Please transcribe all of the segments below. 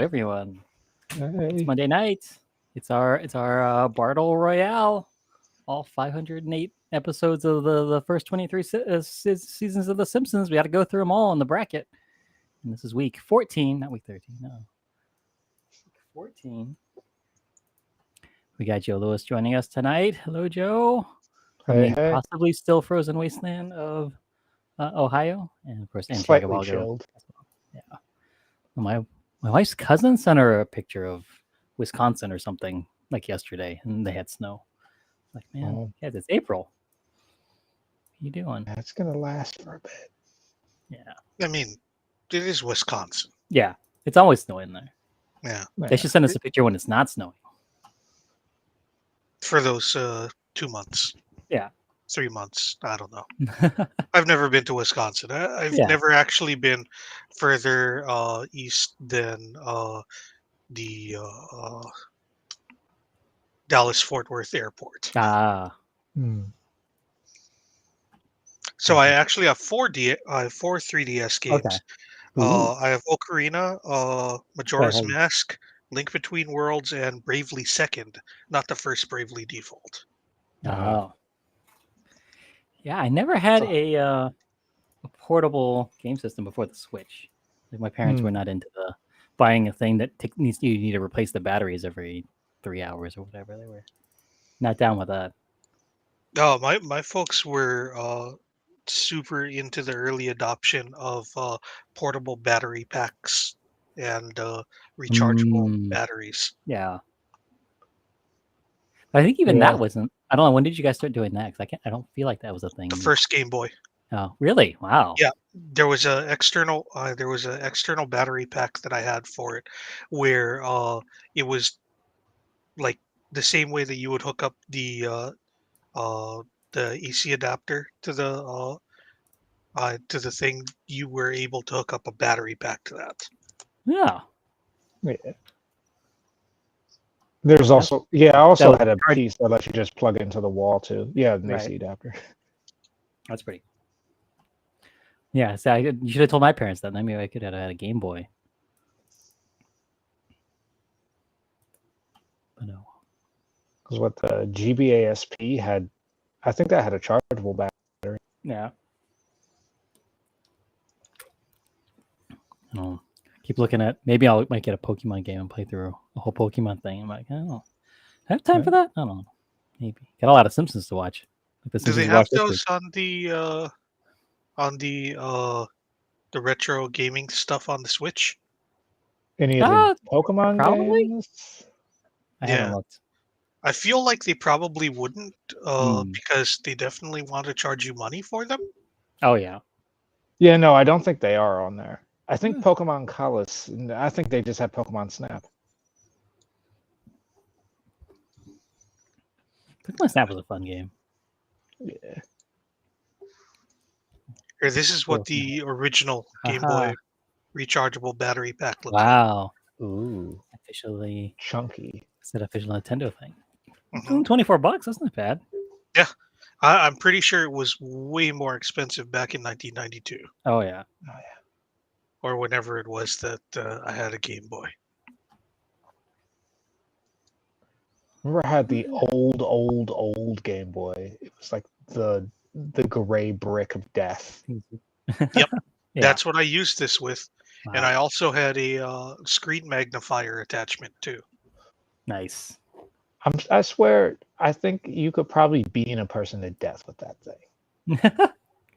everyone. It's Hey. Monday night. It's our Bart-le Royale. All 508 episodes of the first 23 seasons of The Simpsons. We got to go through them all in the bracket. And this is week 14, not week 13. No, week 14. We got Joe Lewis joining us tonight. Hello, Joe. From Hey, the hey. possibly still frozen wasteland of Ohio, and of course, Slightly Antiago. chilled. Yeah. My wife's cousin sent her a picture of Wisconsin or something like yesterday, and they had snow. Like, man, guys, it's April. What are you doing? It's gonna last for a bit. Yeah. I mean, it is Wisconsin. Yeah. It's always snowing there. Yeah. They should send us a picture when it's not snowing. For those 2 months. Yeah. 3 months. I don't know. I've never been to Wisconsin. I've Yeah. never actually been further east than the Dallas-Fort Worth Airport. Ah. So I actually have four 3DS games. Okay. I have Ocarina, Majora's Wait, Mask, Link Between Worlds, and Bravely Second, not the first Bravely Default. Oh. Yeah, I never had a portable game system before the Switch. Like, my parents were not into the buying a thing that you need to replace the batteries every 3 hours or whatever. They were not down with that. No, my folks were super into the early adoption of portable battery packs and rechargeable batteries. Yeah. But I think even that wasn't. I don't know. When did you guys start doing that? Because I don't feel like that was a thing. The first Game Boy. Oh, really? Wow. Yeah, there was a external battery pack that I had for it, where it was like the same way that you would hook up the AC adapter to the thing. You were able to hook up a battery pack to that. Yeah. There's also I also had a piece that lets you just plug it into the wall too. Yeah, an AC adapter. That's pretty. Yeah, so you should have told my parents that. Maybe I could have had a Game Boy. But no. Because what the GBASP had, I think that had a chargeable battery. Yeah. I don't keep looking at. Maybe I might get a Pokemon game and play through a whole Pokemon thing. I'm like, I don't know. I have time for that? I don't know. Maybe got a lot of Simpsons to watch. Like Do they have those on the retro gaming stuff on the Switch? Any of the Pokemon probably? games? I haven't looked. I feel like they probably wouldn't, because they definitely want to charge you money for them. Oh yeah. Yeah, no, I don't think they are on there. I think Pokemon Colors. I think they just have Pokemon Snap. Pokemon Snap was a fun game. Yeah. Here, this is what the original Game Boy rechargeable battery pack looked like. Wow. Ooh. Officially chunky. It's an official Nintendo thing. $24. That's not bad. Yeah. I'm pretty sure it was way more expensive back in 1992. Oh yeah. Or whenever it was that I had a Game Boy. Remember I had the old Game Boy. It was like the gray brick of death. Yep. That's what I used this with. Wow. And I also had a screen magnifier attachment too. Nice. I swear, I think you could probably beat a person to death with that thing.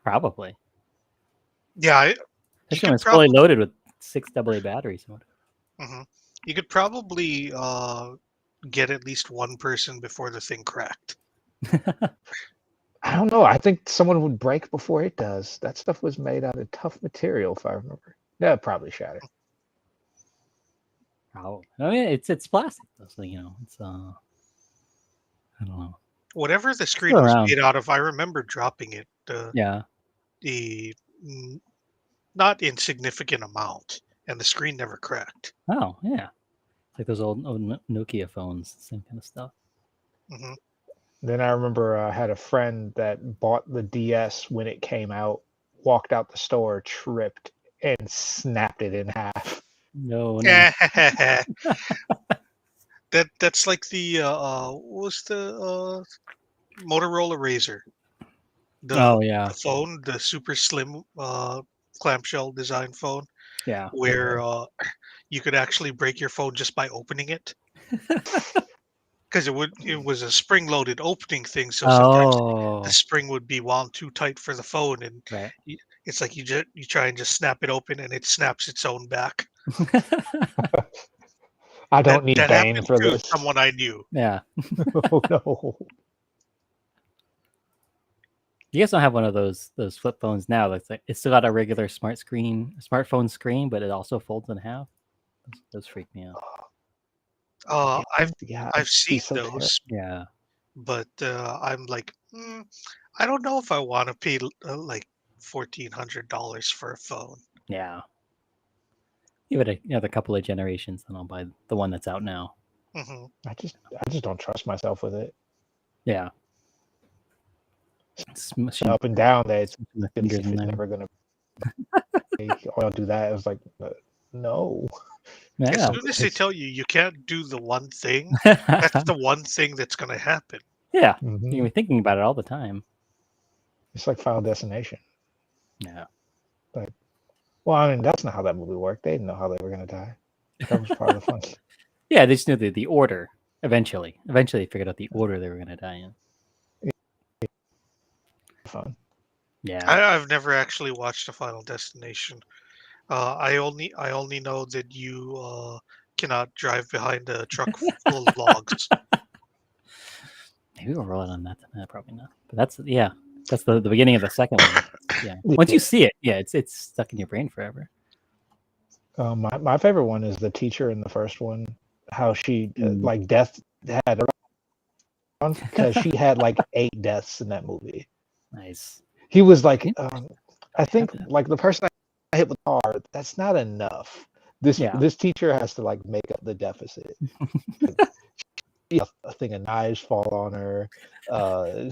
Probably. Yeah. This one is fully loaded with 6 AA batteries. You could probably get at least one person before the thing cracked. I don't know. I think someone would break before it does. That stuff was made out of tough material, if I remember. Yeah, it'd probably shatter. Oh, I mean, it's plastic, so it's I don't know. Whatever the screen was made out of, I remember dropping it. The not insignificant amount, and the screen never cracked. Oh yeah, it's like those old Nokia phones, same kind of stuff. Then I remember I had a friend that bought the DS when it came out, walked out the store, tripped, and snapped it in half. No, no. That's like the what was the Motorola Razr, Oh yeah, the phone, the super slim clamshell design phone, yeah. where you could actually break your phone just by opening it, because it was a spring loaded opening thing, so sometimes the Oh, spring would be wound too tight for the phone, and right. it's like you try and just snap it open and it snaps its own back. I That don't need that Bane happened for to this. someone I knew. Yeah. Oh no. You guys don't have one of those flip phones now. That's like it's still got a regular smartphone screen, but it also folds in half. Those freak me out. Uh, I've Yeah, I've I'd be seen so terrible. those, Yeah, but I'm like, I don't know if I want to pay like $1,400 for a phone. yeah. Give it another couple of generations, then I'll buy the one that's out now. Hmm I just don't trust myself with it. Yeah. Smashing, Up and down that it's smashing the gonna see fingers if in it's there. never gonna break, or I'll do that. It was like, no. As Yeah. soon as they tell you you can't do the one thing, that's the one thing that's going to happen. Yeah. Mhm. You're thinking about it all the time. It's like Final Destination. Yeah. Like, well, I mean, that's not how that movie worked. They didn't know how they were gonna die. That was part of the fun. Yeah, they just knew the order eventually. Eventually they figured out the order they were gonna die in. Fun. Yeah. I've never actually watched a Final Destination. I only know that you cannot drive behind a truck full of logs. Maybe we'll roll it on that tonight, probably not. But that's the beginning of the second one. Yeah. Once Yeah. you see it, yeah, it's stuck in your brain forever. My favorite one is the teacher in the first one. How she like death had her on because she had like 8 deaths in that movie. Nice. He was like, Yeah. I think like the person I hit with the car. That's not enough. Yeah. This teacher has to like make up the deficit. A thing of knives fall on her,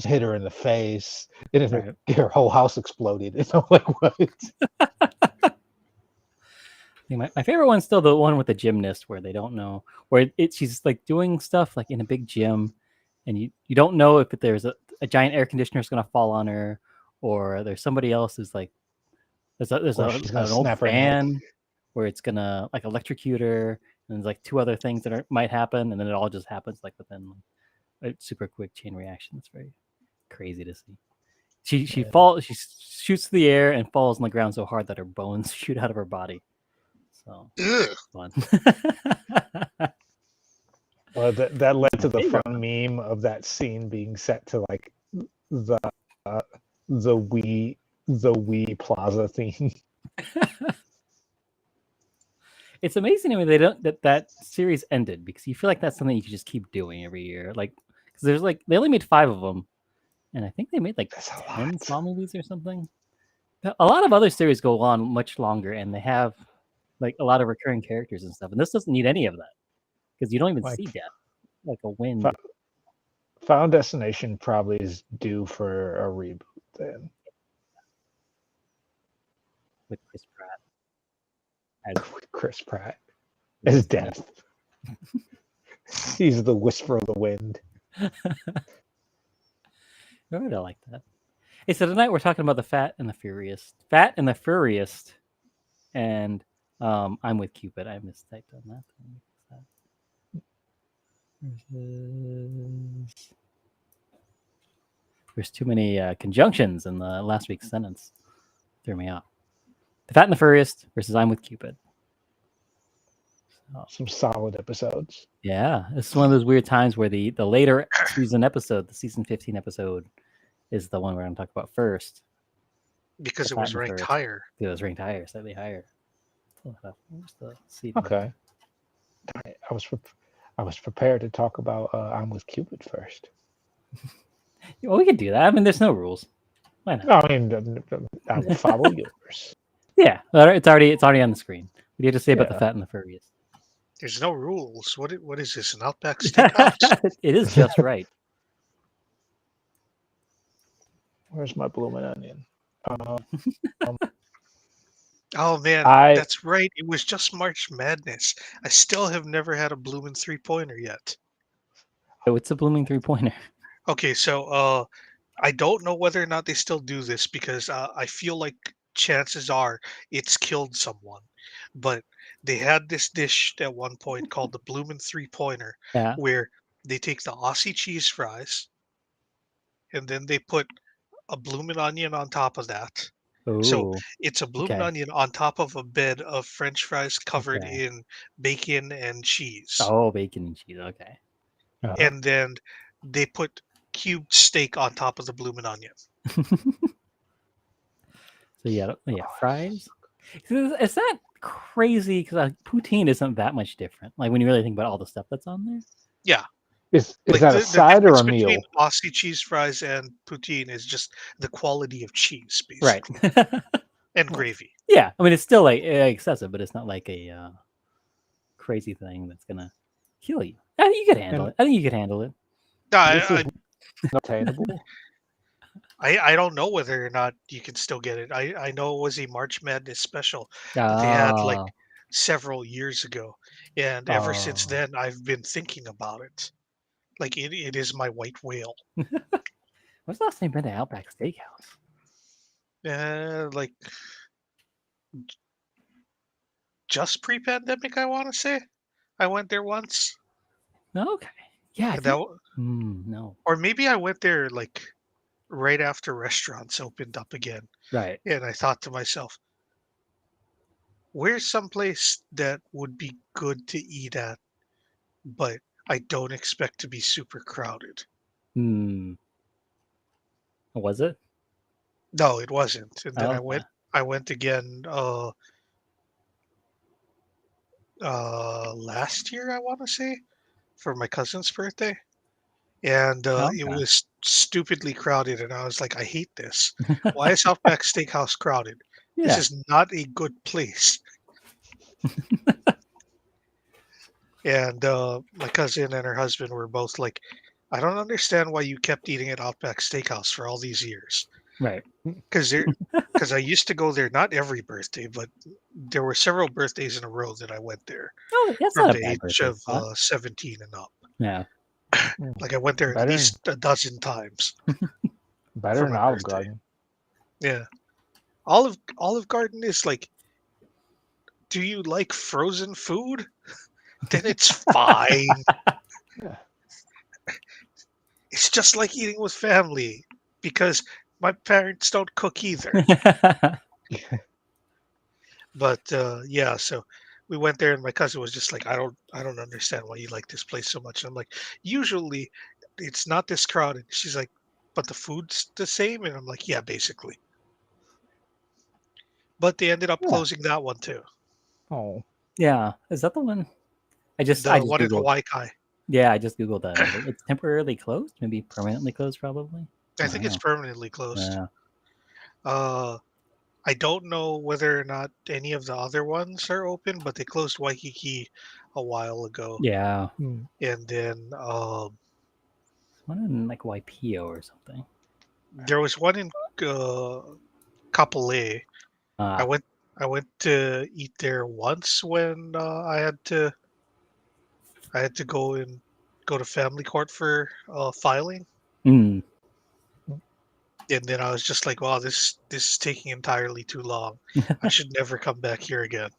hit her in the face, and then Right. her whole house exploded. And I'm like, what? I think my favorite one's still the one with the gymnast where they don't know where she's like doing stuff like in a big gym and you don't know if there's a giant air conditioner is gonna fall on her or there's somebody else who's like Or she's gonna an old snap her neck. fan where it's gonna like electrocute her and there's like two other things that might happen and then it all just happens like within a super quick chain reaction. It's very crazy to see. She falls, she shoots through the air and falls on the ground so hard that her bones shoot out of her body. So Ugh. fun. Well, that led That's to my the favorite fun meme of that scene being set to like the uh, the Wii Plaza theme. It's amazing to me they don't that series ended because you feel like that's something you could just keep doing every year. Like, because there's like they only made 5 of them, and I think they made like That's a 10 lot. small movies or something. A lot of other series go on much longer, and they have like a lot of recurring characters and stuff. And this doesn't need any of that because you don't even Like see death, like a wind Final Destination probably is due for a reboot then. with Chris Pratt as With Chris Pratt as Death. He's the whisper of the wind. I would like that. Hey, so tonight we're talking about the Fat and the Furriest. Fat and the Furriest, and I'm with Cupid. I mistyped on that. There's too many conjunctions in the last week's sentence. Threw me off. The Fat and the Furriest versus I'm with Cupid. So, Some solid episodes. yeah, this is one of those weird times where the later season episode, the season 15 episode, is the one we're going to talk about first. Because The it Fat was and the ranked Furriest. higher. It was ranked higher, slightly higher. Where's the seed? Okay. I was prepared to talk about I'm with Cupid first. Well, we could do that. I mean, there's no rules. Why not? I mean, I will follow yours. Yeah, it's already on the screen. What do you have to say about the Yeah. Fat and the Furriest? There's no rules. What is this, an Outback Steakhouse? It is just right. Where's my blooming onion? Oh man, I that's right. It was just March Madness. I still have never had a bloomin' 3-pointer yet. Oh, it's a blooming 3-pointer. Okay, so I don't know whether or not they still do this because I feel like chances are it's killed someone. But they had this dish at one point called the bloomin' 3-pointer, Yeah. where they take the Aussie cheese fries and then they put a bloomin' onion on top of that. So Oh, it's a bloomin' okay. onion on top of a bed of French fries covered Okay. in bacon and cheese. Oh, bacon and cheese. Okay. And then they put cubed steak on top of the bloomin' onion. So yeah, fries. Is that crazy? Because poutine isn't that much different. Like when you really think about all the stuff that's on there. Yeah, is like that a the side or difference a between meal? Aussie cheese fries and poutine is just the quality of cheese, Right. basically, and Huh. gravy. Yeah. I mean, it's still like excessive, but it's not like a crazy thing that's gonna kill you. I think you could handle And it. I think you could handle it. No, this is obtainable. I don't know whether or not you can still get it. I know it was a March Madness special that they had like Ah. several years ago, and ever since Oh, then I've been thinking about it. Like it is my white whale. When's the last time you been to Outback Steakhouse? Like just pre-pandemic, I want to say. I went there once, Okay. Yeah, I and think. No. or maybe I went there like right after restaurants opened up again, Right. and I thought to myself, where's someplace that would be good to eat at, but I don't expect to be super crowded. Hmm. Was it? No, it wasn't. And then Oh, okay. I went again last year, I want to say, for my cousin's birthday. And it Okay. was stupidly crowded, and I was like, I hate this. Why is Outback Steakhouse crowded? This Yeah. is not a good place. And my cousin and her husband were both like, I don't understand why you kept eating at Outback Steakhouse for all these years. Right. Because I used to go there not every birthday, but there were several birthdays in a row that I went there Oh, that's from not a the bad age birthday of spot. 17 and up. Yeah. Like I went there at better least a dozen times better for than my Olive birthday. Garden. Yeah, Olive Garden is like, do you like frozen food? Then it's fine. Yeah. It's just like eating with family because my parents don't cook either. But yeah, so we went there, and my cousin was just like, I don't understand why you like this place so much. I'm like, usually it's not this crowded. She's like, but the food's the same, and I'm like, yeah, basically. But they ended up Yeah. closing that one too, Oh, Yeah. Is that the one? I just the one in Googled. Hawaii Kai. Yeah, I just Googled that. It's temporarily closed, maybe permanently closed, probably. I I think don't it's know. permanently closed. Yeah. Uh, I don't know whether or not any of the other ones are open, but they closed Waikiki a while ago, Yeah. and then One in like YPO or something. there was one in Kapolei. I Ah. went I went to eat there once when I had to go to family court for filing, Mm. and then I was just like, wow, this is taking entirely too long. I should never come back here again.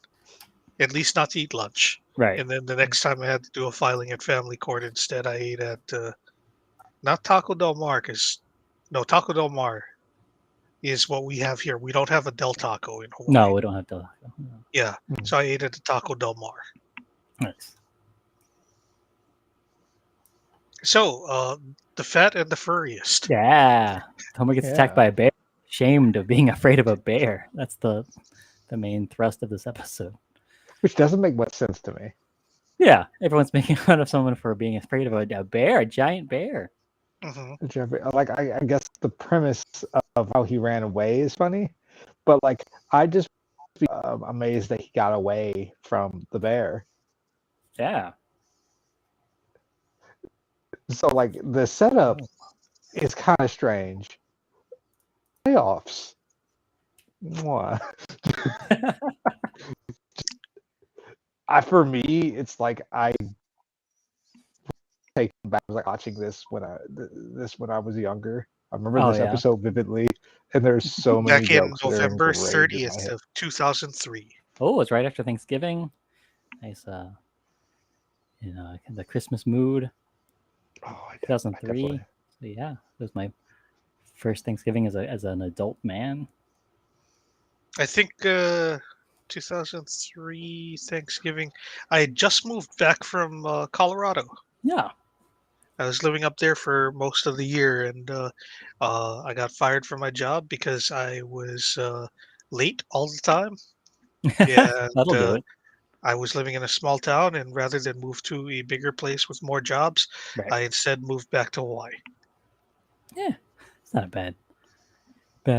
At least not to eat lunch. Right. And then the next time I had to do a filing at family court, instead I ate at not Taco Del Mar, because no, Taco Del Mar is what we have here. We don't have a Del Taco in Hawaii. No, we don't have to. No. Yeah, so I ate at the Taco Del Mar. Nice. So, the fat and the furriest. Yeah. Homer gets attacked yeah. by a bear. Shamed of being afraid of a bear. That's the main thrust of this episode. Which doesn't make much sense to me. Yeah, everyone's making fun of someone for being afraid of a bear, a giant bear. Hmm. Like I guess the premise of how he ran away is funny, but like I just amazed that he got away from the bear. Yeah. So like the setup is kind of strange. Playoffs. Mwah. For me, it's like I take back. I was like watching this when I was younger. I remember Oh this yeah. episode vividly, and there's so many Back in jokes that are November engraved in my 30th head. of 2003. Oh, it's right after Thanksgiving. Nice. The Christmas mood. Oh, I 2003. definitely. So yeah, it was my first Thanksgiving as an adult man. I think 2003 Thanksgiving. I had just moved back from Colorado. Yeah. I was living up there for most of the year, and I got fired from my job because I was late all the time. And That'll do it. I was living in a small town, and rather than move to a bigger place with more jobs, Right. I instead moved back to Hawaii. Yeah. It's not a bad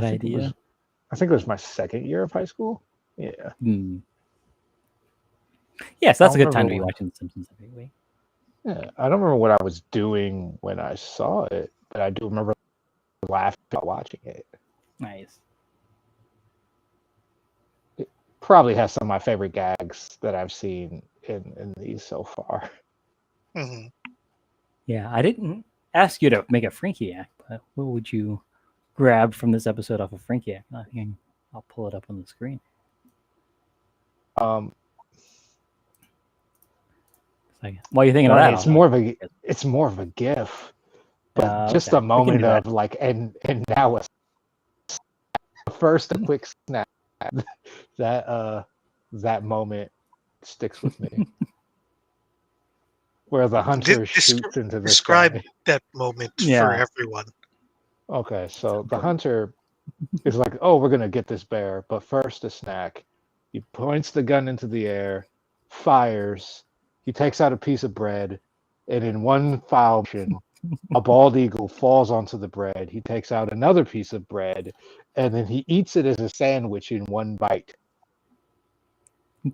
idea. I think it was my second year of high school. Yeah. Hmm. Yeah, so that's a I don't good time to remember be when- watching The Simpsons every week. Yeah, I don't remember what I was doing when I saw it, but I do remember laughing about watching it. Nice. Probably has some of my favorite gags that I've seen in these so far. Hmm. Yeah, I didn't ask you to make a Frankie act, but what would you grab from this episode off of Frankie act? I'll pull it up on the screen. While you're thinking of that, It's more of a gif, but just okay. a We can moment do that. of like, and now first a quick snap. That moment sticks with me, where the hunter shoots into the Describe sky. that moment for Yeah. everyone. Okay, so the hunter is like, "Oh, we're gonna get this bear, but first a snack." He points the gun into the air, fires. He takes out a piece of bread, and in one foul motion, a bald eagle falls onto the bread. He takes out another piece of bread, and then he eats it as a sandwich in one bite.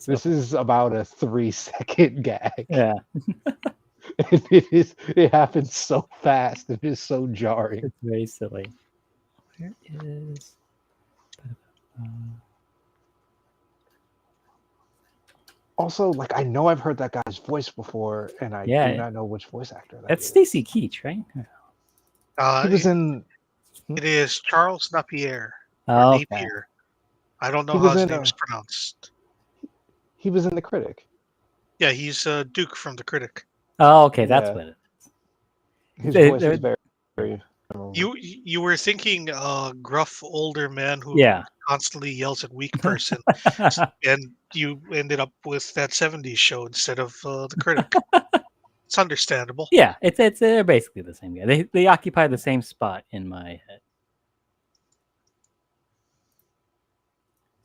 This is about a 3-second gag. Yeah. It happens so fast. It is so jarring. It's very silly. Where is... Also, like, I know I've heard that guy's voice before, and I do not know which voice actor that That's is. Stacy Keach, right? He was in... It is Charles Napier. Oh, Or okay. Napier. I don't know He how was his in, name is pronounced. He was in The Critic. Yeah, he's Duke from The Critic. Oh, okay, that's Yeah. what it is. His voice is very memorable. You were thinking gruff older man who constantly yells at weak person, and you ended up with that 70s show instead of The Critic. It's understandable. Yeah, it's they're basically the same guy. They occupy the same spot in my head.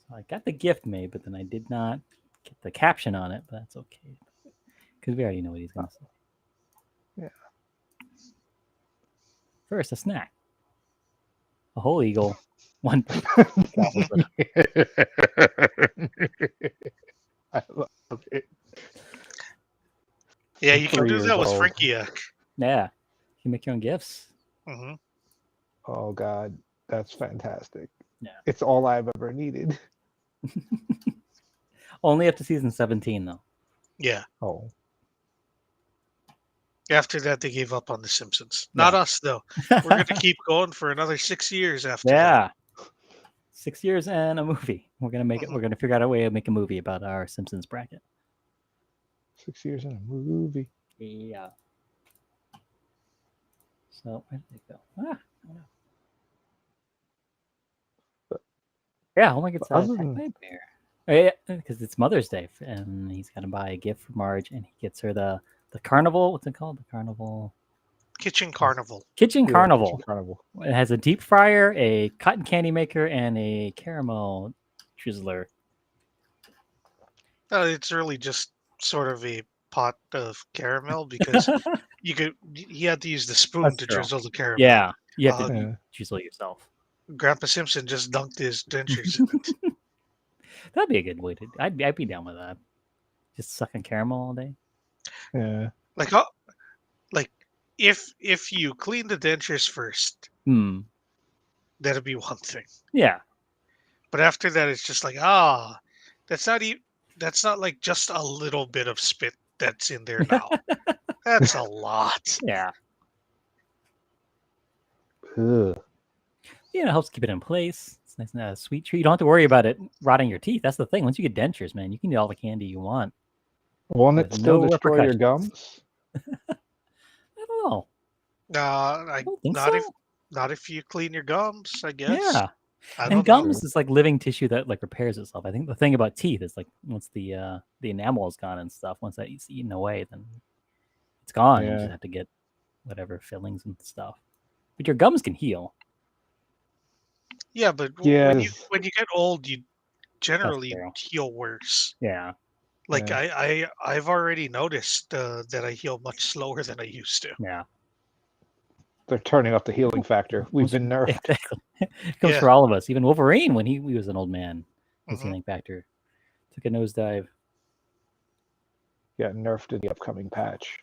So I got the gift made, but then I did not get the caption on it, but that's okay. Because we already know what he's going to say. Yeah. First, a snack. A whole eagle. One. I love it. Yeah, you can 3 do years that with old. Frankiac. Yeah. You can make your own gifts. Mm-hmm. Oh, God. That's fantastic. Yeah. It's all I've ever needed. Only up to season 17, though. Yeah. Oh. After that, they gave up on The Simpsons. Not us, though. We're going to keep going for another 6 years after that. 6 years and a movie. We're gonna make it. We're gonna figure out a way to make a movie about our Simpsons bracket. 6 years in a movie. Yeah. So where did they go? I don't know. Yeah, Homer gets attacked by a bear. Yeah, because it's Mother's Day, and he's gonna buy a gift for Marge, and he gets her the carnival. What's it called? The carnival. Kitchen Carnival. Kitchen Carnival. Kitchen Carnival. It has a deep fryer, a cotton candy maker, and a caramel drizzler. It's really just sort of a pot of caramel because you had to use the spoon That's to true. drizzle the caramel. Yeah, you have to drizzle yourself. Grandpa Simpson just dunked his dentures in it. That'd be a good way to. I'd be down with that. Just sucking caramel all day. Yeah. Like if you clean the dentures first, that'd be one thing. Yeah. But after that, it's just like, That's not like just a little bit of spit that's in there now. That's a lot. Yeah. Ugh. You know, it helps keep it in place. It's nice and a sweet treat. You don't have to worry about it rotting your teeth. That's the thing. Once you get dentures, man, you can eat all the candy you want. Won't it With still no destroy your repercussions. gums? I don't know. I don't think Not so. if you clean your gums, I guess. Yeah. I And don't know. gums is like living tissue that like repairs itself. I think the thing about teeth is like once the enamel is gone and stuff, once that's eaten away, then it's gone. You Yeah. just have to get whatever fillings and stuff. But your gums can heal. Yeah, but Yes. when you get old, you generally true. heal worse. Yeah. Like Yeah. I've already noticed that I heal much slower than I used to. Yeah. They're turning up the healing factor. We've been nerfed. Exactly. It comes Yeah. for all of us. Even Wolverine, when he was an old man, his Mhm. healing factor took a nosedive. Yeah, nerfed in the upcoming patch.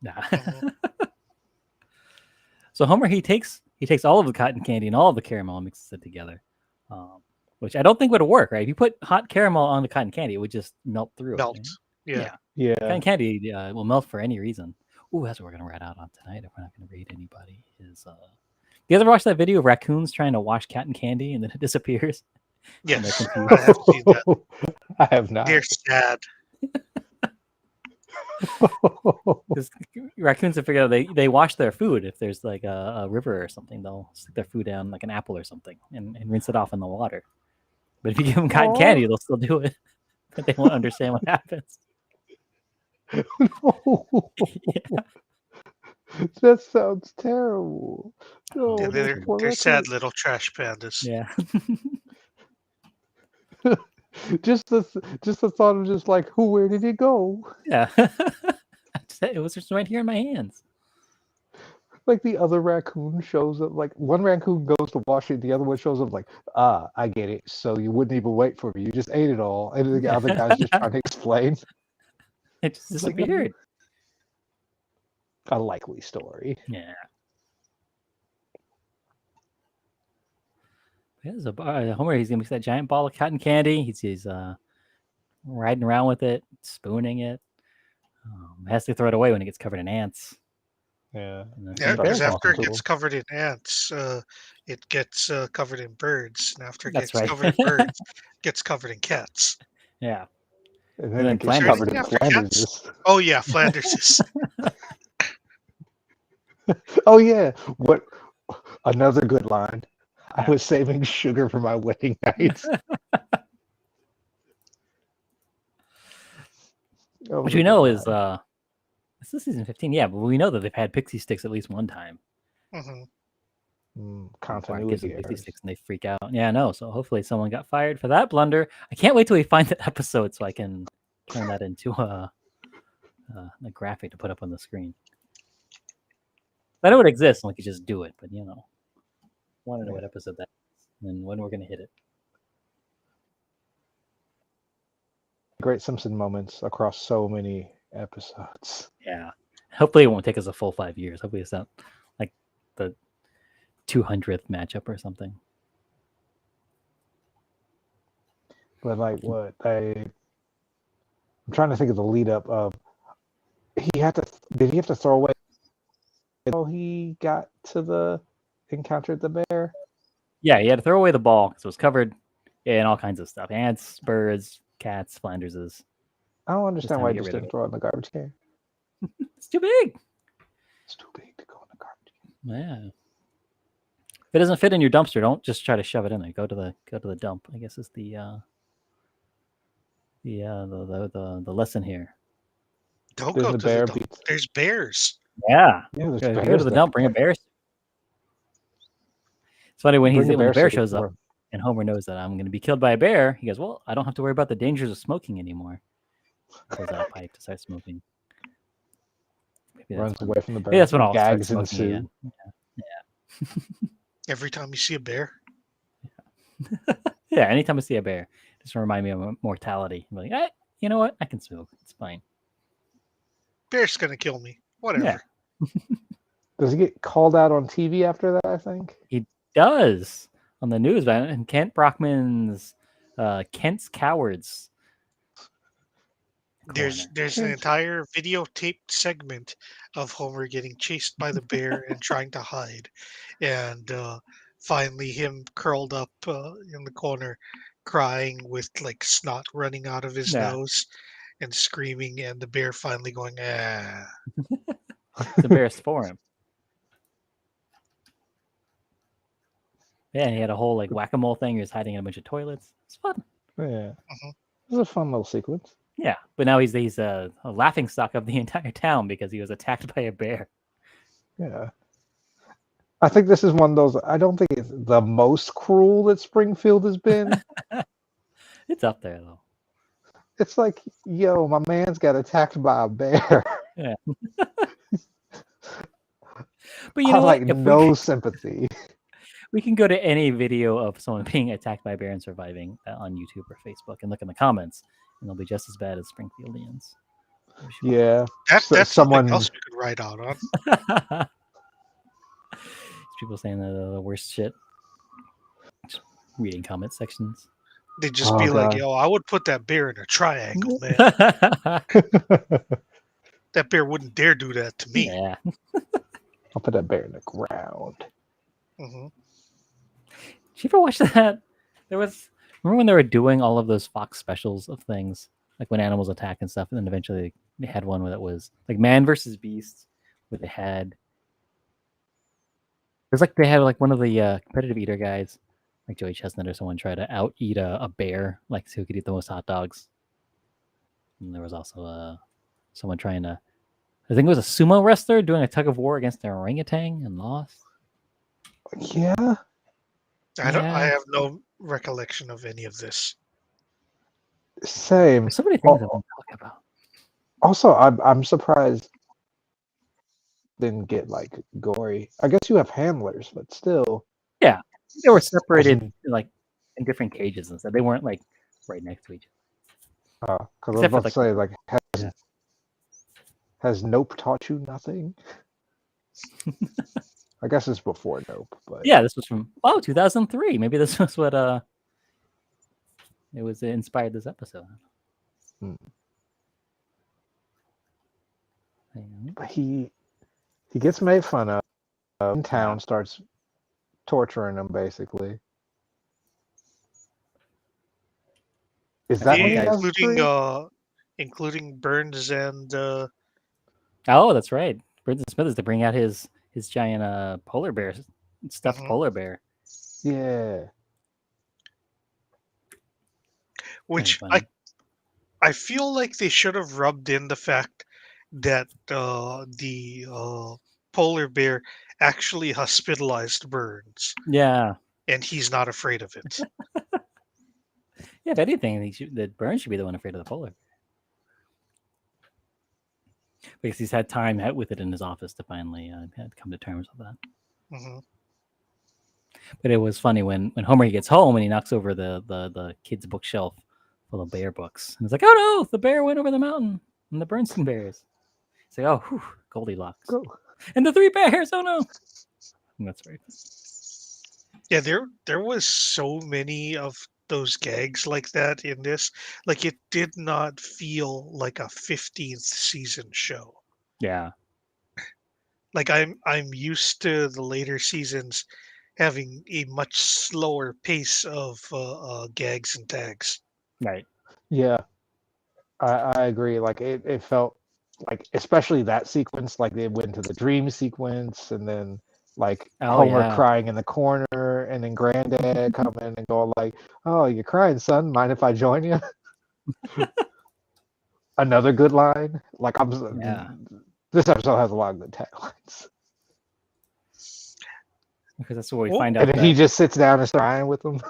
Nah. Mhm. So Homer, he takes all of the cotton candy and all of the caramel and mixes it together, which I don't think would work, right? If you put hot caramel on the cotton candy, it would just melt through Melt. it. Right? Yeah. Yeah. Cotton candy will melt for any reason. Ooh, that's what we're gonna rat out on tonight. If we're not gonna raid anybody, is you ever watch that video of raccoons trying to wash cotton candy and then it disappears? And they're Yes, confused. I have seen that. I have not. They're sad. Because raccoons have figured out they wash their food if there's like a river or something. They'll stick their food down like an apple or something and rinse it off in the water. But if you give them cotton Aw. candy, they'll still do it. But they won't understand what happens. That sounds terrible. No, Yeah, those poor they're sad raccoons. little trash pandas. Yeah. Just the thought of just like, where did he go? Yeah. It was just right here in my hands. Like the other raccoon shows up, like one raccoon goes to wash it, the other one shows up like, I get it. So you wouldn't even wait for me. You just ate it all. And the other guy's just trying to explain. It just It's like, disappeared. a likely story. Yeah. Yeah, so Homer, he's gonna mix that giant ball of cotton candy. He's riding around with it, spooning it. Has to throw it away when it gets covered in ants. Yeah. Yeah, Bears because after also it gets cool. covered in ants, it gets covered in birds, and after it That's gets right. covered in birds, it gets covered in cats. Yeah. And then then it gets Flanders. covered in After Flanders. Oh yeah, Flanders is. Oh yeah. What another good line. Yeah. I was saving sugar for my wedding night. Which we know is this is season 15, yeah, but we know that they've had pixie sticks at least one time. Mhm. Bart gives them Continuity pixie errors. sticks and they freak out. Yeah, I know. So hopefully someone got fired for that blunder. I can't wait till we find that episode so I can turn that into a graphic to put up on the screen. I know it exists and we could just do it, but I want to know what episode that is and when we're gonna hit it. Great Simpson moments across so many episodes. Yeah. Hopefully it won't take us a full 5 years. Hopefully it's not like the 200th matchup or something. But like what I'm trying to think of the lead up of did he have to throw away until he got to encountered the bear? Yeah, he had to throw away the ball because it was covered in all kinds of stuff. Ants, birds, cats, Flanderses. I don't understand time why to he get just rid of didn't it. throw it in the garbage can. It's too big. It's too big to go in the garbage can. Yeah. If it doesn't fit in your dumpster, don't just try to shove it in there. Go to the dump. I guess is the lesson here. Don't There's go a to the bear dump. beats. There's bears. Yeah. Yeah, there's Go to bears the there. dump. Bring a bear. It's funny when Bring a when the bear bear suit shows for up him. and Homer knows that I'm going to be killed by a bear. He goes, "Well, I don't have to worry about the dangers of smoking anymore." Pulls out a pipe to start smoking. Maybe that's Runs when- away from the bear. Maybe that's when I'll start Gags smoking ensue. again. Every time you see a bear, Yeah, anytime I see a bear, just remind me of mortality. I'm like, you know what? I can smoke. It's fine. bear's gonna kill me. Whatever. Yeah. Does he get called out on TV after that, I think? He does on the news, man. And Kent Brockman's Kent's Cowards There's an entire videotaped segment of Homer getting chased by the bear and trying to hide, and finally him curled up in the corner, crying with like snot running out of his Yeah. nose, and screaming, and the bear finally going, ah. It's embarrassed for him. Yeah, and he had a whole like whack-a-mole thing. He was hiding in a bunch of toilets. It's fun. Yeah. Mhm. It was a fun little sequence. Yeah, but now he's a laughing stock of the entire town because he was attacked by a bear. Yeah. I think this is one of those. I don't think it's the most cruel that Springfield has been. It's up there though. It's like, yo, my man's got attacked by a bear. Yeah. But you I know what? like If no sympathy. we can go to any video of someone being attacked by a bear and surviving on YouTube or Facebook and look in the comments, and they'll be just as bad as Springfieldians. Yeah. That's someone. something else we could write out on. People saying the worst shit. Just reading comment sections. They'd just Oh, be like, God. yo, I would put that bear in a triangle, man. That bear wouldn't dare do that to me. Yeah. I'll put that bear in the ground. Hmm. Did you ever watch that? Remember when they were doing all of those Fox specials of things, like when animals attack and stuff, and then eventually they had one where it was like Man versus Beast, where they had. It was like they had like one of the competitive eater guys, like Joey Chestnut or someone, try to out eat a bear, like who could eat the most hot dogs. And there was also someone trying to, I think it was a sumo wrestler doing a tug of war against an orangutan and lost. Yeah. I Yeah. have no recollection of any of this. Same. There's so many things I want to talk about. Also, I'm surprised didn't get like gory. I guess you have handlers, but still. Yeah, they were separated like in different cages and stuff. They weren't like right next to each Because I was Except for, about to say, like, has Nope taught you nothing? I guess it's before Nope, but Yeah, this was from 2003. Maybe this was what it was inspired this episode. But he gets made fun of. In town, starts torturing him basically. Is that when he has including Burns and oh, that's right. Brendan Smith is to bring out his giant polar bear, stuffed polar bear. Yeah. Which I feel like they should have rubbed in the fact that the polar bear actually hospitalized Burns. Yeah. And he's not afraid of it. Yeah, if anything, that Burns should be the one afraid of the polar bear. Because he's had time with it in his office to finally come to terms with that. Mm-hmm. But it was funny when Homer gets home and he knocks over the kid's bookshelf full of bear books. And it's like, oh no, the bear went over the mountain and the Bernstein bears. It's like, oh, whew, Goldilocks. Go. And the three bears, oh no. And that's right. Yeah, there was so many of those gags like that in this. Like, it did not feel like a 15th season show. Yeah. Like, I'm used to the later seasons having a much slower pace of gags and tags. Right. Yeah. I agree. Like it felt like, especially that sequence, like they went to the dream sequence, and then like Homer crying in the corner, and then Granddad coming and going like, "Oh, you're crying, son. Mind if I join you?" Another good line. Like this episode has a lot of good taglines. Because that's where we find out. And then he just sits down and starts crying with them.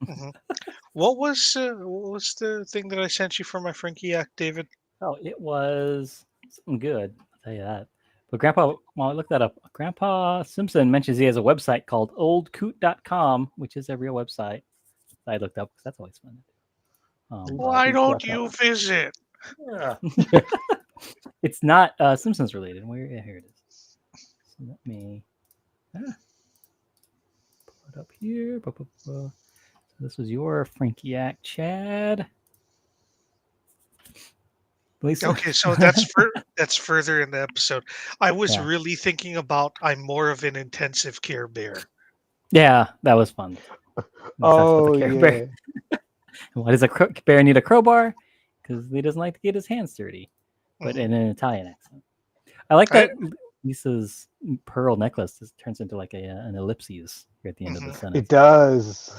Mm-hmm. What was the thing that I sent you for my Frankie act, David? Oh, it was something good. I'll tell you that. But Grandpa, while I looked that up, Grandpa Simpson mentions he has a website called oldcoot.com, which is a real website that I looked up because that's always fun. Why don't you visit? Yeah. It's not Simpsons related. Yeah, here it is. So let me pull it up here. So this was your Frankie act, Chad. least, Okay, so that's further in the episode. I was Yeah. really thinking about I'm more of an intensive care bear. Yeah, that was fun. Oh Care yeah. Bear. Why does a bear need a crowbar? Because he doesn't like to get his hands dirty, but Mhm. in an Italian accent. I like I- that Lisa's pearl necklace just turns into like an ellipses at the end of the Mhm. sentence. It does.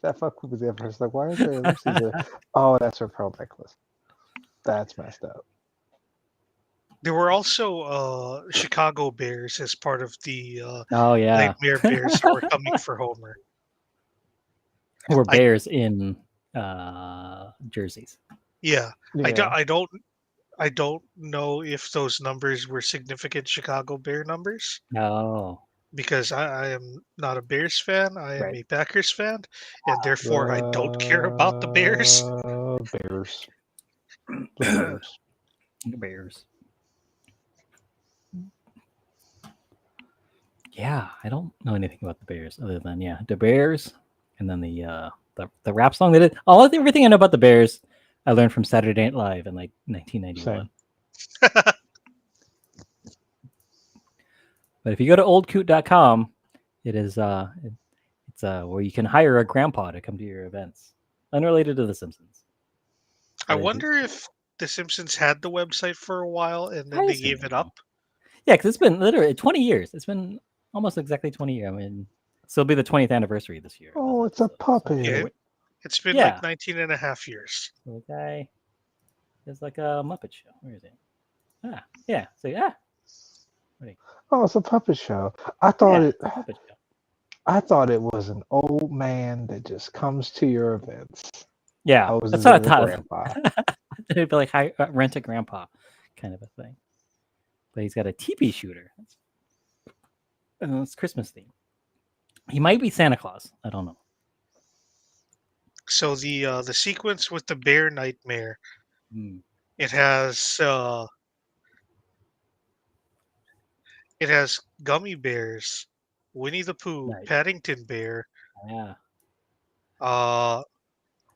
that fucked with me at first. Like, why is there ellipses there? Oh, that's her pearl necklace. That's messed up. There were also Chicago Bears as part of the Oh yeah, Nightmare Bears that were coming for Homer. or I bears in jerseys. yeah, Yeah. I don't know if those numbers were significant Chicago Bear numbers Oh, because I am not a Bears fan. I am right. a Packers fan, and therefore I don't care about the Bears. Bears. The Bears. Bears. Yeah, I don't know anything about the Bears other than the Bears, and then the rap song they did. Everything I know about the Bears, I learned from Saturday Night Live in like 1991. Same. But if you go to oldcoot.com, it is it's where you can hire a grandpa to come to your events, unrelated to The Simpsons. I They do- wonder if The Simpsons had the website for a while and then I they assume gave they it do. up. Yeah, because it's been literally 20 years. It's been almost exactly 20 years. I mean, so it'll be the 20th anniversary this year. Oh, of it's a episode. puppet. Yeah, it's been Yeah. like 19 and a half years. So the guy is like a Muppet show. Where is it? Ah, yeah. So yeah. Oh, it's a puppet show. I thought Yeah, it. it's a Muppet show. I thought it was an old man that just comes to your events. Yeah, Poses that's what I as a thought. grandpa. It'd be like rent a grandpa kind of a thing. But he's got a teepee shooter. And it's Christmas theme. He might be Santa Claus. I don't know. So the sequence with the bear nightmare, Hmm. it has gummy bears, Winnie the Pooh, Nice. Paddington Bear, Yeah. uh,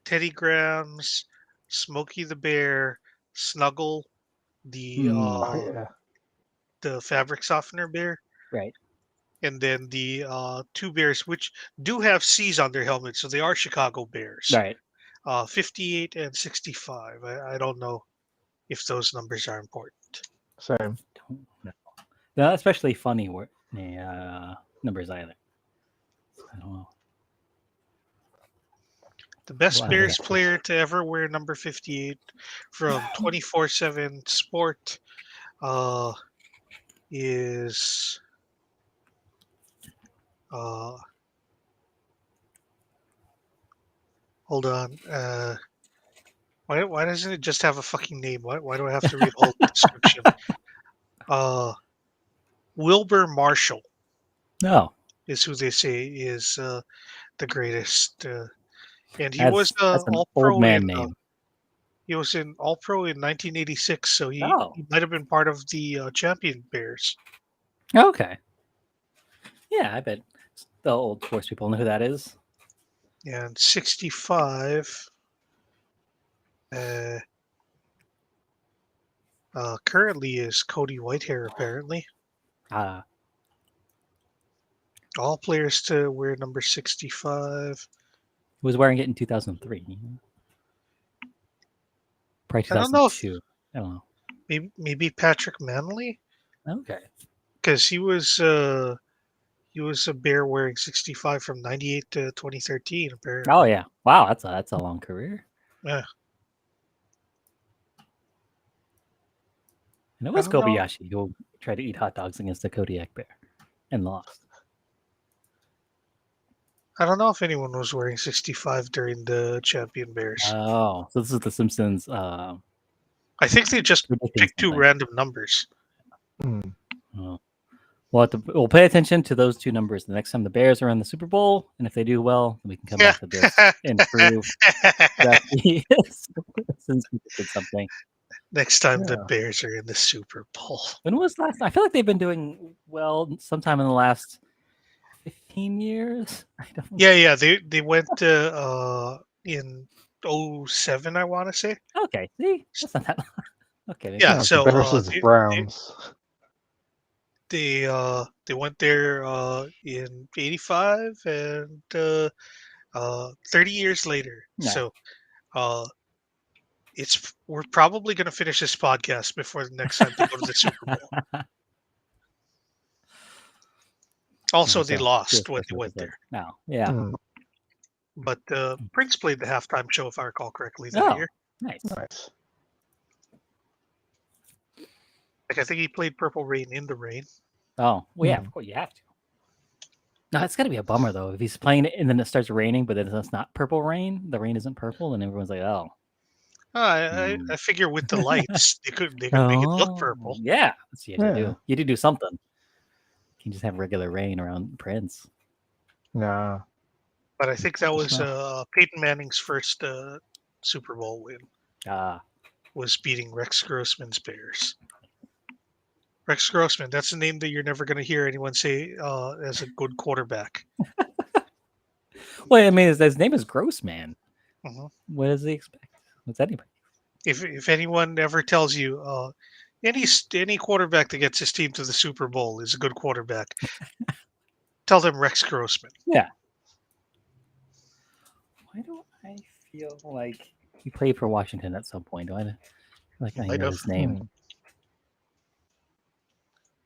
Teddy Grahams, Smokey the Bear, Snuggle, the Oh yeah. the fabric softener bear, Right. and then the two bears which do have C's on their helmets, so they are Chicago Bears. Right. 58 and 65. I don't know if those numbers are important. Same. Don't know. Not especially funny numbers either. I don't know. The best Wow. Bears player to ever wear number 58 from 24/7 Sport is hold on. Why doesn't it just have a fucking name? Why do I have to read all the description? Wilbur Marshall No. is who they say is the greatest. And he was That's an All old Pro man in name. he was in All Pro in 1986, so he Oh. might have been part of the Champion Bears. Okay. Yeah, I bet the old sports people know who that is. And 65 currently is Cody Whitehair, apparently. All players to wear number 65. He was wearing it in 2003. Probably I don't know if 2002. I don't know. maybe Patrick Manley, Okay. because he was a bear wearing 65 from 98 to 2013, apparently. Oh yeah. Wow, that's a long career. Yeah. And it was I don't know. Kobayashi who tried to eat hot dogs against the Kodiak bear and lost. I don't know if anyone was wearing 65 during the Champion Bears. Oh, so this is the Simpsons. I think they just predicting picked two something. random numbers. Mm. Oh. We'll pay attention to those two numbers the next time the Bears are in the Super Bowl, and if they do well, then we can come back to this and prove that the Simpsons did something. Next time the Yeah. Bears are in the Super Bowl. When was last? I feel like they've been doing well sometime in the last 15 years. I don't. Yeah, they went in 07, I want to say. Okay, see, that's not that. Okay, Yeah, the so Bears Browns. they went there in 85 and 30 years later. Yeah. So we're probably going to finish this podcast before the next time they go to the Super Bowl. Also, they So, lost when they went like, there. no, yeah. But Prince played the halftime show, if I recall correctly, that Oh, year. nice. Nice. Like, I think he played Purple Rain in the Rain. Oh, well, yeah, of course you have to. No, it's got to be a bummer though if he's playing it and then it starts raining, but then it's not purple rain. The rain isn't purple, and everyone's like, "Oh." I figure with the lights, they could make it look purple. Yeah, that's what you have to Yeah. do. You had to do something. You can just have regular rain around Prince. No. But I think that was Well. Peyton Manning's first Super Bowl win. Ah, Was beating Rex Grossman's Bears. Rex Grossman, that's a name that you're never going to hear anyone say as a good quarterback. well, I mean, his name is Grossman. Mhm. What does he expect? What's anybody? If anyone ever tells you any quarterback that gets his team to the Super Bowl is a good quarterback, tell them Rex Grossman. Yeah. Why do I feel like he played for Washington at some point? Do I feel like I Might know have. his name?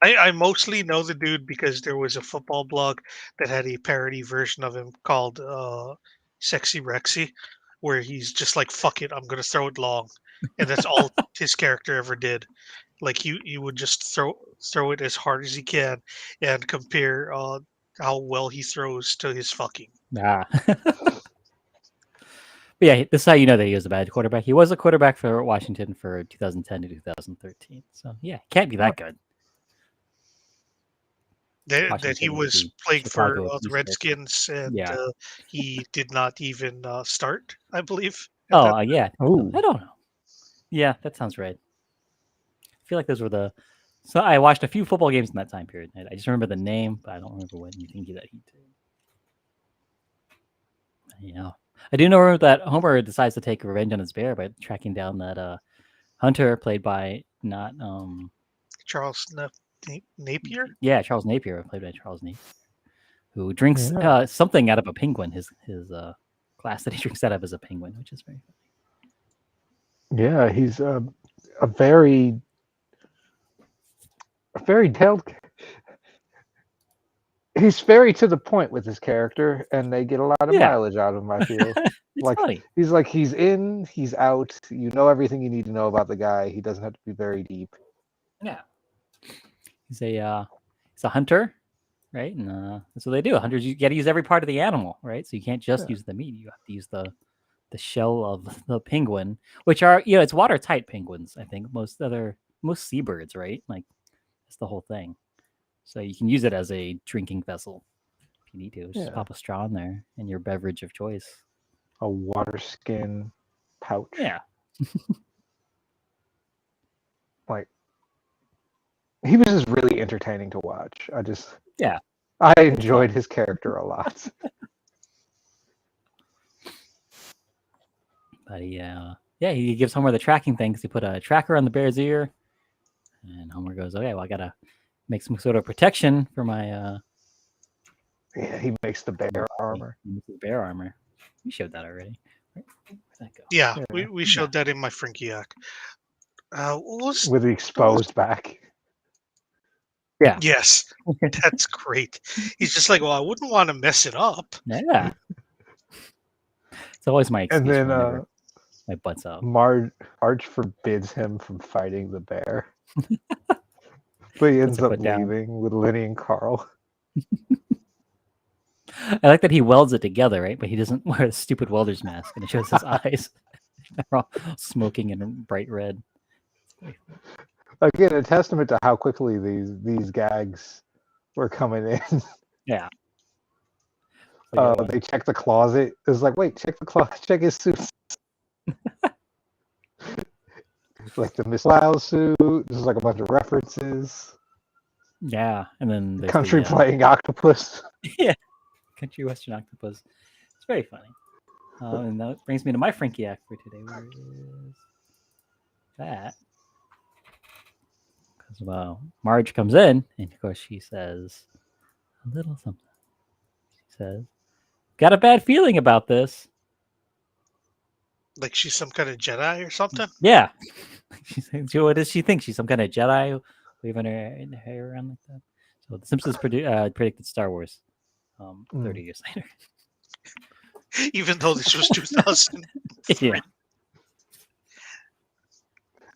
I mostly know the dude because there was a football blog that had a parody version of him called Sexy Rexy, where he's just like, fuck it, I'm going to throw it long. And that's all his character ever did. Like he would just throw it as hard as he can and compare how well he throws to his fucking. Ah. But yeah, this is how you know that he was a bad quarterback. He was a quarterback for Washington for 2010 to 2013. So yeah, can't be that good. That he was playing for the Redskins and Yeah. he did not even start, I believe. Oh yeah. Ooh. I don't know. Yeah, that sounds right. I feel like those were the. So I watched a few football games in that time period. I just remember the name, but I don't remember what anything that he did. Yeah, I do know that Homer decides to take revenge on his bear by tracking down that hunter played by not Charles Napier. Yeah, Charles Napier, played by Charles Napier, who drinks Yeah. something out of a penguin. His glass that he drinks out of is a penguin, which is very funny. Yeah, he's a very detailed. He's very to the point with his character, and they get a lot of mileage out of him. I feel like funny. he's in, he's out. You know everything you need to know about the guy. He doesn't have to be very deep. Yeah, he's a hunter, right? And that's what they do. Hunters, you got to use every part of the animal, right? So you can't just use the meat. You have to use the shell of the penguin, which are it's watertight penguins. I think most seabirds, right? Like that's the whole thing. So you can use it as a drinking vessel if you need to. Just pop a straw in there and your beverage of choice. A water skin pouch. Yeah. Like he was just really entertaining to watch. I enjoyed his character a lot. But he gives Homer the tracking thing because he put a tracker on the bear's ear, and Homer goes, "Okay, well I gotta make some sort of protection for my." Yeah, he makes the bear armor. He makes the bear armor. We showed that already. Right? Where'd that go? Yeah, we showed that in my Frinkiac. With the exposed back. Yeah. Yes, that's great. He's just like, well, I wouldn't want to mess it up. Yeah. It's always my excuse. And then my butt's out. Marge forbids him from fighting the bear. But he ends up leaving with Lenny and Carl. I like that he welds it together, right? But he doesn't wear the stupid welder's mask, and it shows his eyes. They're all smoking and bright red. Again, a testament to how quickly these gags were coming in. Yeah. They check the closet. It's like, wait, check the closet, check his suits. Like the Miss Lau suit. There's like a bunch of references. Yeah, and then Country playing octopus. Yeah, country western octopus. It's very funny. And that brings me to my Frankiac for today. Where is that? Because Marge comes in, and of course she says a little something. She says, "Got a bad feeling about this." Like she's some kind of Jedi or something. Yeah. She's what does she think? She's some kind of Jedi waving her hair around like that. So the Simpsons predicted Star Wars 30 years later. Even though this was 2003. Yeah.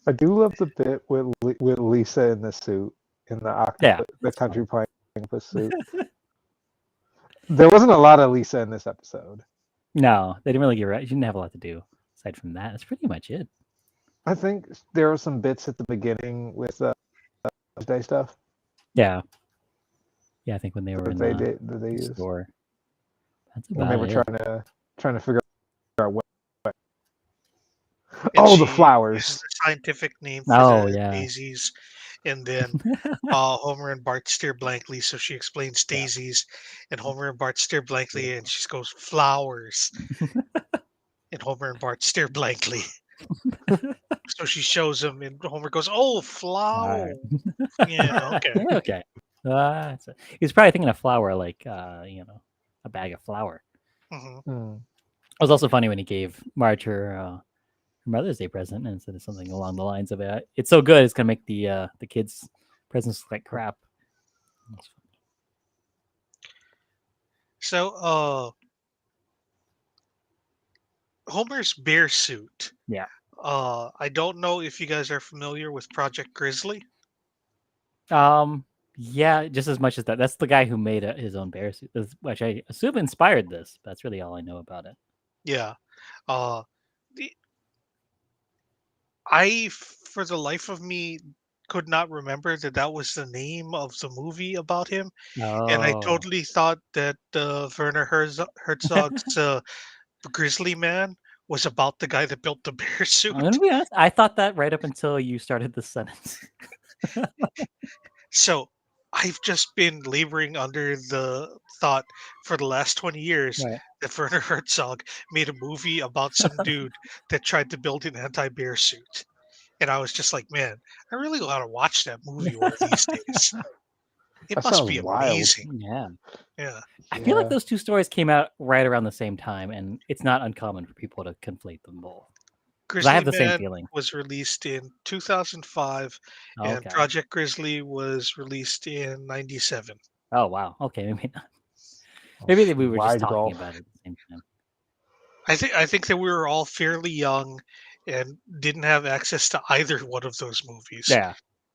I do love the bit with Lisa in the suit, in the octopus, the country platypus suit. There wasn't a lot of Lisa in this episode. No, they didn't really get right. She didn't have a lot to do aside from that. That's pretty much it. I think there were some bits at the beginning with Day stuff. Yeah. Yeah, I think when they were in the store. That's when they were it. trying to figure out what. And the flowers. Is the scientific name for yeah. daisies. And then Homer and Bart stare blankly, so she explains daisies. And Homer and Bart stare blankly, and she goes, flowers. And Homer and Bart stare blankly. So she shows him, and Homer goes, "Oh, flower." Yeah, okay. Okay. He's probably thinking of flour, like a bag of flour. Mm-hmm. It was also funny when he gave Marge her Mother's Day present and said something along the lines of "It's so good, it's gonna make the kids' presents look like crap." So, Homer's bear suit. Yeah. I don't know if you guys are familiar with Project Grizzly. Yeah, just as much as that. That's the guy who made his own bear suit, which I assume inspired this. That's really all I know about it. Yeah. I, for the life of me, could not remember that was the name of the movie about him. And I totally thought that Werner Herzog's Grizzly Man was about the guy that built the bear suit. I'm gonna be honest. I thought that right up until you started the sentence. So I've just been laboring under the thought for the last 20 years that Werner Herzog made a movie about some dude that tried to build an anti-bear suit. And I was just like, man, I really want to watch that movie one of these days. It must be amazing. Wild. Yeah. I feel like those two stories came out right around the same time, and it's not uncommon for people to conflate them both. Grizzly I have the Man same feeling. was released in 2005, and Project Grizzly was released in 97. Oh, wow. Okay, maybe not. Maybe we were just talking about it at the same time. I think that we were all fairly young and didn't have access to either one of those movies. Yeah.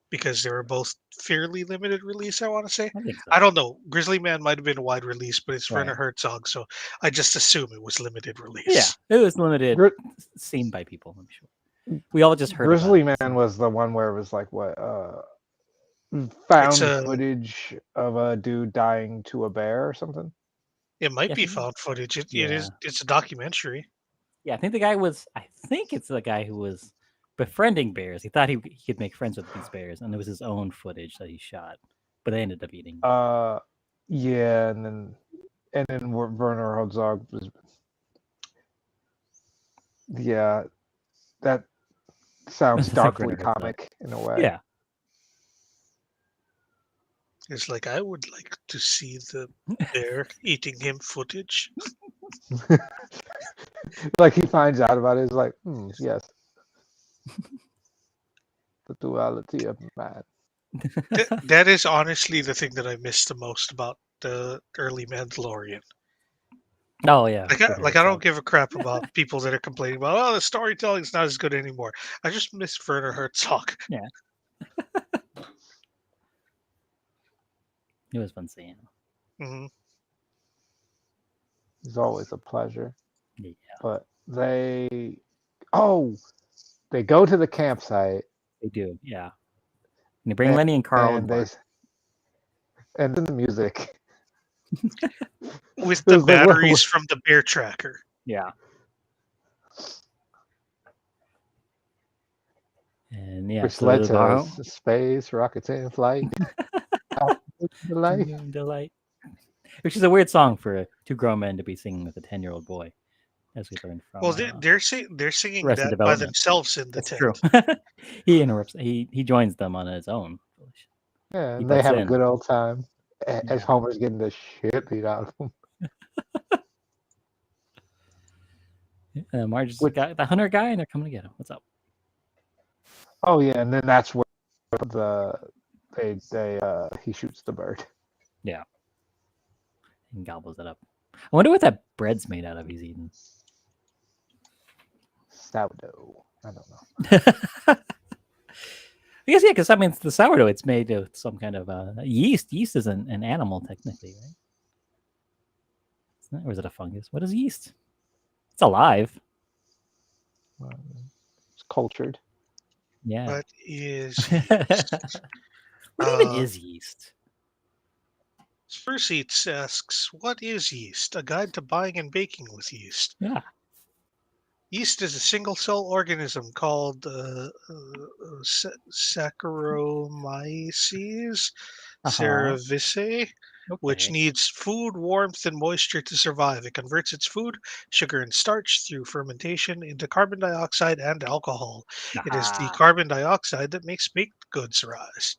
Because they were both fairly limited release, I want to say. I think so. I don't know. Grizzly Man might have been a wide release, but it's Werner Herzog, so I just assume it was limited release. Yeah, it was limited, seen by people, I'm sure. We all just heard Grizzly Man was the one where it was like found footage of a dude dying to a bear or something. It might be found footage. It's a documentary. Yeah, I think it's the guy who was befriending bears. He thought he could make friends with these bears, and it was his own footage that he shot, but they ended up eating. Yeah, and then Werner Herzog was. Yeah, that sounds darkly comic in a way. Yeah. It's like, I would like to see the bear eating him footage. Like he finds out about it, he's like, yes. The duality of man. That is honestly the thing that I miss the most about the early Mandalorian. Oh yeah. Like I don't give a crap about people that are complaining about, the storytelling's not as good anymore. I just miss Werner Herzog. Yeah. It was fun seeing him. Mm-hmm. It's always a pleasure. Yeah. But they go to the campsite. They do, yeah. And they bring Lenny and Carl and then the music. With the batteries from the bear tracker. Yeah. And yeah, which led to space, rockets in flight. Delight. Which is a weird song for two grown men to be singing with a 10-year-old boy. as we learned from. Well, they're singing Arrested that by Development. themselves in the That's tent. true. He interrupts. He joins them on his own. Yeah, He and they butts have a in. good old time as Yeah. Homer's getting the shit beat out of him. Marge's Which- got the hunter guy, and they're coming to get him. What's up? Oh yeah, and then that's where he shoots the bird. And gobbles it up. I wonder what that bread's made out of. He's eating. Sourdough. I don't know. I guess, yeah, because I mean, the sourdough, it's made of some kind of yeast. Yeast is an animal, technically, right? Isn't it? Or is it a fungus? What is yeast? It's alive. It's cultured. Yeah. What is What even is yeast? Furriest asks, "What is yeast? A guide to buying and baking with yeast." Yeah. Yeast is a single-cell organism called Saccharomyces cerevisiae, which Okay. needs food, warmth, and moisture to survive. It converts its food, sugar, and starch through fermentation into carbon dioxide and alcohol. It is the Ah. carbon dioxide that makes baked goods rise.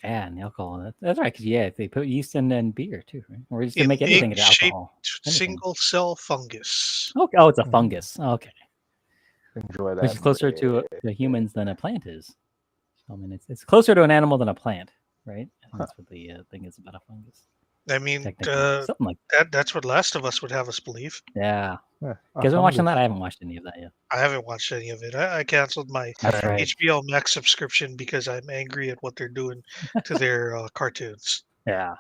Yeah, and the alcohol. That's right. Because yeah, they put yeast in beer too, right? Or just to An make anything into egg-shaped alcohol. Anything. single-cell fungus. Okay. Oh, it's a fungus. Okay. Enjoy that. Which is closer to bread. humans than a plant is. So, I mean, it's closer to an animal than a plant, right? I think that's what the thing is about a fungus. I mean, Technically, something like that's what Last of Us would have us believe. yeah. Yeah, You guys been watching fungus. that? I haven't watched any of that yet. I haven't watched any of it. I canceled my That's right. HBO Max subscription because I'm angry at what they're doing to their cartoons. Yeah.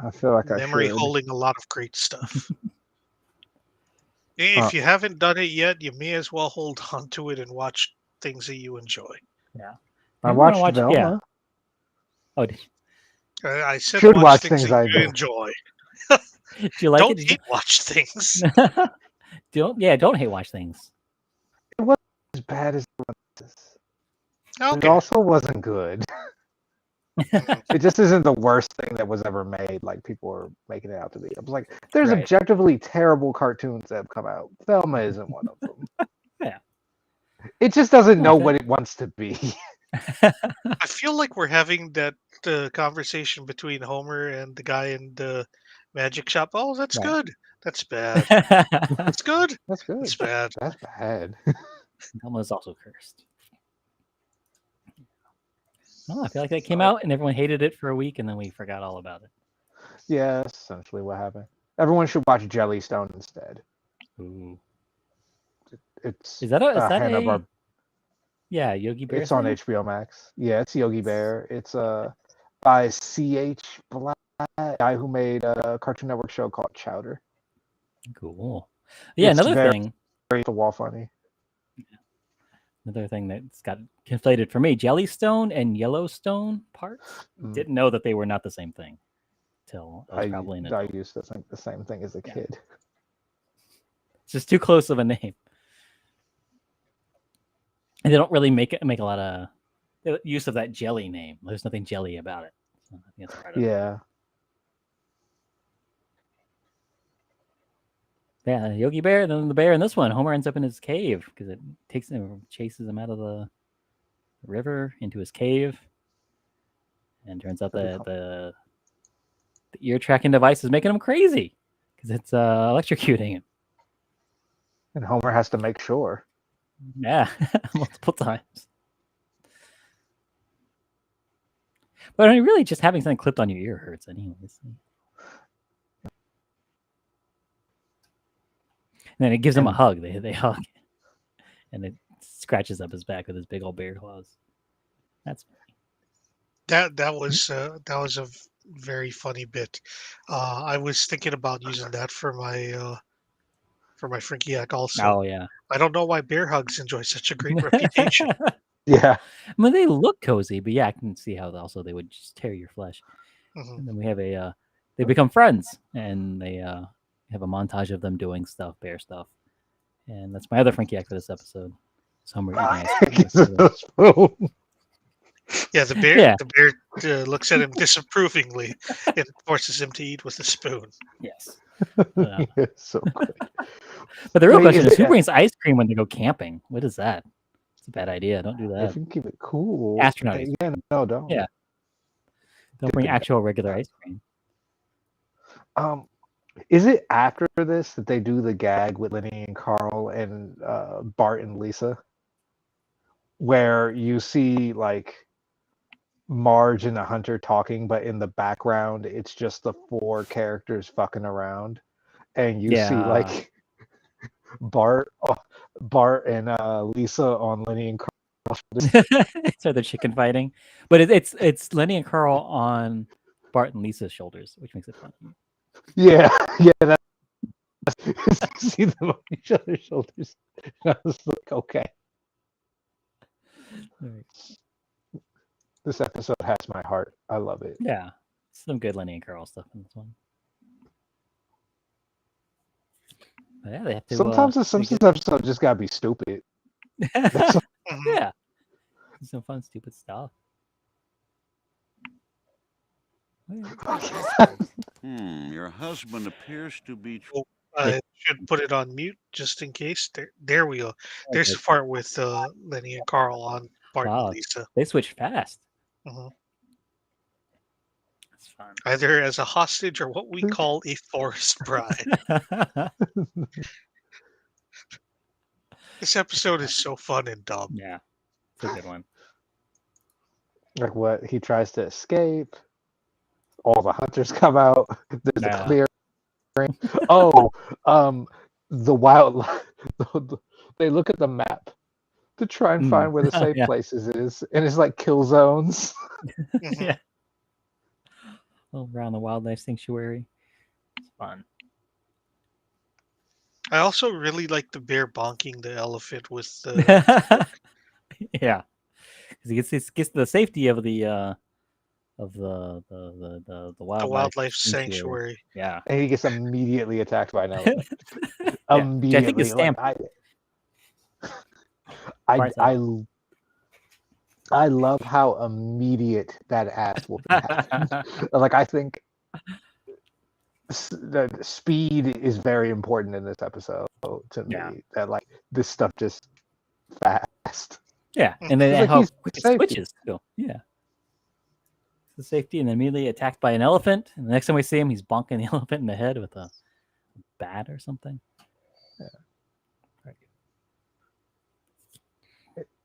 I feel like I Memory should. holding a lot of great stuff. If you haven't done it yet, you may as well hold on to it and watch things that you enjoy. Yeah. I You wanna watched watch- Velma. yeah. Oh, did I said Should watch things things that I you do. enjoy. you like Don't it? hate watch things. Don't hate watch things. As bad as the ones. It Okay. also wasn't good. It just isn't the worst thing that was ever made. Like people are making it out to be. I was like, there's Right. objectively terrible cartoons that have come out. Velma isn't one of them. Yeah. It just doesn't know Okay. what it wants to be. I feel like we're having that conversation between Homer and the guy in the magic shop. Oh, that's Right. good. That's bad. That's good. That's good. That's bad. That's bad. Velma is also cursed. No, I feel like that came out and everyone hated it for a week and then we forgot all about it. Yeah, that's essentially what happened. Everyone should watch Jellystone instead. Ooh. It's Is that a Hanna-Barbera. yeah, Yogi Bear? It's on thing? HBO Max. Yeah, it's Yogi Bear. It's by C.H. Black, guy who made a Cartoon Network show called Chowder. Cool. Yeah, It's another very- thing. Great to wall funny. Another thing that's got conflated for me, Jellystone and Yellowstone parts. Mm. Didn't know that they were not the same thing till I was I probably an I adult. used to think the same thing as a Yeah. kid. It's just too close of a name. And they don't really make a lot of use of that jelly name. There's nothing jelly about it. So I think that's part of it. Yeah. Yeah, Yogi Bear, then the bear in this one. Homer ends up in his cave because it takes him, chases him out of the river into his cave. And turns out Pretty that the ear tracking device is making him crazy because it's electrocuting him. And Homer has to make sure. Yeah, multiple times. But I mean, really, just having something clipped on your ear hurts, anyways. And then it gives him a hug. They hug, and it scratches up his back with his big old bear claws. That's That was a very funny bit. I was thinking about using that for my Frinkiac also. oh yeah. I don't know why bear hugs enjoy such a great reputation. Yeah. I mean, they look cozy, but yeah, I can see how also they would just tear your flesh. Mhm. And then we have they become friends, and they have a montage of them doing stuff, bear stuff. And that's my other Frankie act for this episode. So Homer eating ice cream. Gives him a spoon. Yeah, the bear Yeah. the bear looks at him disapprovingly and forces him to eat with a spoon. Yes. It's so good. But the real Wait, question is is, who it- brings ice cream when they go camping? What is that? It's a bad idea. Don't do If that. you can keep it cool. Astronaut ice Yeah, no, don't. Yeah. Don't bring actual regular ice cream. Is it after this that they do the gag with Lenny and Carl and Bart and Lisa, where you see like Marge and the Hunter talking, but in the background it's just the four characters fucking around, and you see Yeah. like Bart and Lisa on Lenny and Carl. So they're chicken fighting, but it's Lenny and Carl on Bart and Lisa's shoulders, which makes it funny. Yeah, yeah, that's you see them on each other's shoulders. I was like, okay, Right. this episode has my heart. I love it. Yeah, some good Lenny and Carl stuff in this one. But yeah, they have to. Sometimes the Simpsons episode just gotta be stupid. That's Yeah, some fun, stupid stuff. Your husband appears to be. I should put it on mute just in case. There we go. There's the part with Lenny and Carl on Bart Wow, and Lisa. they switch fast. Mhm. That's fun. Either as a hostage or what we call a forced bride. This episode is so fun and dumb. Yeah, it's a good one. like what he tries to escape. All the hunters come out. There's a clearing. Oh, the wild. They look at the map to try and find where the safe places is, and it's like kill zones. Yeah. All around the wildlife sanctuary. It's fun. I also really like the bear bonking the elephant with the. Yeah, because he gets the safety of the wildlife sanctuary. Yeah, and he gets immediately attacked by an elephant. I Immediately, think it's like, I love how immediate that ass whooping happened. Like I think that speed is very important in this episode to me. That like this stuff just fast. Yeah, and then like how quick it switches too. Yeah. The safety, and then immediately attacked by an elephant. And the next time we see him, he's bonking the elephant in the head with a bat or something. Yeah.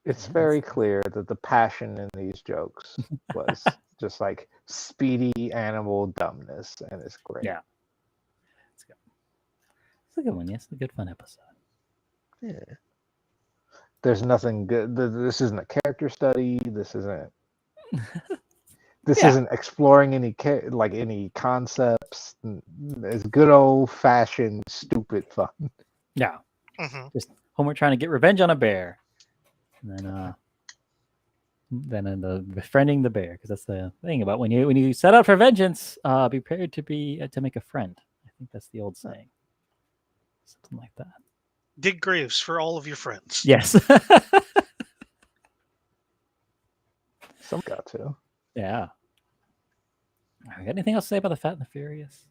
It's very clear that the passion in these jokes was just like speedy animal dumbness, and it's great. Yeah. It's good. It's a good one. Yes, a good fun episode. Yeah. There's nothing good. This isn't a character study. This isn't. This isn't exploring any any concepts. It's good old fashioned stupid fun. Yeah. Just Homer trying to get revenge on a bear, and then befriending the bear, because that's the thing about when you set out for vengeance, be prepared to make a friend. I think that's the old saying. Something like that. Dig graves for all of your friends. Yes. Some got to. Yeah. Got anything else to say about the Fat and the Furious?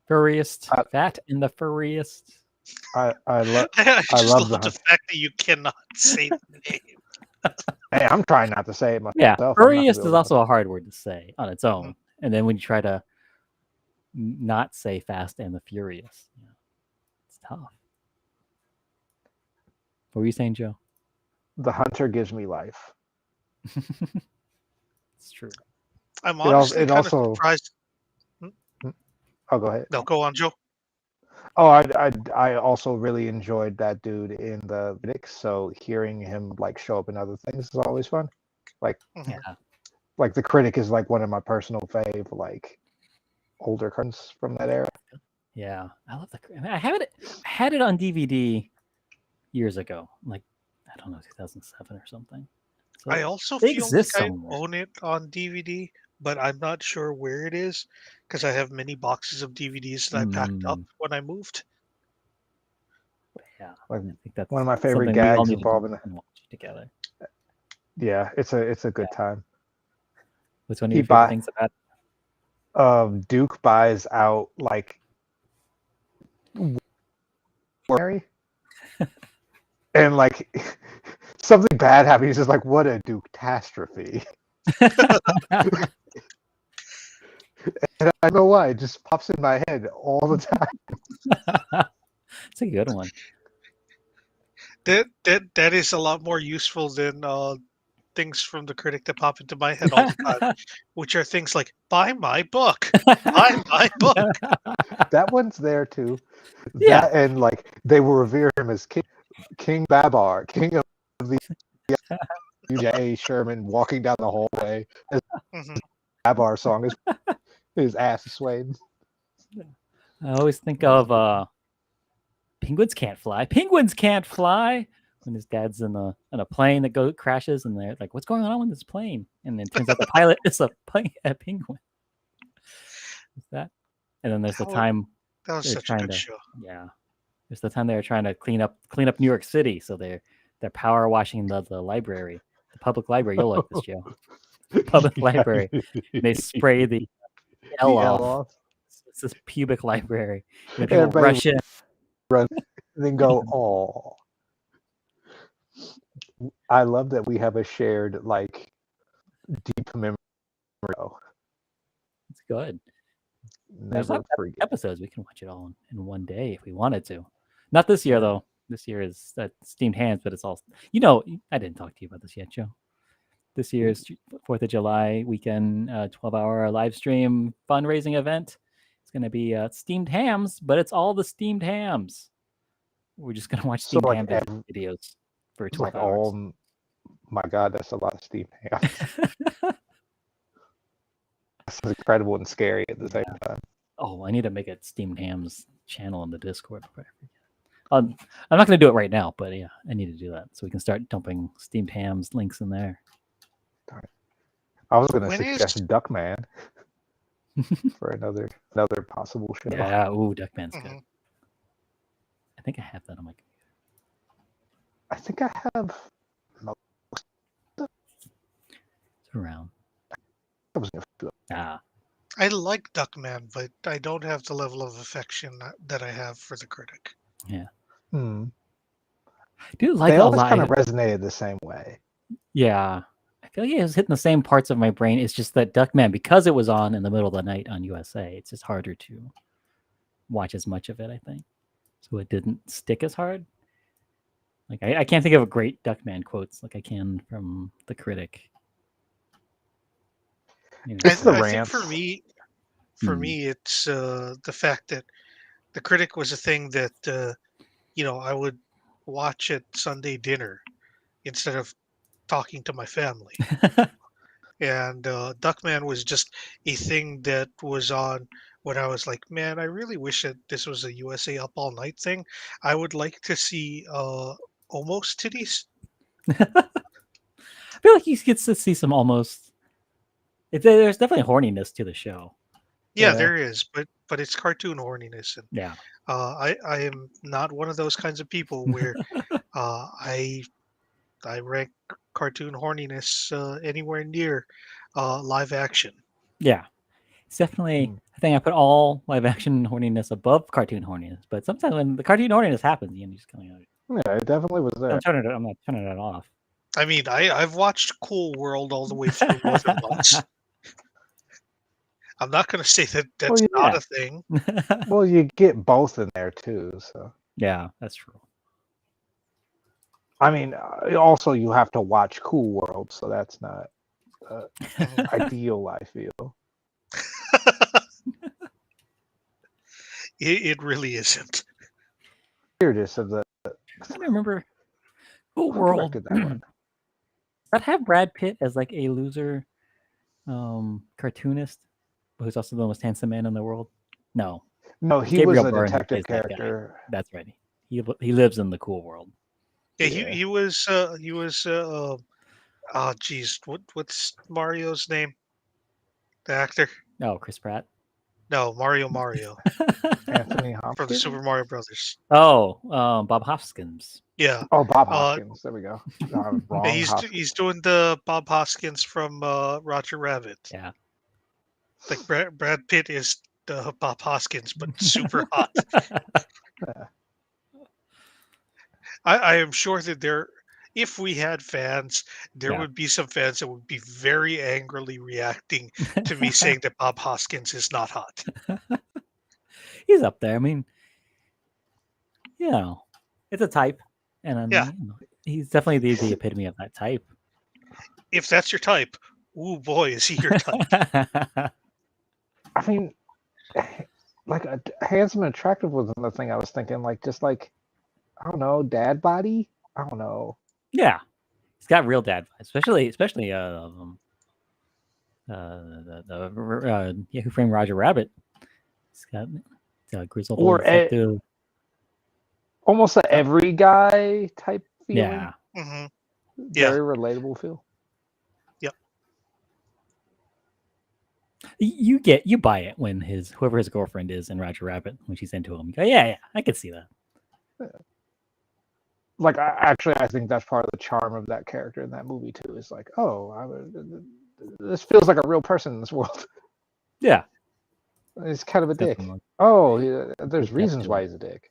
Furriest. Fat and the Furriest. I love the fact that you cannot say the name. Hey, I'm trying not to say it myself. Yeah, Furriest is also a hard word to say on its own. And then when you try to not say Fast and the Furious, it's tough. What were you saying, Joe? The hunter gives me life. It's true. I'm honestly kind of surprised. Oh, go ahead. No, go on, Joe. Oh, I also really enjoyed that dude in the Riddick, so hearing him like show up in other things is always fun. Like, like the Critic is like one of my personal fave like older cartoons from that era. Yeah, I love the. I had it on DVD years ago, like I don't know, 2007 or something. So I also feel like I somewhere. own it on DVD, but I'm not sure where it is because I have many boxes of DVDs that I packed up when I moved. Yeah, like, I think that's one of my favorite gags involving watch together. Yeah, it's a good time. What's one of your favorite things about it? Duke buys out like Mary, and like something bad happens. He's just like, what a catastrophe. And I don't know why, it just pops in my head all the time. It's a good one. That is a lot more useful than things from the critic that pop into my head all the time, which are things like "buy my book," "buy my book." That one's there too. Yeah. That and like they will revere him as King Babar, King of the UJ Sherman, walking down the hallway as Mhm. Babar song is his ass swaying. I always think of penguins can't fly. Penguins can't fly. When his dad's in a plane that crashes, and they're like, "What's going on with this plane?" And then it turns out the pilot is a penguin. What's that? And then there's the time That was they're such a trying good to show. yeah. There's the time they were trying to clean up New York City, so they're power washing the library, the public library. You'll like this, Joe. Public library. And they spray the L L off. It's this pubic library. And then people Everybody rush in. run and then go, oh. I love that we have a shared like deep memory. It's good. There's Never not forget. episodes. We can watch it all in one day if we wanted to. Not this year, though. This year is Steamed Hands, but it's all. I didn't talk to you about this yet, Joe. This year's 4th of July weekend 12-hour live stream fundraising event. It's going to be steamed hams, but it's all the steamed hams. We're just going to watch steamed ham videos for 12 hours. Oh my God, that's a lot of steamed ham. This is incredible and scary at the same time. Oh, I need to make a steamed hams channel in the Discord before I forget. I'm not going to do it right now, but yeah, I need to do that so we can start dumping steamed hams links in there. I was going to suggest Duckman for another possible show. Yeah, ooh, Duckman's good. I think I have that on my computer. I think I have. It's around. I like Duckman, but I don't have the level of affection that I have for the critic. Yeah. I do like they a always lot. kind of resonated the same way. Yeah. I feel like it was hitting the same parts of my brain. It's just that Duckman, because it was on in the middle of the night on USA, it's just harder to watch as much of it, I think. So it didn't stick as hard. Like I can't think of a great Duckman quotes like I can from the critic. I think for me, it's the fact that the critic was a thing that I would watch at Sunday dinner instead of talking to my family. And Duckman was just a thing that was on when I was like, man, I really wish that this was a USA Up All Night thing. I would like to see almost titties. I feel like he gets to see some almost. There's definitely horniness to the show. Yeah, there is, but it's cartoon horniness, and yeah, I am not one of those kinds of people where I rank cartoon horniness anywhere near live action. Yeah, it's definitely. I think I put all live action horniness above cartoon horniness, but sometimes when the cartoon horniness happens, you just kind of. Yeah, it definitely was there. I'm not turning it off. I mean, I've watched Cool World all the way through more than once. I'm not going to say that's not a thing. Well, you get both in there too, so. Yeah, that's true. I mean, also you have to watch Cool World, so that's not ideal, I feel. It really isn't. Weirdest of the. I don't remember. Cool World. That have Brad Pitt as like a loser cartoonist, who's also the most handsome man in the world? No, he Gabriel was a Byrne detective plays that character. guy. That's right. He lives in the Cool World. Yeah, he was. Oh, geez, what's Mario's name? The actor? Oh, Chris Pratt. No, Mario. Anthony Hopkins from the Super Mario Brothers. Oh, Bob Hoskins. Yeah. Oh, Bob Hoskins. There we go. Wrong. He's doing the Bob Hoskins from Roger Rabbit. Yeah. Like Brad Pitt is the Bob Hoskins, but super hot. I am sure that if we had fans, there Yeah. would be some fans that would be very angrily reacting to me saying that Bob Hoskins is not hot. He's up there. I mean, it's a type, and Yeah. he's definitely the epitome of that type. If that's your type, ooh boy, is he your type. I mean, like handsome and attractive was another thing I was thinking. Like just like I don't know, dad body. I don't know. Yeah, he's got real dad vibes, especially Who Framed Roger Rabbit. He's got grizzled Or old effective. Almost a every guy type feeling. Yeah. Hmm. Very relatable feel. Yep. You buy it when whoever his girlfriend is in Roger Rabbit, when she's into him. You go, yeah, I could see that. Like I think that's part of the charm of that character in that movie too. Is like, this feels like a real person in this world. Yeah, He's kind of a dick. definitely. There's reasons why he's a dick.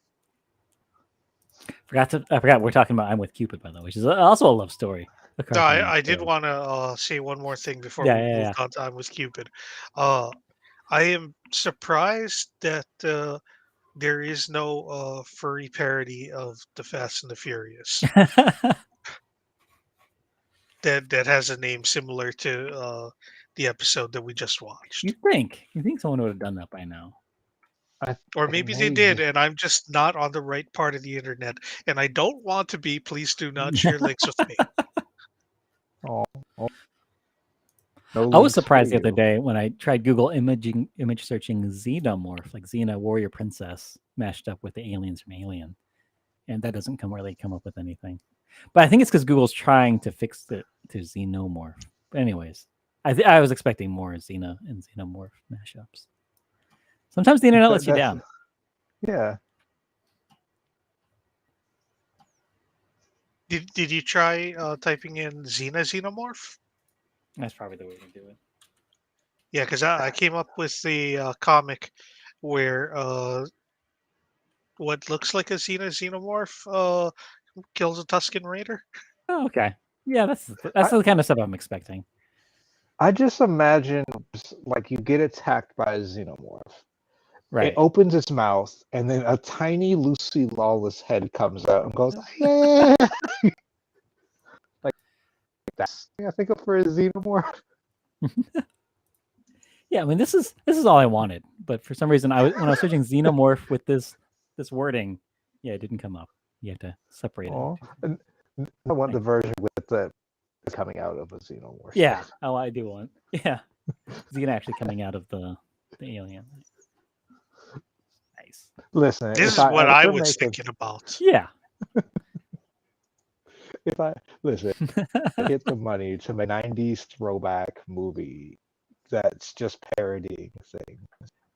I forgot we're talking about I'm with Cupid, by the way, which is also a love story. No, I did want to say one more thing before we move on to I'm with Cupid. I am surprised that there is no furry parody of the Fast and the Furious that has a name similar to the episode that we just watched. You think someone would have done that by now? Or maybe they did, and I'm just not on the right part of the internet, and I don't want to be. Please do not share links with me. No I was surprised the other day when I tried Google image searching Xenomorph, like Xena Warrior Princess, mashed up with the aliens from Alien, and that doesn't really come up with anything. But I think it's because Google's trying to fix it to Xenomorph. But anyways, I was expecting more Xena and Xenomorph mashups. Sometimes the internet lets you down. Yeah. Did you try typing in Xenomorph? That's probably the way to do it. Yeah, because I came up with the comic where what looks like a Xenomorph kills a Tusken Raider. Oh, okay. Yeah, that's the kind of stuff I'm expecting. I just imagine like you get attacked by a Xenomorph. Right. It opens its mouth, and then a tiny Lucy Lawless head comes out and goes, yeah. Like that's I think of for a Xenomorph. Yeah, I mean this is all I wanted, but for some reason when I was searching Xenomorph with this wording, it didn't come up. You have to separate it. And I want the version with the coming out of a Xenomorph. Yeah, I do want. Yeah, Xena actually coming out of the alien. Nice. Listen, this is what I was thinking about. Yeah. If I get the money to my '90s throwback movie that's just parodying things,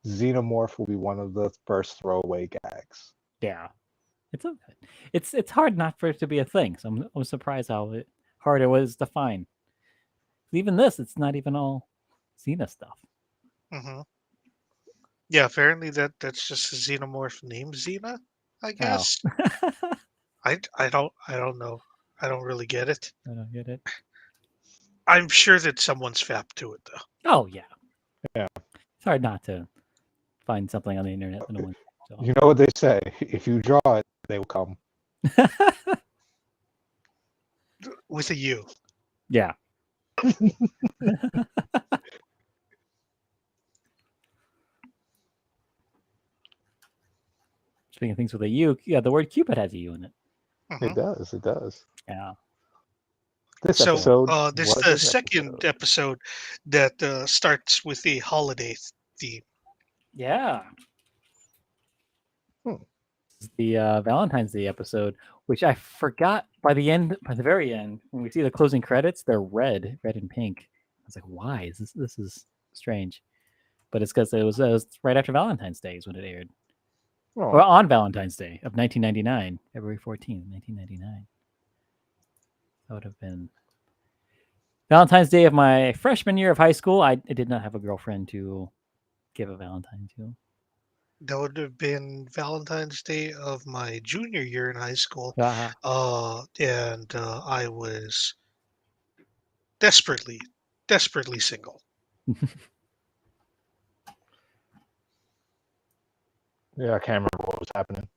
Xenomorph will be one of the first throwaway gags. Yeah, it's okay. It's hard not for it to be a thing. So I'm surprised how hard it was to find. Even this, it's not even all Xena stuff. Mm-hmm. Yeah, apparently that's just a Xenomorph named Xena, I guess. Oh. I don't know. I don't really get it. I don't get it. I'm sure that someone's fapped to it though. Oh yeah. Yeah. It's hard not to find something on the internet that no one. You know what they say: if you draw it, they will come. With a U. Yeah. Speaking of things with a U, the word Cupid has a U in it. Mm-hmm. It does. Yeah. This is the second episode that starts with the holiday theme. Yeah. This is the Valentine's Day episode, which I forgot by the very end, when we see the closing credits, they're red and pink. I was like, why? This is strange. But it's because it was right after Valentine's Day is when it aired. Oh. Or on Valentine's Day of 1999, February 14th, 1999. That would have been Valentine's Day of my freshman year of high school. I did not have a girlfriend to give a Valentine to. That would have been Valentine's Day of my junior year in high school. Uh, And I was desperately, desperately single. Yeah, I can't remember what was happening.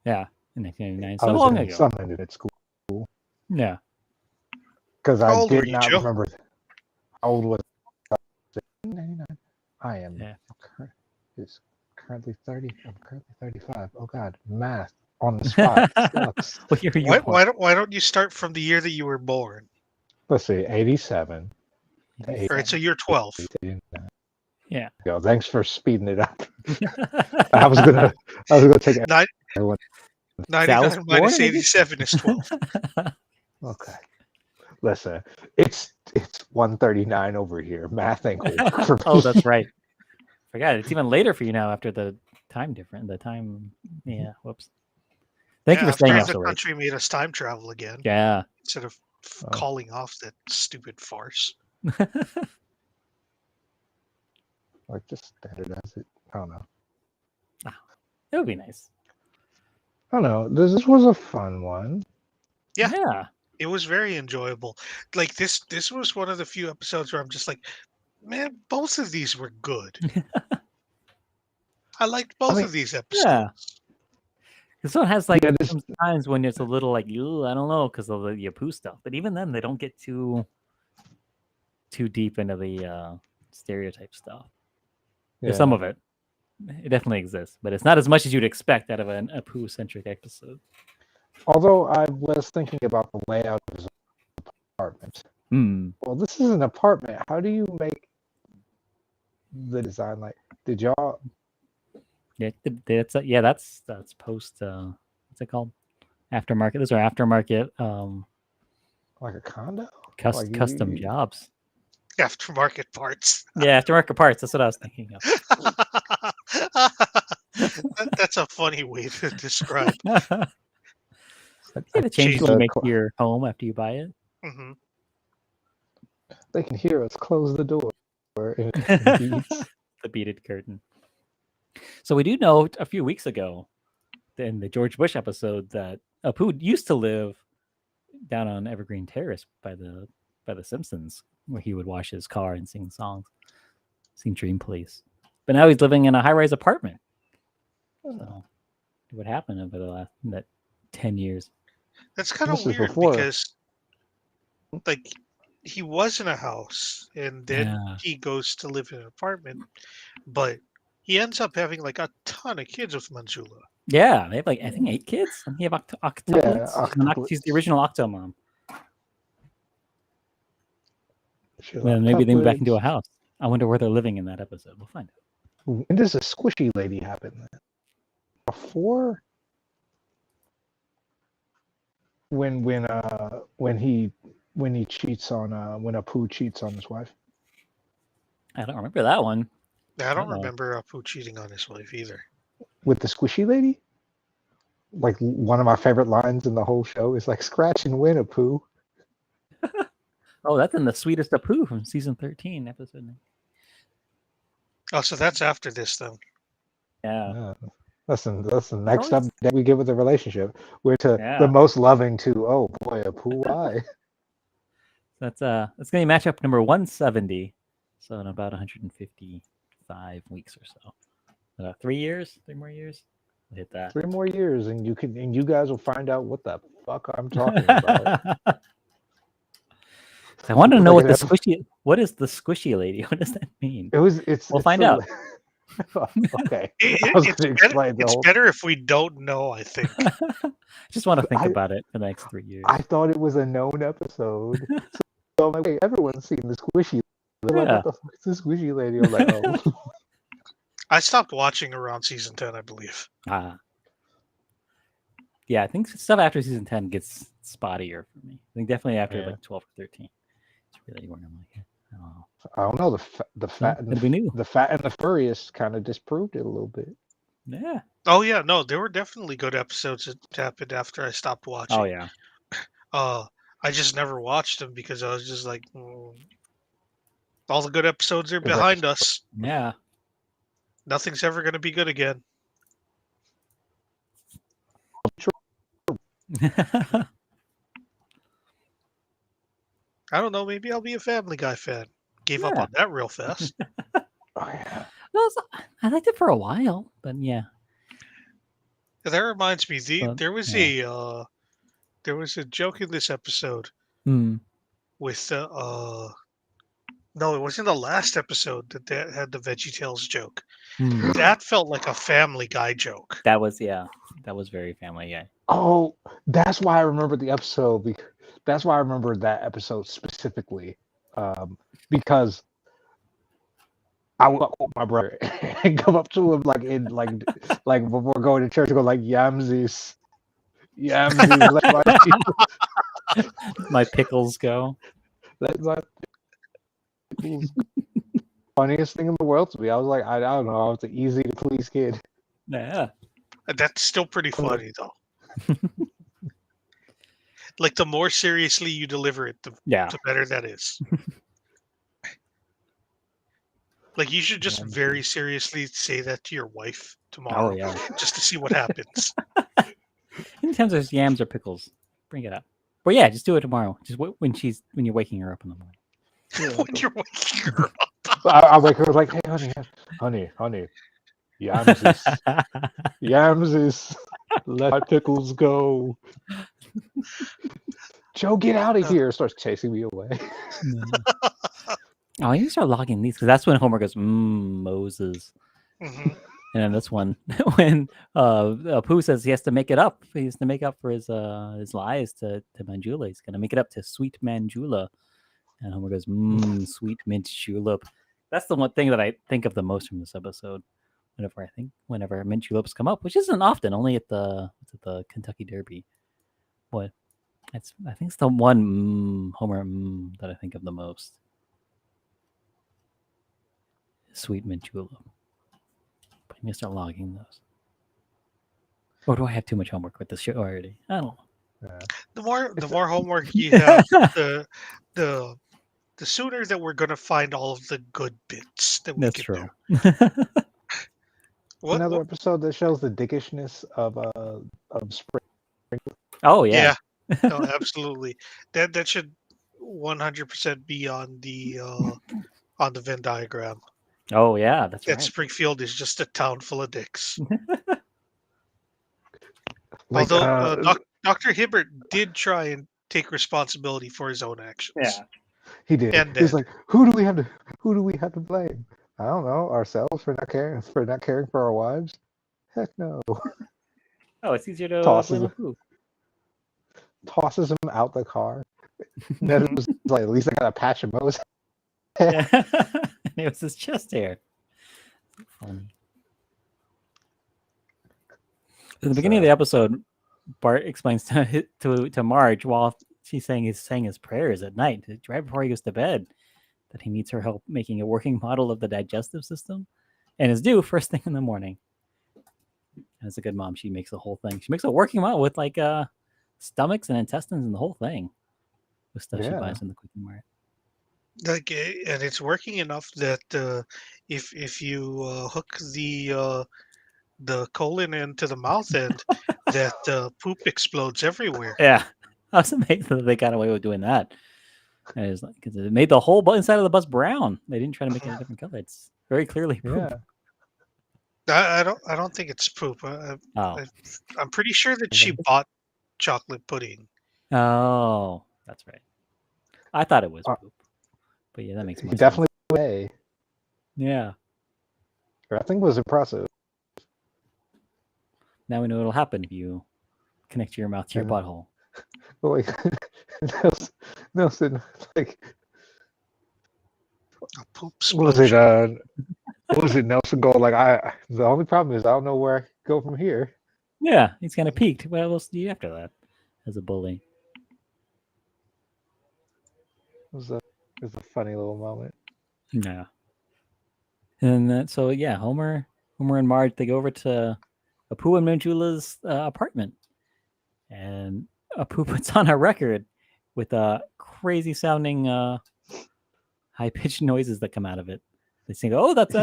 yeah, in 1999, I so was long in ago. something at school Yeah. because How I old were did you, not Joe? remember how old was I. 99. I am Yeah. is currently 30. I'm currently 35. Oh God, math on the spot sucks. What year are you born? Why don't you start from the year that you were born? Let's see, 87 to 87. All right, so you're 12. 89. Yeah. Go. Thanks for speeding it up. I was gonna take Nine, everyone. 99 born minus in 87 is 12. Okay. Listen, it's 139 over here. Math ain't gonna work for me. Oh, that's right. Forgot it's even later for you now after the time difference. The time. Yeah. Whoops. Thank you for staying After up the so late. country made us time travel again, Yeah. instead of Oh. calling off that stupid farce. Like just standardize it. I don't know. It would be nice. I don't know. This was a fun one. Yeah. It was very enjoyable. Like this was one of the few episodes where I'm just like, man, both of these were good. I liked both of these episodes. Yeah. This one has like Yeah, some times when it's a little like, "Ew, I don't know," because of the Apu stuff. But even then, they don't get too deep into the stereotype stuff. There's some of it. It definitely exists, but it's not as much as you'd expect out of an Apu-centric episode. Although I was thinking about the layout of his apartment. Well, this is an apartment. How do you make the design like? Did y'all? Yeah, that's post. What's it called? Aftermarket. Those are aftermarket. Like a condo? Custom jobs. Aftermarket parts. Yeah, aftermarket parts. That's what I was thinking of. That's a funny way to describe. Yeah, the changes you make to your home after you buy it. Mm-hmm. They can hear us close the door. The beaded curtain. So we do know a few weeks ago in the George Bush episode that Apu used to live down on Evergreen Terrace by the Simpsons, where he would wash his car and sing songs, sing Dream Place. But now he's living in a high-rise apartment. So what happened over that 10 years? That's kind of weird because, like, he was in a house and then he goes to live in an apartment, but he ends up having like a ton of kids with Manjula. Yeah, they have like I think 8 kids. And he have octuplets. Octuplets. She's the original Octomom. Then maybe they move back into a house. I wonder where they're living in that episode. We'll find out. When does a squishy lady happen? Before? When he cheats on when Apu cheats on his wife? I don't remember that one. I don't remember Apu cheating on his wife either. With the squishy lady? Like one of my favorite lines in the whole show is like scratch and win, Apu. Oh, that's in the Sweetest Apu from season 13, episode 9. Oh, so that's after this then. Yeah. That's the next update we get with the relationship. We're to the most loving to, oh boy, Apu, why? That's gonna be matchup number 170. So in about 155 weeks or so. 3 more years. We'll hit that. 3 more years, and you guys will find out what the fuck I'm talking about. I want to know what is the squishy lady? What does that mean? We'll find out. Okay. It's better if we don't know, I think. Just want to think about it for the next 3 years. I thought it was a known episode. So I'm like, wait, everyone's seen the squishy lady. Like, what the fuck is the squishy lady? I'm like, oh. I stopped watching around season 10, I believe. Yeah, I think stuff after season 10 gets spottier for me. I think definitely after like 12 or 13. It's really where I'm like, I don't know. The fat and the Furriest kind of disproved it a little bit. Yeah. Oh yeah, no, there were definitely good episodes that happened after I stopped watching. Oh yeah. I just never watched them because I was just like, all the good episodes are behind us. Yeah. Nothing's ever going to be good again. I don't know. Maybe I'll be a Family Guy fan. Gave up Yeah. on that real fast. Oh yeah. I liked it for a while, but yeah. That reminds me. But, There was yeah. a joke in this episode Hmm. with no, it wasn't the last episode that had the VeggieTales joke. Hmm. That felt like a Family Guy joke. That was very Family Guy. Oh, that's why I remember the episode. That's why I remember that episode specifically, because I would call my brother and come up to him like before going to church and go like Yamsies, My pickles go. let my pickles. Funniest thing in the world to me. I was like, I don't know, I was an easy to please kid. Yeah. That's still pretty funny though. Like the more seriously you deliver it, the better that is. Like you should just very seriously say that to your wife tomorrow, just to see what happens. Anytime there's yams or pickles, bring it up. But yeah, just do it tomorrow. Just when you're waking her up in the morning. When you're waking her up. I wake her like, hey, honey, Yamsies, let my pickles go. Joe, get out of here! Starts chasing me away. Oh, you start logging these because that's when Homer goes, Moses. Mm-hmm. And then this one, when Pooh says he has to make it up. He has to make up for his lies to Manjula. He's going to make it up to sweet Manjula. And Homer goes, sweet mint julep. That's the one thing that I think of the most from this episode. Whenever mint juleps come up, which isn't often, only at the Kentucky Derby. I think it's the one Homer that I think of the most. Sweet mint julep. But I'm gonna start logging those. Or do I have too much homework with this show already? I don't know. The more homework you have, the sooner that we're gonna find all of the good bits that we can do. Another episode that shows the dickishness of spring. Oh yeah. No, absolutely. That should 100% be on the Venn diagram. Oh yeah, that's right. Springfield is just a town full of dicks. Like, although Dr. Hibbert did try and take responsibility for his own actions. Yeah, he did. And he's like, who do we have to blame? I don't know, ourselves for not caring for our wives. Heck no. Oh, it's easier to blame Pooh. Tosses him out the car. Then it was like, at least I got a patch of Mo's. Yeah. It was his chest hair. Funny. In the beginning of the episode, Bart explains to Marge while he's saying his prayers at night, right before he goes to bed, that he needs her help making a working model of the digestive system, and is due first thing in the morning. And as a good mom, she makes the whole thing. She makes a working model with like stomachs and intestines and the whole thing with stuff she buys in the Quickie Mart. Like, and it's working enough that if you hook the colon into the mouth end, that poop explodes everywhere. Yeah, I was amazed that they got away with doing that. And it's like, because it made the whole inside of the bus brown. They didn't try to make it a different color. It's very clearly poop. Yeah. I don't think it's poop. I'm pretty sure that she bought chocolate pudding. Oh, that's right. I thought it was poop. But yeah, that makes more sense. Definitely way. Yeah. I think it was impressive. Now we know what'll happen if you connect your mouth to your butthole. Like Nelson, like a poop what was it Nelson going like the only problem is I don't know where I go from here. Yeah, he's kind of peaked. What else do you after that as a bully? It was a funny little moment. Yeah. And so yeah, Homer and Marge, they go over to Apu and Manjula's apartment, and Apu puts on a record with crazy sounding high pitched noises that come out of it. They think, oh, that's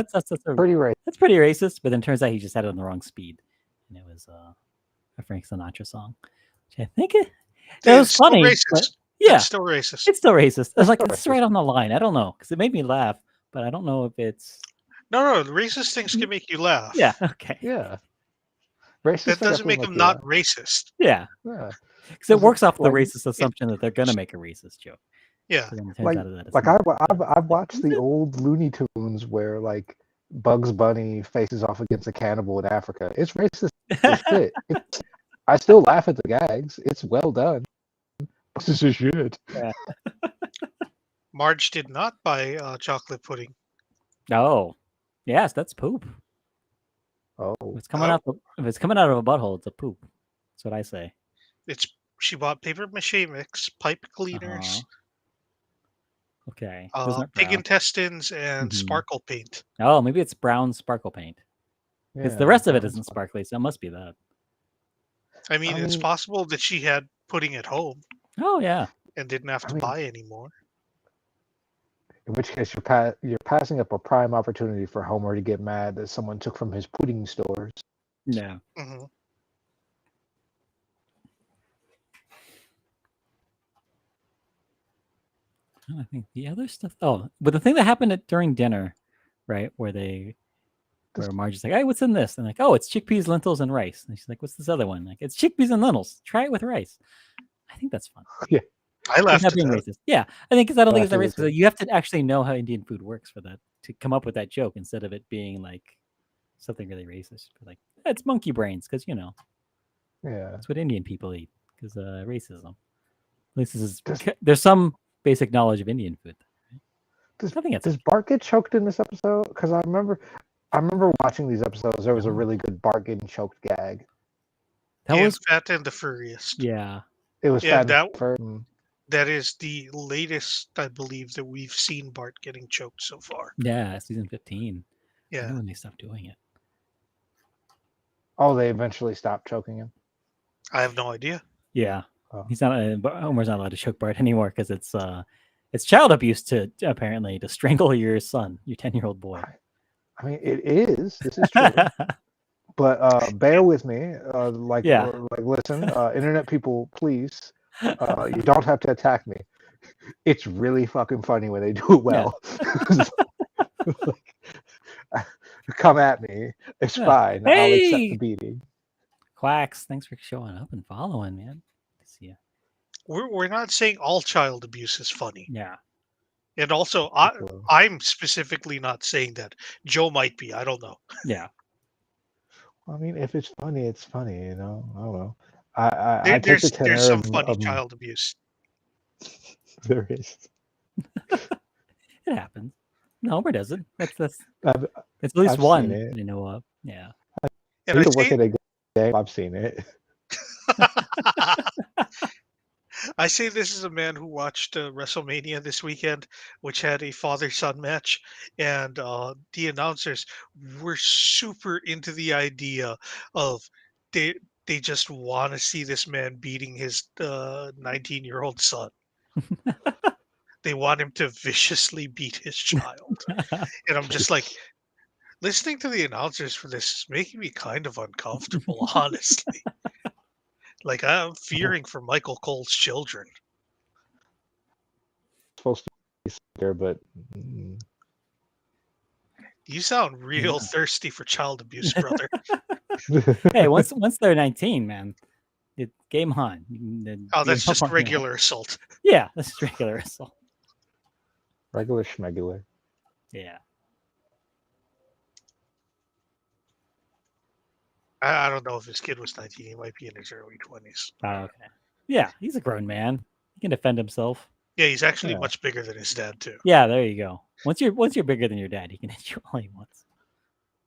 Pretty right. that's pretty racist, but then turns out he just had it on the wrong speed, and it was a Frank Sinatra song, which I think it was It's still funny. racist. But yeah, It's still racist. it's still racist. It's like still it's right on the line. I don't know because it made me laugh, but I don't know if it's No, racist things can make you laugh. yeah okay Yeah. Racist That things doesn't make them definitely not you racist. yeah laugh. because it Was it works off the like- racist assumption that they're gonna make a racist joke. Yeah. But then it turns Like, out that it's like not. I've watched the old Looney Tunes where like Bugs Bunny faces off against a cannibal in Africa. It's racist as shit. I still laugh at the gags. It's well done. This is shit. Marge did not buy chocolate pudding. Oh, yes, that's poop. Oh, If it's coming out, if it's coming out of a butthole, it's a poop. That's what I say. She bought paper mache mix, pipe cleaners, Okay, those aren't pig brown. intestines, and Mhm. sparkle paint. Oh, maybe it's brown sparkle paint because the yeah, rest of it brown isn't spot. sparkly, so it must be that. I mean, it's possible that she had pudding at home Oh yeah, and didn't have to buy anymore. In which case, you're passing up a prime opportunity for Homer to get mad that someone took from his pudding stores. yeah. Hmm. I think the other stuff. Oh, but the thing that happened during dinner, right, where Marge is like, "Hey, what's in this?" And like, "Oh, it's chickpeas, lentils, and rice." And she's like, "What's this other one?" Like, "It's chickpeas and lentils. Try it with rice." I think that's fun. I laughed Not at being that. racist. Yeah, I think because I don't think it's that Laughed racist. at it. You have to actually know how Indian food works for that to come up with that joke instead of it being like something really racist. Like it's monkey brains because Yeah. that's what Indian people eat because racism. At least there's some basic knowledge of Indian food. Does, I think it's does Bart get choked in this episode? Because I remember watching these episodes. There was a really good Bart getting choked gag. that And was Fat and the Furriest. yeah. It was Yeah, fat. that is the latest, I believe, that we've seen Bart getting choked so far. Yeah, season 15. I Yeah. know when they stopped doing it. Oh, they eventually stopped choking him. I have no idea. Yeah, Oh. he's not. Homer's not allowed to choke Bart anymore because it's child abuse to apparently to strangle your son, your 10-year-old boy. I mean, it is. This is true. But bear with me. Yeah. Listen, internet people, please. You don't have to attack me. It's really fucking funny when they do it well. Come at me. It's fine. I'll accept the beating. Quacks, thanks for showing up and following, man. Good to see you. We're not saying all child abuse is funny. Yeah. And also, I'm specifically not saying that. Joe might be. I don't know. Yeah. I mean, if it's funny, it's funny. You know. I don't know. I take the tenor there's some of, funny child abuse. There is. It happens. No, Homer doesn't. It's at I've least I've one seen it. you know of. Yeah. And I I used to work say, at a game. I've seen it. I say this is a man who watched WrestleMania this weekend, which had a father-son match, and the announcers were super into the idea of they they just want to see this man beating his 19-year-old son. They want him to viciously beat his child, and I'm just like, listening to the announcers for this is making me kind of uncomfortable, honestly. Like I'm fearing for Michael Cole's children. Supposed to be there, but You sound real Yeah. thirsty for child abuse, brother. Hey, once they're 19, man, game on. Oh, that's just regular assault. Yeah, that's just regular assault. regular schmegular. Yeah. I don't know if this kid was 19. He might be in his early 20s. Oh, okay. Yeah, he's a grown man. He can defend himself. Yeah, he's actually Yeah. much bigger than his dad too. Yeah, there you go. Once you're bigger than your dad, he can hit you all he wants.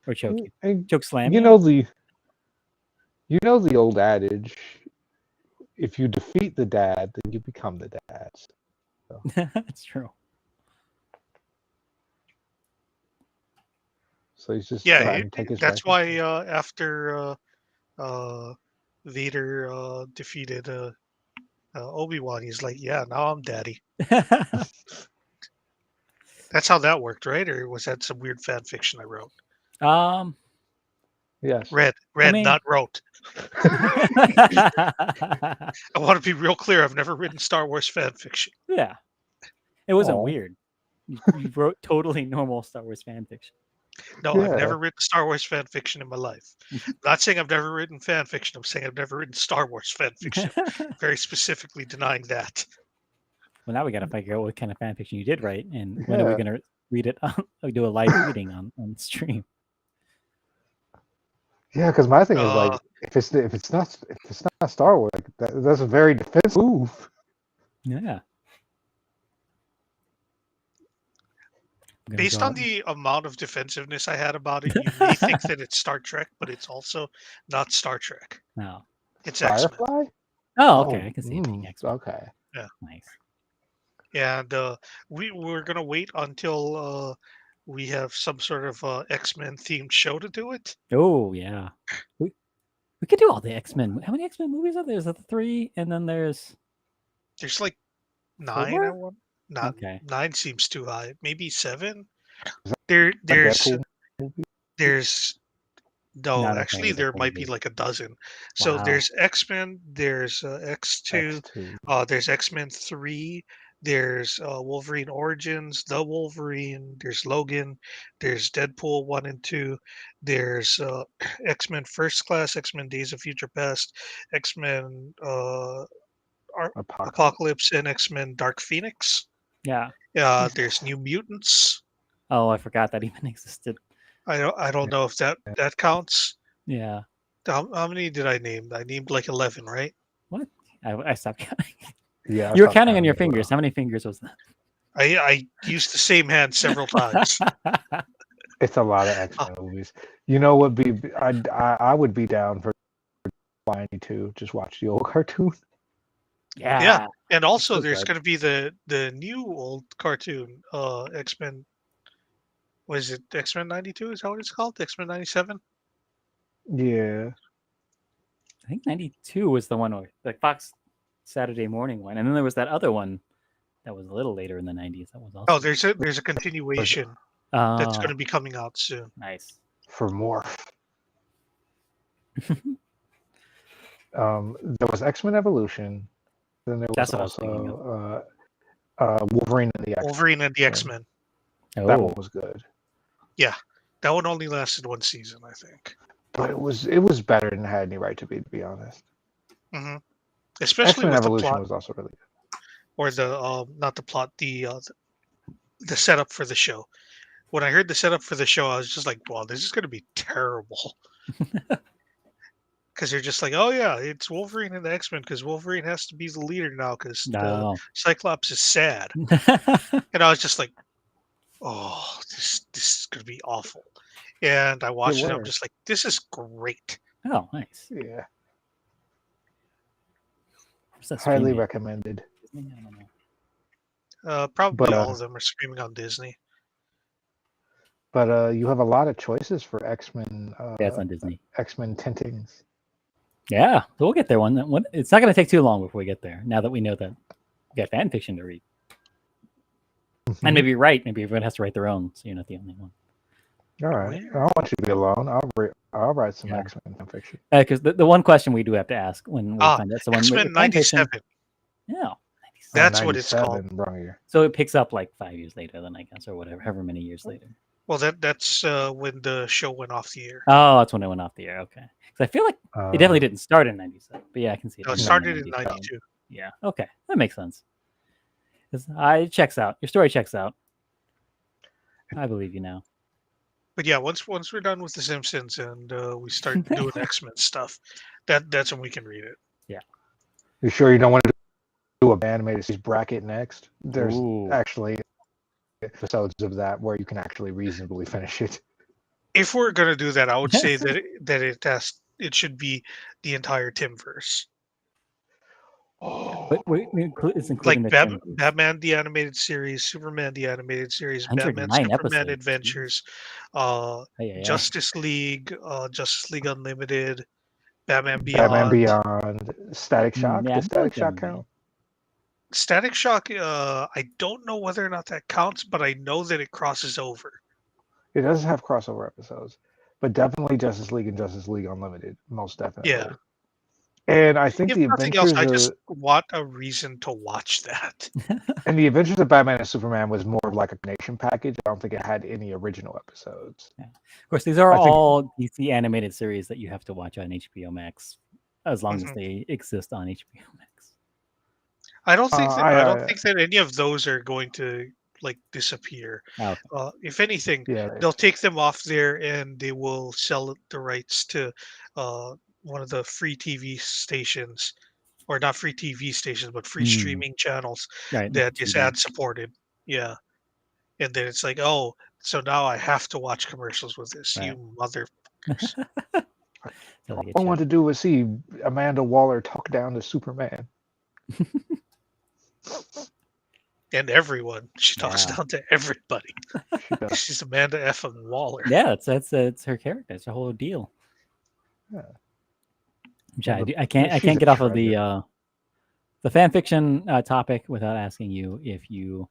Or choke you. And Choke slam you you. know the old adage: if you defeat the dad, then you become the dad. That's true. So he's just Yeah, trying to take his. that's why after Vader defeated Obi-Wan, he's like, "Yeah, now I'm daddy." That's how that worked, right? Or was that some weird fan fiction I wrote? Yes. Read, mean- not wrote. I want to be real clear. I've never written Star Wars fan fiction. Yeah. It wasn't Aw. weird. You wrote totally normal Star Wars fan fiction. No, Yeah. I've never written Star Wars fan fiction in my life. I'm not saying I've never written fan fiction. I'm saying I've never written Star Wars fan fiction. Very specifically denying that. Well, now we got to figure out what kind of fan fiction you did write, and when are we Yeah. going to read it? Do a live reading on stream. Yeah, because my thing is like, if it's not Star Wars, like that's a very defensive move. Yeah. Based on the amount of defensive I had about it, you may think that it's Star Trek, but it's also not Star Trek. No. It's X-Men. Firefly? Oh, okay. I can see it being X-Men. Okay. Nice. And we're gonna wait until we have some sort of X-Men themed show to do it. Oh, yeah. We could do all the X-Men. How many X-Men movies are there? Is that 3? And then there's... There's like 9. 4? I want. Not Okay. 9 seems too high. Maybe 7. Is There's Deadpool movie? there's no, Not a actually fan there Deadpool might be movie. like a dozen. So Wow. there's X-Men, there's X2, X2. there's X-Men 3, there's Wolverine Origins, The Wolverine, there's Logan, there's Deadpool 1 and 2, there's X-Men First Class, X-Men Days of Future Past, X-Men Apocalypse, and X-Men Dark Phoenix. Yeah. There's New Mutants. Oh, I forgot that even existed. I don't know if that counts. Yeah. How many did I name? I named like 11, right? What? I stopped counting. Yeah. You were counting on your fingers. How many fingers was that? I used the same hand several times. It's a lot of X-Men movies. You know what? I would be down for 92. Just watch the old cartoon. Yeah. And also So there's good. going to be the new old cartoon, X-Men. Was it X-Men 92? Is that what it's called? X-Men 97? Yeah. I think 92 was the one, the Fox Saturday morning one. And then there was that other one that was a little later in the 90s. That was also... Oh, there's a continuation that's going to be coming out soon. Nice. For Morph. There was X-Men Evolution. Then there was That's what I was thinking also Wolverine and the X-Men. Wolverine and the X-Men. Oh, That one was good, That one only lasted one season, I think. but it was better than it had any right to be honest. hmm Especially X-Men with the Evolution plot, was also really good. or the not the plot, the setup for the show. When I heard the setup for the show, I was just like, "Wow, this is going to be terrible." Because they're just like, "Oh yeah, it's Wolverine and the X-Men," because Wolverine has to be the leader now because no. Cyclops is sad, and I was just like, "Oh, this is going to be awful." And I watched it. I'm was. just like, "This is great." Oh, nice. Yeah, Where's that highly streaming? recommended. Disney? I don't know. Probably But, all of them are streaming on Disney. But you have a lot of choices for X-Men. Yeah, it's on Disney. X-Men tintings. Yeah, so we'll get there. It's not going to take too long before we get there. Now that we know that we got fan fiction to read, and maybe write. Maybe everyone has to write their own, so you're not the only one. All right, I don't want you to be alone. I'll write some Yeah. X-Men fan fiction. Because the one question we do have to ask when we find out someone X-Men 97. Yeah, 97. That's what it's called. 97, wrong year. So it picks up like 5 years later, then I guess, or whatever, however many years later. Well, that's when the show went off the air. Oh, that's when it went off the air. Okay, because I feel like it definitely didn't start in 97. But yeah, I can see it. No, it ending started in 92. 92. Yeah. Okay, that makes sense. It checks out. Your story checks out. I believe you now. But yeah, once we're done with The Simpsons and we start doing X-Men stuff, that's when we can read it. You sure you don't want to do a animated series bracket next? There's Ooh. actually episodes of that where you can actually reasonably finish it. If we're gonna do that, I would say that it should be the entire Timverse. But it's Like including the Batman the animated series, Superman the animated series, Batman 109 Superman episodes. Adventures, Yeah. Justice League Unlimited, Batman Beyond. Batman Beyond, Static Shock. Yeah, Does Static I feel Shock like count? Static Shock. I don't know whether or not that counts, but I know that it crosses over. It doesn't have crossover episodes, but definitely Justice League and Justice League Unlimited, most definitely. Yeah. And I think If the nothing else, Adventures I just want a reason to watch that. and the Adventures of Batman and Superman was more of like a nation package. I don't think it had any original episodes. Yeah. Of course, these are I think- all DC animated series that you have to watch on HBO Max, as long as Mhm. they exist on HBO Max. I don't think that I- I don't think that any of those are going to like disappear. Oh, If anything, Yeah, they'll take them off there and they will sell the rights to one of the free TV stations, or not free TV stations, but free streaming channels right. that is TV. ad supported. Yeah, and then it's like, oh, so now I have to watch commercials with this. Right. You mother. So they all get I you. wanted to do was see Amanda Waller talk down to Superman. And everyone. She talks Yeah. down to everybody. She does. She's Amanda effing Waller. Yeah, it's her character. It's her whole deal. Yeah. Which Well, I can't she's a get off of treasure. the fan fiction topic without asking you if you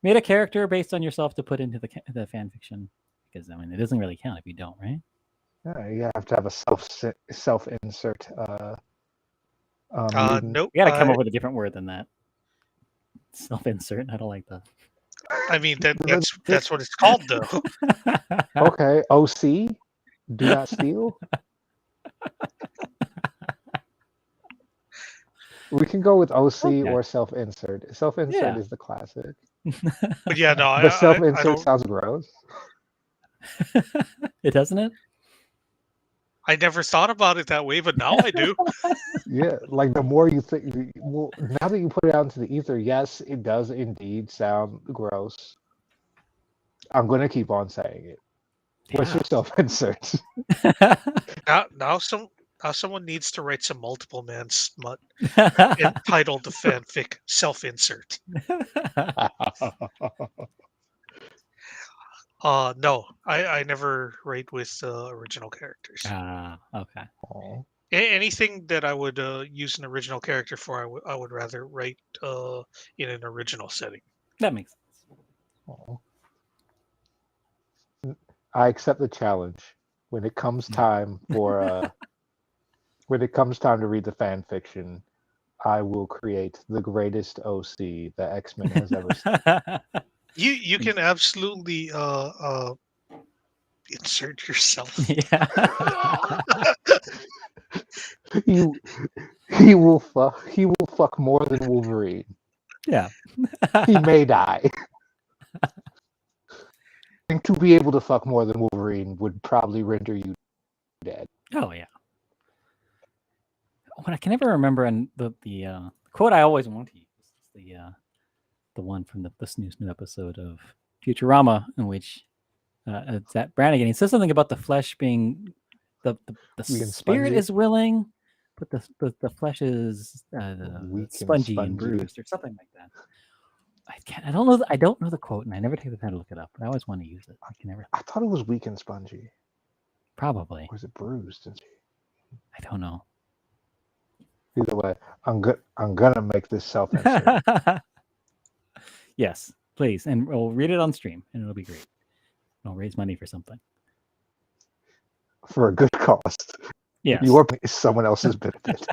made a character based on yourself to put into the fan fiction, because I mean it doesn't really count if you don't, right? Yeah, you have to have a self insert. Mutant. Nope. We got to come up with a different word than that. Self-insert. I don't like that. I mean that's what it's called though. Okay, OC, do not steal. We can go with OC Okay. or self-insert. Self-insert Yeah. is the classic. But yeah, no, But I self-insert don't. sounds gross. It doesn't it? I never thought about it that way, but now I do. Yeah, like the more you think, well, now that you put it out into the ether, yes, it does indeed sound gross. I'm gonna keep on saying it. What's Yeah. your self-insert? Now someone needs to write some multiple man smut entitled the fanfic self-insert. No, I never write with original characters. Okay. Oh, Anything that I would use an original character for, I would rather write in an original setting. That makes sense. oh. I accept the challenge. When it comes time for when it comes time to read the fan fiction, I will create the greatest OC that X-Men has ever seen. You can absolutely insert yourself. Yeah. He will fuck more than Wolverine. Yeah. He may die. And to be able to fuck more than Wolverine would probably render you dead. Oh yeah. What I can never remember, and the quote I always want to use is the one from this new episode of Futurama, in which it's that Brannigan. He says something about the flesh being the Being spirit spongy? is willing, but the flesh is Weak and spongy and spongy. bruised, or something like that. I don't know. I don't know the quote, and I never take the time to look it up. But I always want to use it. I can never. I thought it was weak and spongy. Probably. Or is it bruised? I don't know. Either way, I'm gonna make this self-insert. Yes, please, and we'll read it on stream, and it'll be great. I'll raise money for something. For a good cause. Yes. Your is someone else's benefit.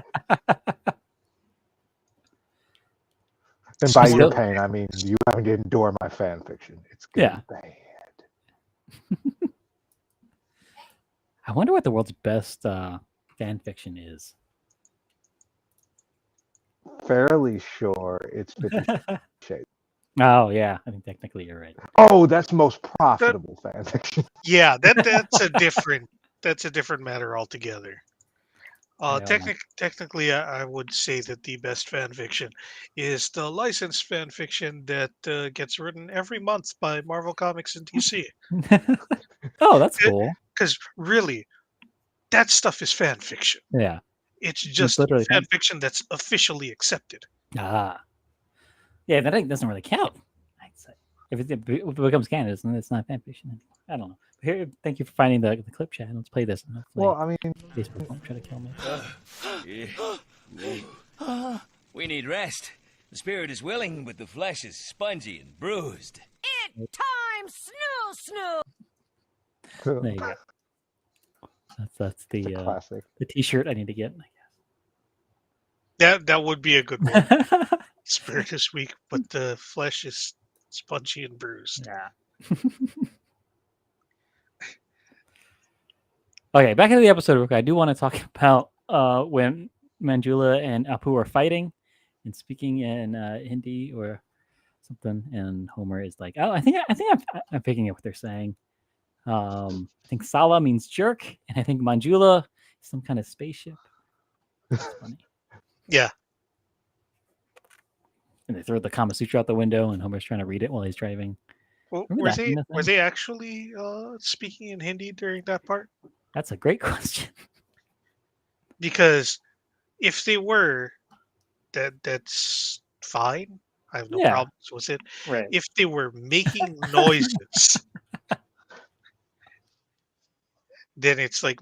And by your pain, I mean you having to endure my fan fiction. It's gonna be bad. I wonder what the world's best fan fiction is. Fairly sure it's 50 Shades. Oh yeah, I think technically you're right. Oh, that's most profitable fan fiction. Yeah, that's a different matter altogether. Technically, I would say that the best fan fiction is the licensed fan fiction that gets written every month by Marvel Comics and DC. Oh, that's cool. Because really, that stuff is fan fiction. Yeah. It's just literally fan fiction that's officially accepted. Ah. Yeah, that doesn't really count. I'd say. If it becomes canon, then it's not fan fiction anymore. I don't know. Here, thank you for finding the clip chat. Let's play this. And hopefully Well, I mean, Facebook won't try to kill me. We need rest. The spirit is willing, but the flesh is spongy and bruised. It time snoo snoo. There you go. That's It's a the classic. the T-shirt I need to get. That would be a good one. Spirit is weak, but the flesh is spongy and bruised. Yeah. Okay, back into the episode. I do want to talk about when Manjula and Apu are fighting and speaking in Hindi or something, and Homer is like, "Oh, I think I'm picking up what they're saying." I think Sala means jerk, and I think Manjula is some kind of spaceship. That's funny. Yeah. And they throw the Kama Sutra out the window, and Homer's trying to read it while he's driving. Well, Remember that, were they actually speaking in Hindi during that part? That's a great question. Because if they were, that's fine. I have no problems with it. Right. If they were making noises, then it's like,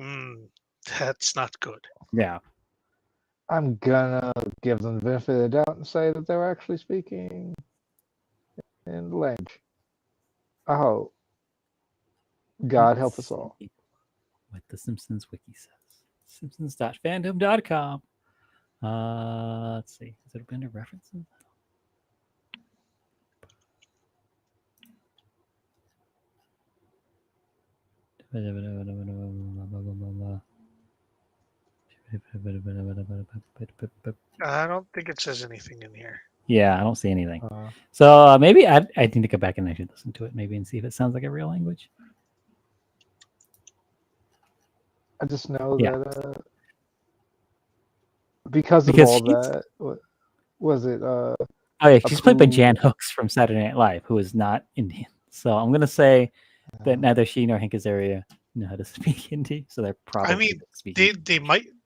that's not good. Yeah. I'm gonna give them the benefit of the doubt and say that they're actually speaking in the language. I hope. God help us all. What the Simpsons wiki says. Simpsons.fandom.com. Let's see. Has it been a references? I don't think it says anything in here. Yeah, I don't see anything. So maybe I need to go back and actually listen to it maybe and see if it sounds like a real language. I just know that because of all that, was it? Oh yeah, she's played by Jan Hooks from Saturday Night Live, who is not Indian. So I'm gonna say that neither she nor Hank Azaria know how to speak Hindi, so they're probably. I mean,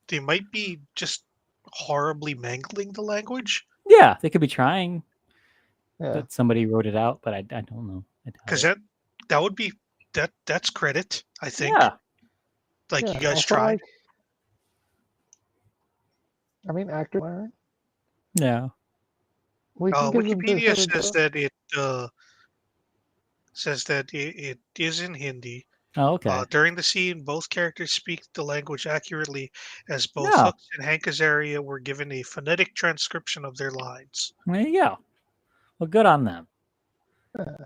they might be just horribly mangling the language. Yeah, they could be trying. Yeah. But somebody wrote it out, but I don't know. Because that would be that's credit, I think. Yeah. Like Yeah, you guys also, tried. I mean, actors learn. Yeah. Wikipedia says that it is in Hindi. Oh, okay. During the scene, both characters speak the language accurately, as both Yeah. Hooks and Hank Azaria were given a phonetic transcription of their lines. There you go. Well, good on them.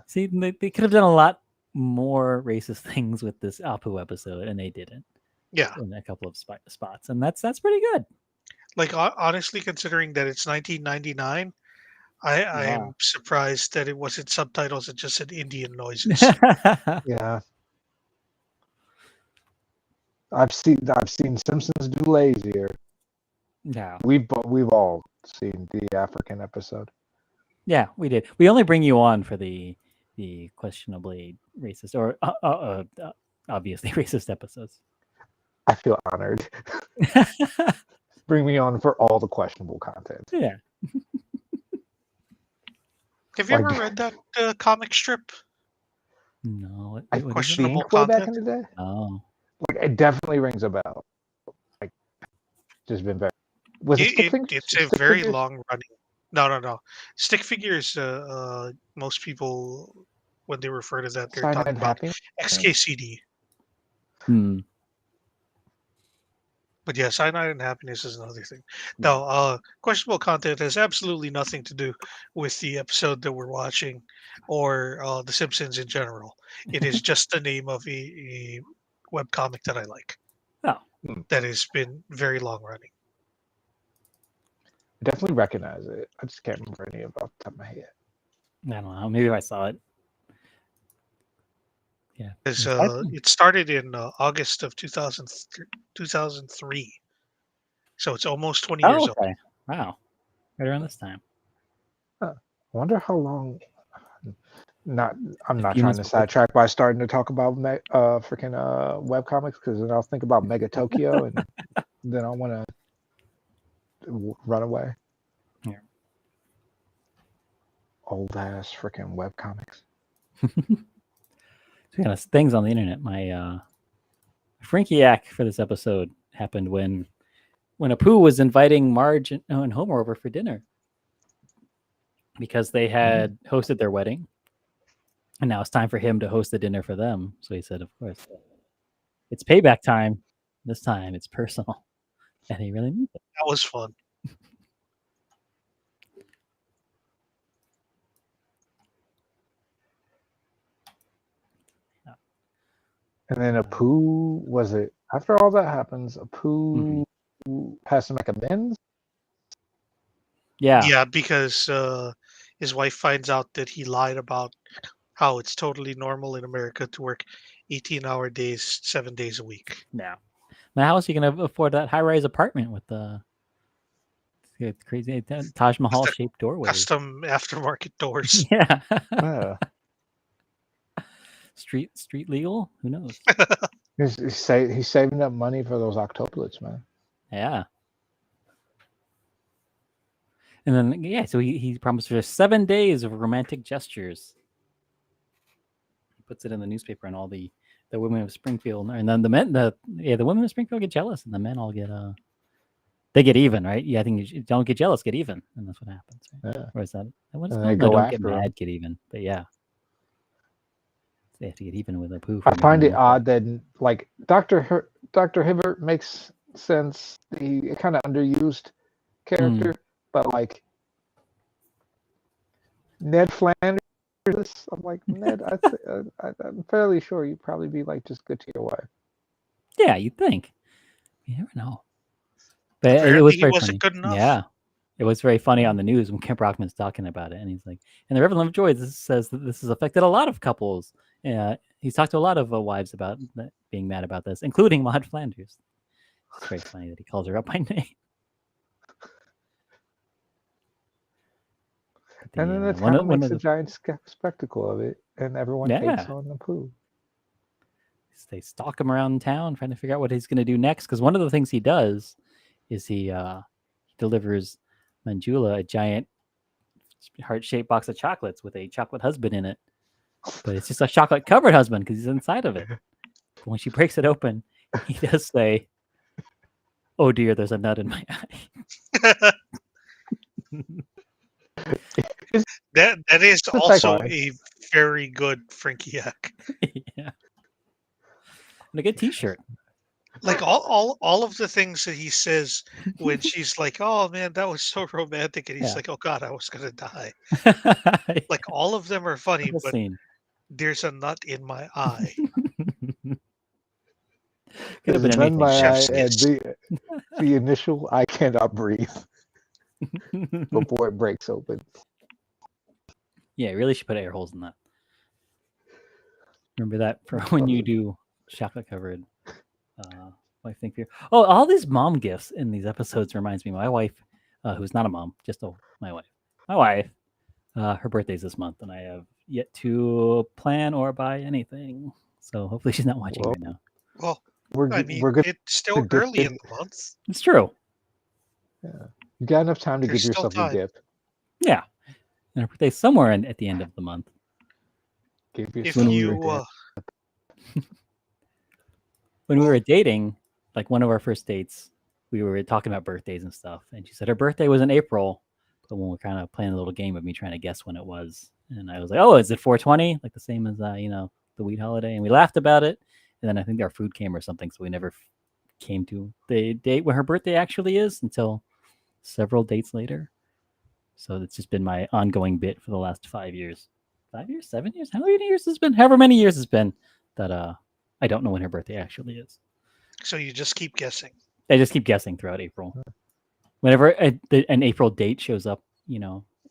See, they could have done a lot more racist things with this Apu episode, and they didn't. Yeah. In a couple of spots, and that's pretty good. Like honestly, considering that it's 1999, I am surprised that it wasn't subtitles. It just said Indian noises. Yeah. I've seen Simpsons do lazier. Yeah. We've all seen the African episode. Yeah, we did. We only bring you on for the questionably racist or obviously racist episodes. I feel honored. Bring me on for all the questionable content. Yeah. Have you ever read that comic strip? No. I questionable think way content? back in the day. Oh. Like it definitely rings a bell. Like, just been very. Was it stick figures? It's a Stick very figures? long running. No. Stick figures. Most people, when they refer to that, they're Cyanide talking and about Happiness? XKCD. Hmm. But yeah, cyanide and happiness is another thing. No, questionable content has absolutely nothing to do with the episode that we're watching or The Simpsons in general. It is just the name of a webcomic that I like. Oh. That has been very long running. I definitely recognize it. I just can't remember any of it off the top of my head. I don't know. Maybe if I saw it. Yeah. It started in August of 2003. So it's almost 20 years old. Okay. Wow. Right around this time. I wonder how long. I'm not trying to months sidetrack by starting to talk about freaking webcomics, because then I'll think about Mega Tokyo and then I want to run away. Yeah. Old ass freaking webcomics. Speaking of things on the internet, my Frankiac for this episode happened when Apu was inviting Marge and Homer over for dinner. because they had hosted their wedding, and now it's time for him to host the dinner for them. So he said, "Of course, it's payback time. This time, it's personal." And he really means it. That was fun. And then Apu, was it after all that happens, Apu has to make amends? Yeah. Yeah, because his wife finds out that he lied about how it's totally normal in America to work 18-hour days, 7 days a week. Now, how is he going to afford that high-rise apartment with the crazy Taj Mahal shaped doorways? Custom aftermarket doors. Yeah. Yeah. Street legal? Who knows? He's saving up money for those octuplets, man. Yeah. And then so he promised her 7 days of romantic gestures. He puts it in the newspaper, and all the women of Springfield, and then the men, the women of Springfield get jealous, and the men all get they get even, right? Yeah, I think you don't get jealous, get even, and that's what happens. Right? Yeah. Or is that what it's And called? they No, go don't get after mad, him. get even. But yeah, they have to get even with their poo. I find it odd that like Dr. Hibbert makes sense. He kind of underused character, but like Ned Flanders, I'm like, Ned, I'm fairly sure you'd probably be like just good to your wife. Yeah, you'd think. You never know. But Apparently it was he very wasn't funny. good enough. Yeah. It was very funny on the news when Kemp Brockman's talking about it, and he's like, "And the Reverend Lovejoy says that this has affected a lot of couples. He's talked to a lot of wives about being mad about this, including Maud Flanders." It's very funny that he calls her up by name. And then the town makes a giant spectacle of it, and everyone hates on the poo. They stalk him around town, trying to figure out what he's going to do next. Because one of the things he does is he delivers Manjula a giant heart-shaped box of chocolates with a chocolate husband in it. But it's just a chocolate-covered husband because he's inside of it. But when she breaks it open, he does say, "Oh dear, there's a nut in my eye." that is also a very good Frankiac. Yeah. And a good T-shirt. Like all of the things that he says when she's like, "Oh man, that was so romantic," and he's like, "Oh God, I was gonna die." Like all of them are funny, but there's a nut in my eye. Could have been anything. My eye, and the initial "I cannot breathe" before it breaks open. Yeah, really should put air holes in that. Remember that for when you do chocolate covered. I think all these mom gifts in these episodes reminds me of my wife, who's not a mom, just my wife. My wife, her birthday's this month, and I have yet to plan or buy anything. So hopefully she's not watching right now. Well, we're good. It's still early in the month. It's true. Yeah, you got enough time to give yourself a dip. Yeah, and her birthday's somewhere at the end of the month. When we were dating, like one of our first dates, we were talking about birthdays and stuff. And she said her birthday was in April, but when we're kind of playing a little game of me trying to guess when it was. And I was like, "Oh, is it 420? Like the same as, the wheat holiday?" And we laughed about it. And then I think our food came or something. So we never came to the date when her birthday actually is until several dates later. So it's just been my ongoing bit for the last 5 years. 5 years? 7 years? How many years has it been? However many years it's been that I don't know when her birthday actually is. So you just keep guessing. I just keep guessing throughout April. Whenever an April date shows up,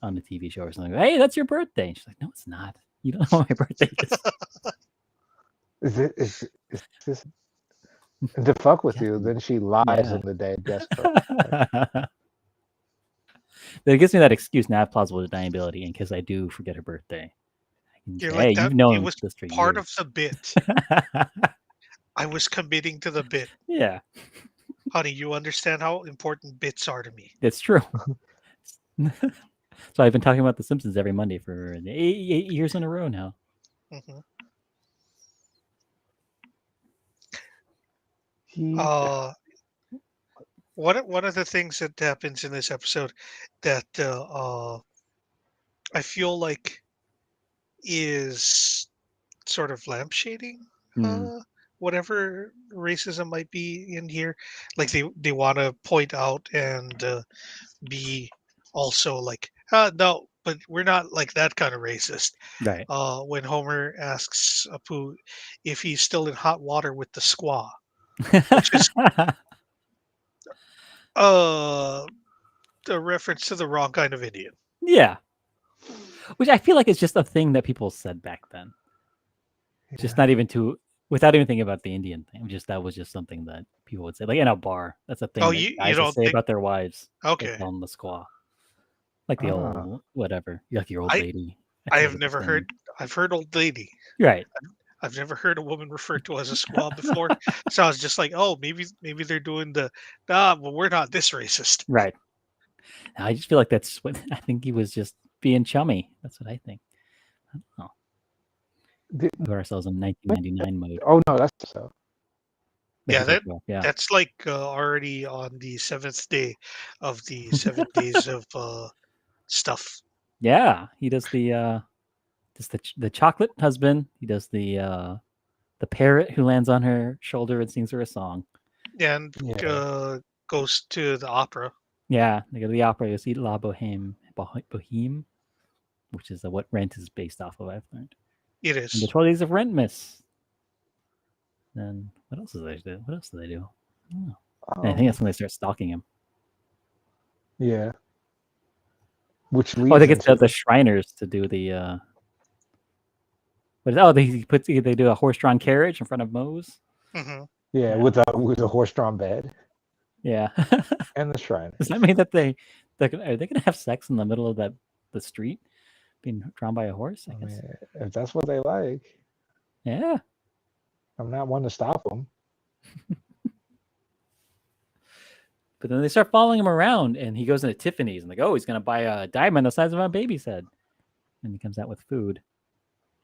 on the TV show or something, "Hey, that's your birthday." And she's like, "No, it's not. You don't know what my birthday is." Is this to fuck with you? Then she lies on the day of guest birthday. It gives me that excuse now. I have plausible deniability in case I do forget her birthday. You're say, like, "Hey, that, you've known it was this for part years." of the bit. I was committing to the bit. Yeah. Honey, you understand how important bits are to me. It's true. So I've been talking about The Simpsons every Monday for 8 years in a row now. Mm-hmm. One of the things that happens in this episode that I feel like is sort of lampshading Hmm. uh, whatever racism might be in here. Like they want to point out and be also like, no, but we're not like that kind of racist. Right. When Homer asks Apu if he's still in hot water with the squaw, which is uh, a reference to the wrong kind of Indian. Yeah. Which I feel like is just a thing that people said back then. Just not even without even thinking about the Indian thing. Just that was just something that people would say. Like in a bar. That's a thing Oh, that you guys would don't say think? about their wives. They Okay, call them the squaw. Like the Ah, old whatever. Like your old I lady. I I forget have what the never saying. heard. I've heard old lady. Right. I've never heard a woman referred to as a squaw before. So I was just like, oh, maybe they're doing the well, we're not this racist. Right. I just feel like that's what I think he was just being chummy. That's what I think. I don't know. the- Put ourselves in 1999 mode. oh no, that's so. Yeah, Yeah. that's like already on the seventh day of the 7 days of stuff. Yeah. He does the chocolate husband. He does the parrot who lands on her shoulder and sings her a song. And Yeah. goes to the opera. Yeah, they go to the opera. You see La Boheme, which is what Rent is based off of. I've learned. It And the is. 12 Days of Rent Miss. Then what else do they do? What else do they do? I don't know. And I think that's when they start stalking him. Yeah. Which Oh, they leads get the into Shriners to do the. They do a horse-drawn carriage in front of Moe's. Hmm. yeah, Yeah. with a horse-drawn bed Yeah. and the shrine. Does that mean that are they gonna have sex in the middle of the street, being drawn by a horse? I I guess. mean, if that's what they like, Yeah. I'm not one to stop them. But then they start following him around, and he goes into Tiffany's, and like, oh, he's gonna buy a diamond the size of my baby's head, and he comes out with food,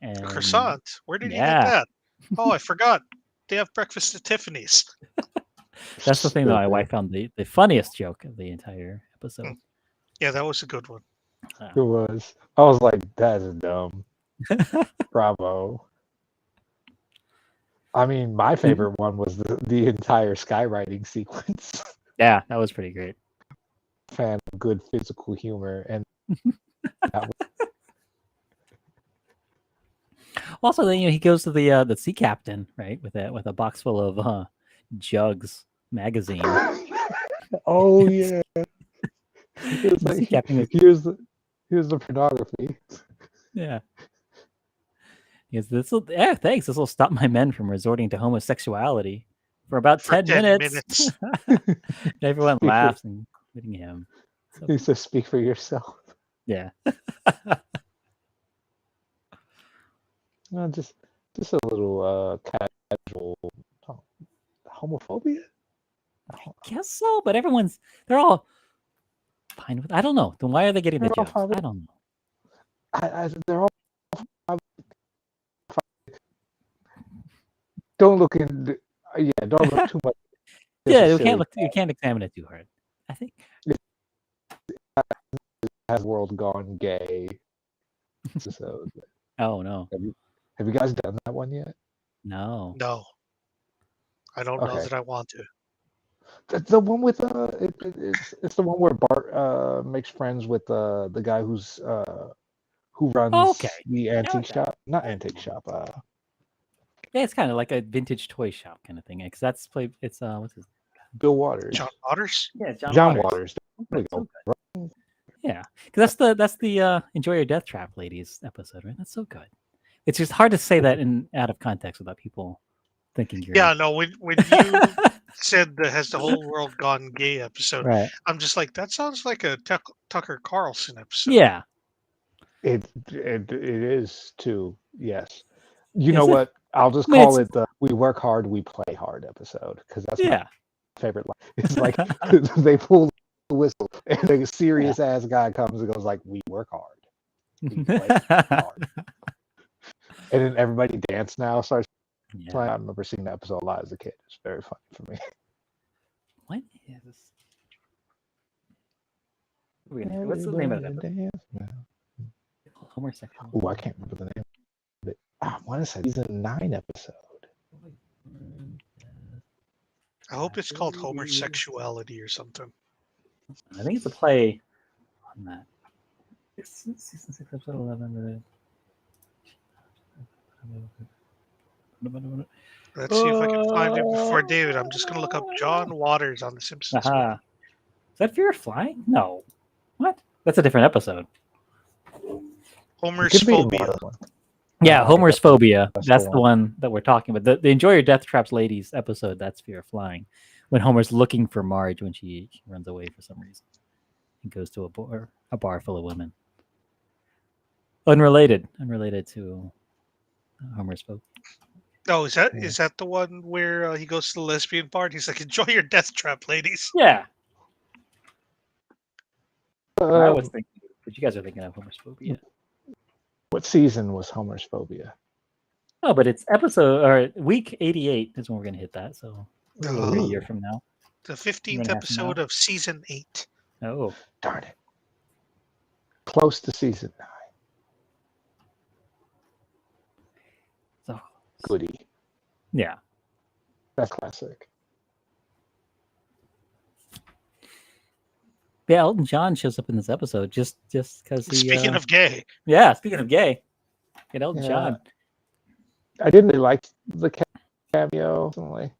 A and croissant. Where did you get yeah, that? Oh, I forgot. They have breakfast at Tiffany's. that's the thing that my Stupid. wife found the funniest joke of the entire episode. Yeah, that was a good one. It was. I was like, that's dumb. Bravo. I mean, my favorite one was the entire skywriting sequence. Yeah, that was pretty great. Fan of good physical humor, and that was, Also, then he goes to the sea captain, right, with a box full of Jugs magazine. oh yeah, it's The sea like captain goes, here's the pornography. yeah. He goes, thanks. This will stop my men from resorting to homosexuality for about For 10 10 minutes. minutes. Everyone laughs, including him. So, He says, "Speak for yourself." yeah. No, just a little casual homophobia. Guess so, but they're all fine with. I don't know. Then why are they getting the They're all jokes? fine with- I don't know. They're all. Don't look in. Yeah, don't look too much. Yeah, you silly. can't examine it too hard. I think. Has world gone gay? So, Oh no, have you guys done that one yet? no. No, I don't know Okay. that I want to. The one with it's the one where Bart makes friends with the guy who runs Okay. the antique okay. shop. Not antique shop. Yeah, it's kind of like a vintage toy shop kind of thing. Because that's played. It's what's his? Bill Waters. John Waters? Yeah, John Waters. There we That's so go. good. Yeah, because that's the Enjoy Your Death Trap ladies episode, right? That's so good. It's just hard to say that in out of context without people thinking you're. Yeah, no, when you said that has the whole world gone gay episode, Right. I'm just like, that sounds like a Tucker Carlson episode. Yeah. It is too. Yes. You Is know it? what? I'll just I mean, call it's- it the "We Work Hard, We Play Hard" episode because that's my Yeah. favorite line. It's like they pull the whistle and a serious ass guy comes and goes like, "We work hard, we play hard," and then everybody dance now starts Yeah. playing. I remember seeing that episode a lot as a kid. It's very funny for me. What is? What's the name of that? Dance now. Homosexual. Oh, I can't remember the name of it. I want to say season 9 episode. I hope it's called Homer Sexuality or something. I think it's a play on that. Season 6, episode 11. Let's see if I can find it before David. I'm just going to look up John Waters on The Simpsons. Aha. Is that Fear of Flying? No. What? That's a different episode. Homer's Could be Phobia. another one. Yeah, Homer's Phobia. That's That's the the one that we're talking about. The Enjoy Your Death Traps Ladies episode, that's Fear of Flying. When Homer's looking for Marge when she runs away for some reason. He goes to a bar full of women. Unrelated to Homer's Phobia. Oh, is that the one where he goes to the lesbian bar and he's like, "Enjoy your death trap, ladies." Yeah. I was Um, thinking, but you guys are thinking of Homer's Phobia. what season was Homer's Phobia? Oh, but it's episode or week 88 is when we're gonna hit that. So we're a year from now. The Year 15th and a half episode now. of season 8. Oh, Darn it. Close to season 9. so Goody. yeah. That's classic. Yeah, Elton John shows up in this episode just because he. Speaking of gay, yeah, speaking of gay, get Elton Yeah. John. I didn't really like the cameo. Personally.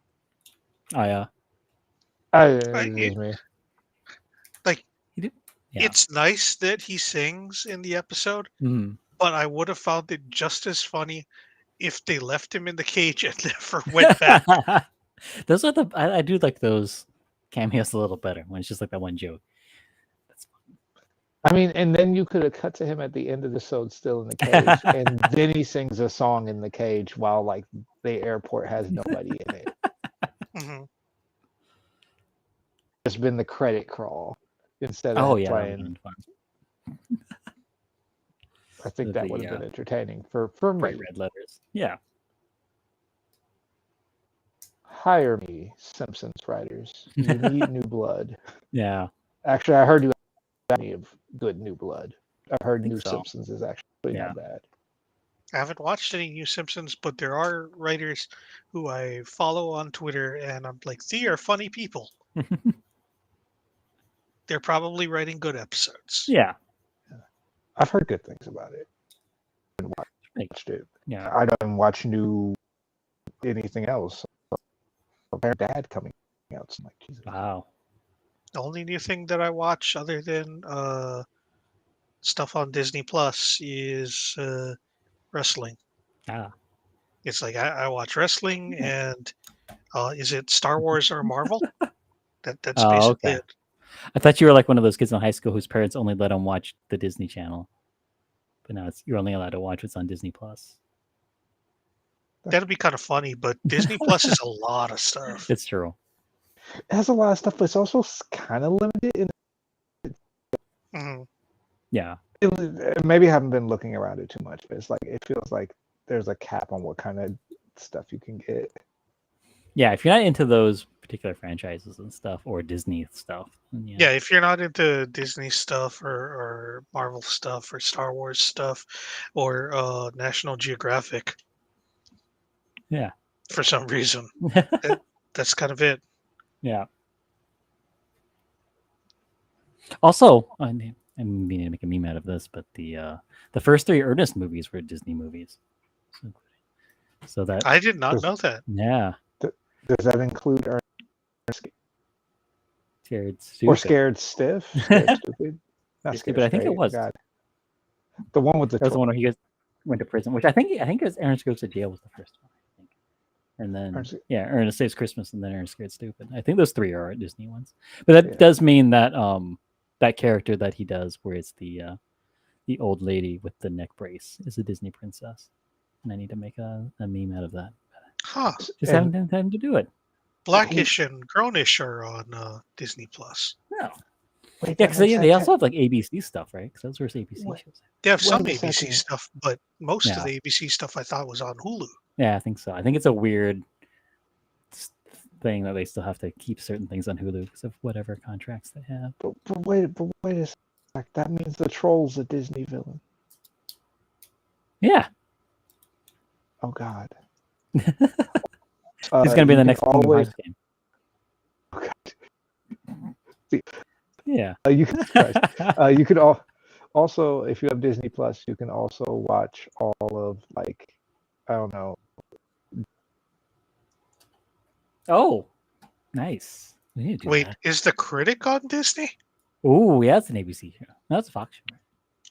Oh yeah, It was me. yeah. it's nice that he sings in the episode, Mhm. but I would have found it just as funny if they left him in the cage and never went back. Those are I do like those cameos a little better when it's just like that one joke. That's I mean, and then you could have cut to him at the end of the episode still in the cage, and then he sings a song in the cage while like the airport has nobody in it. Mhm. It's been the credit crawl instead of oh yeah, that would've playing. been fun. I think With that the, would have been entertaining for me. Bright red letters. Yeah. Hire me, Simpsons writers. You need new blood. Yeah. Actually, I heard you have plenty of good new blood. I've heard think New so. Simpsons is actually Yeah. not bad. I haven't watched any new Simpsons, but there are writers who I follow on Twitter, and I'm like, they are funny people. They're probably writing good episodes. Yeah. I've heard good things about it. I haven't watched it. Yeah. I don't watch new anything else. Their Dad coming out. So I'm like, Jesus. Wow. The only new thing that I watch other than stuff on Disney Plus is wrestling. Ah. It's like I watch wrestling, and is it Star Wars or Marvel? That's Oh, basically okay. it. I thought you were like one of those kids in high school whose parents only let them watch the Disney Channel, but now you're only allowed to watch what's on Disney Plus. That'd be kind of funny, but Disney Plus is a lot of stuff. It's true. It has a lot of stuff, but it's also kind of limited. In Mhm. Yeah. maybe I haven't been looking around it too much, but it's like it feels like there's a cap on what kind of stuff you can get. Yeah. If you're not into those particular franchises and stuff or Disney stuff, then Yeah, if you're not into Disney stuff or Marvel stuff or Star Wars stuff or National Geographic, Yeah. for some reason, that's kind of it. Yeah. Also, I'm meaning to make a meme out of this, but the first 3 Ernest movies were Disney movies. So that I did not know that. yeah, Does that include Ernest Scared or Stupid. Scared Stiff? Scared Stupid? Not Scared Stupid, I think it Straight, was. God. The one with the That was the one where he went to prison, which I think it was Ernest Goes to Jail was the first one, I think. And then Ernest Saves Christmas, and then Ernest Scared Stupid. I think those 3 are Disney ones. But that does mean that that character that he does, where it's the old lady with the neck brace, is a Disney princess, and I need to make a meme out of that. Huh. Just haven't had time to do it. Blackish and Grownish are on Disney Plus. No. Wait, Yeah, because they also have like ABC stuff, right? Because those were ABC shows. They have some Wait a ABC second. stuff, but most Yeah. of the ABC stuff I thought was on Hulu. Yeah, I think so. I think it's a weird thing that they still have to keep certain things on Hulu because of whatever contracts they have. But wait a sec. That means the Troll's a Disney villain. Yeah. Oh God. He's gonna be in the next Kingdom always. Hearts game. Oh, God. Yeah. You can also, if you have Disney Plus, you can also watch all of like, I don't know. Oh, nice. We need to do Wait, that. is the Critic on Disney? Oh, yeah, that's an ABC show. No, that's a Fox show.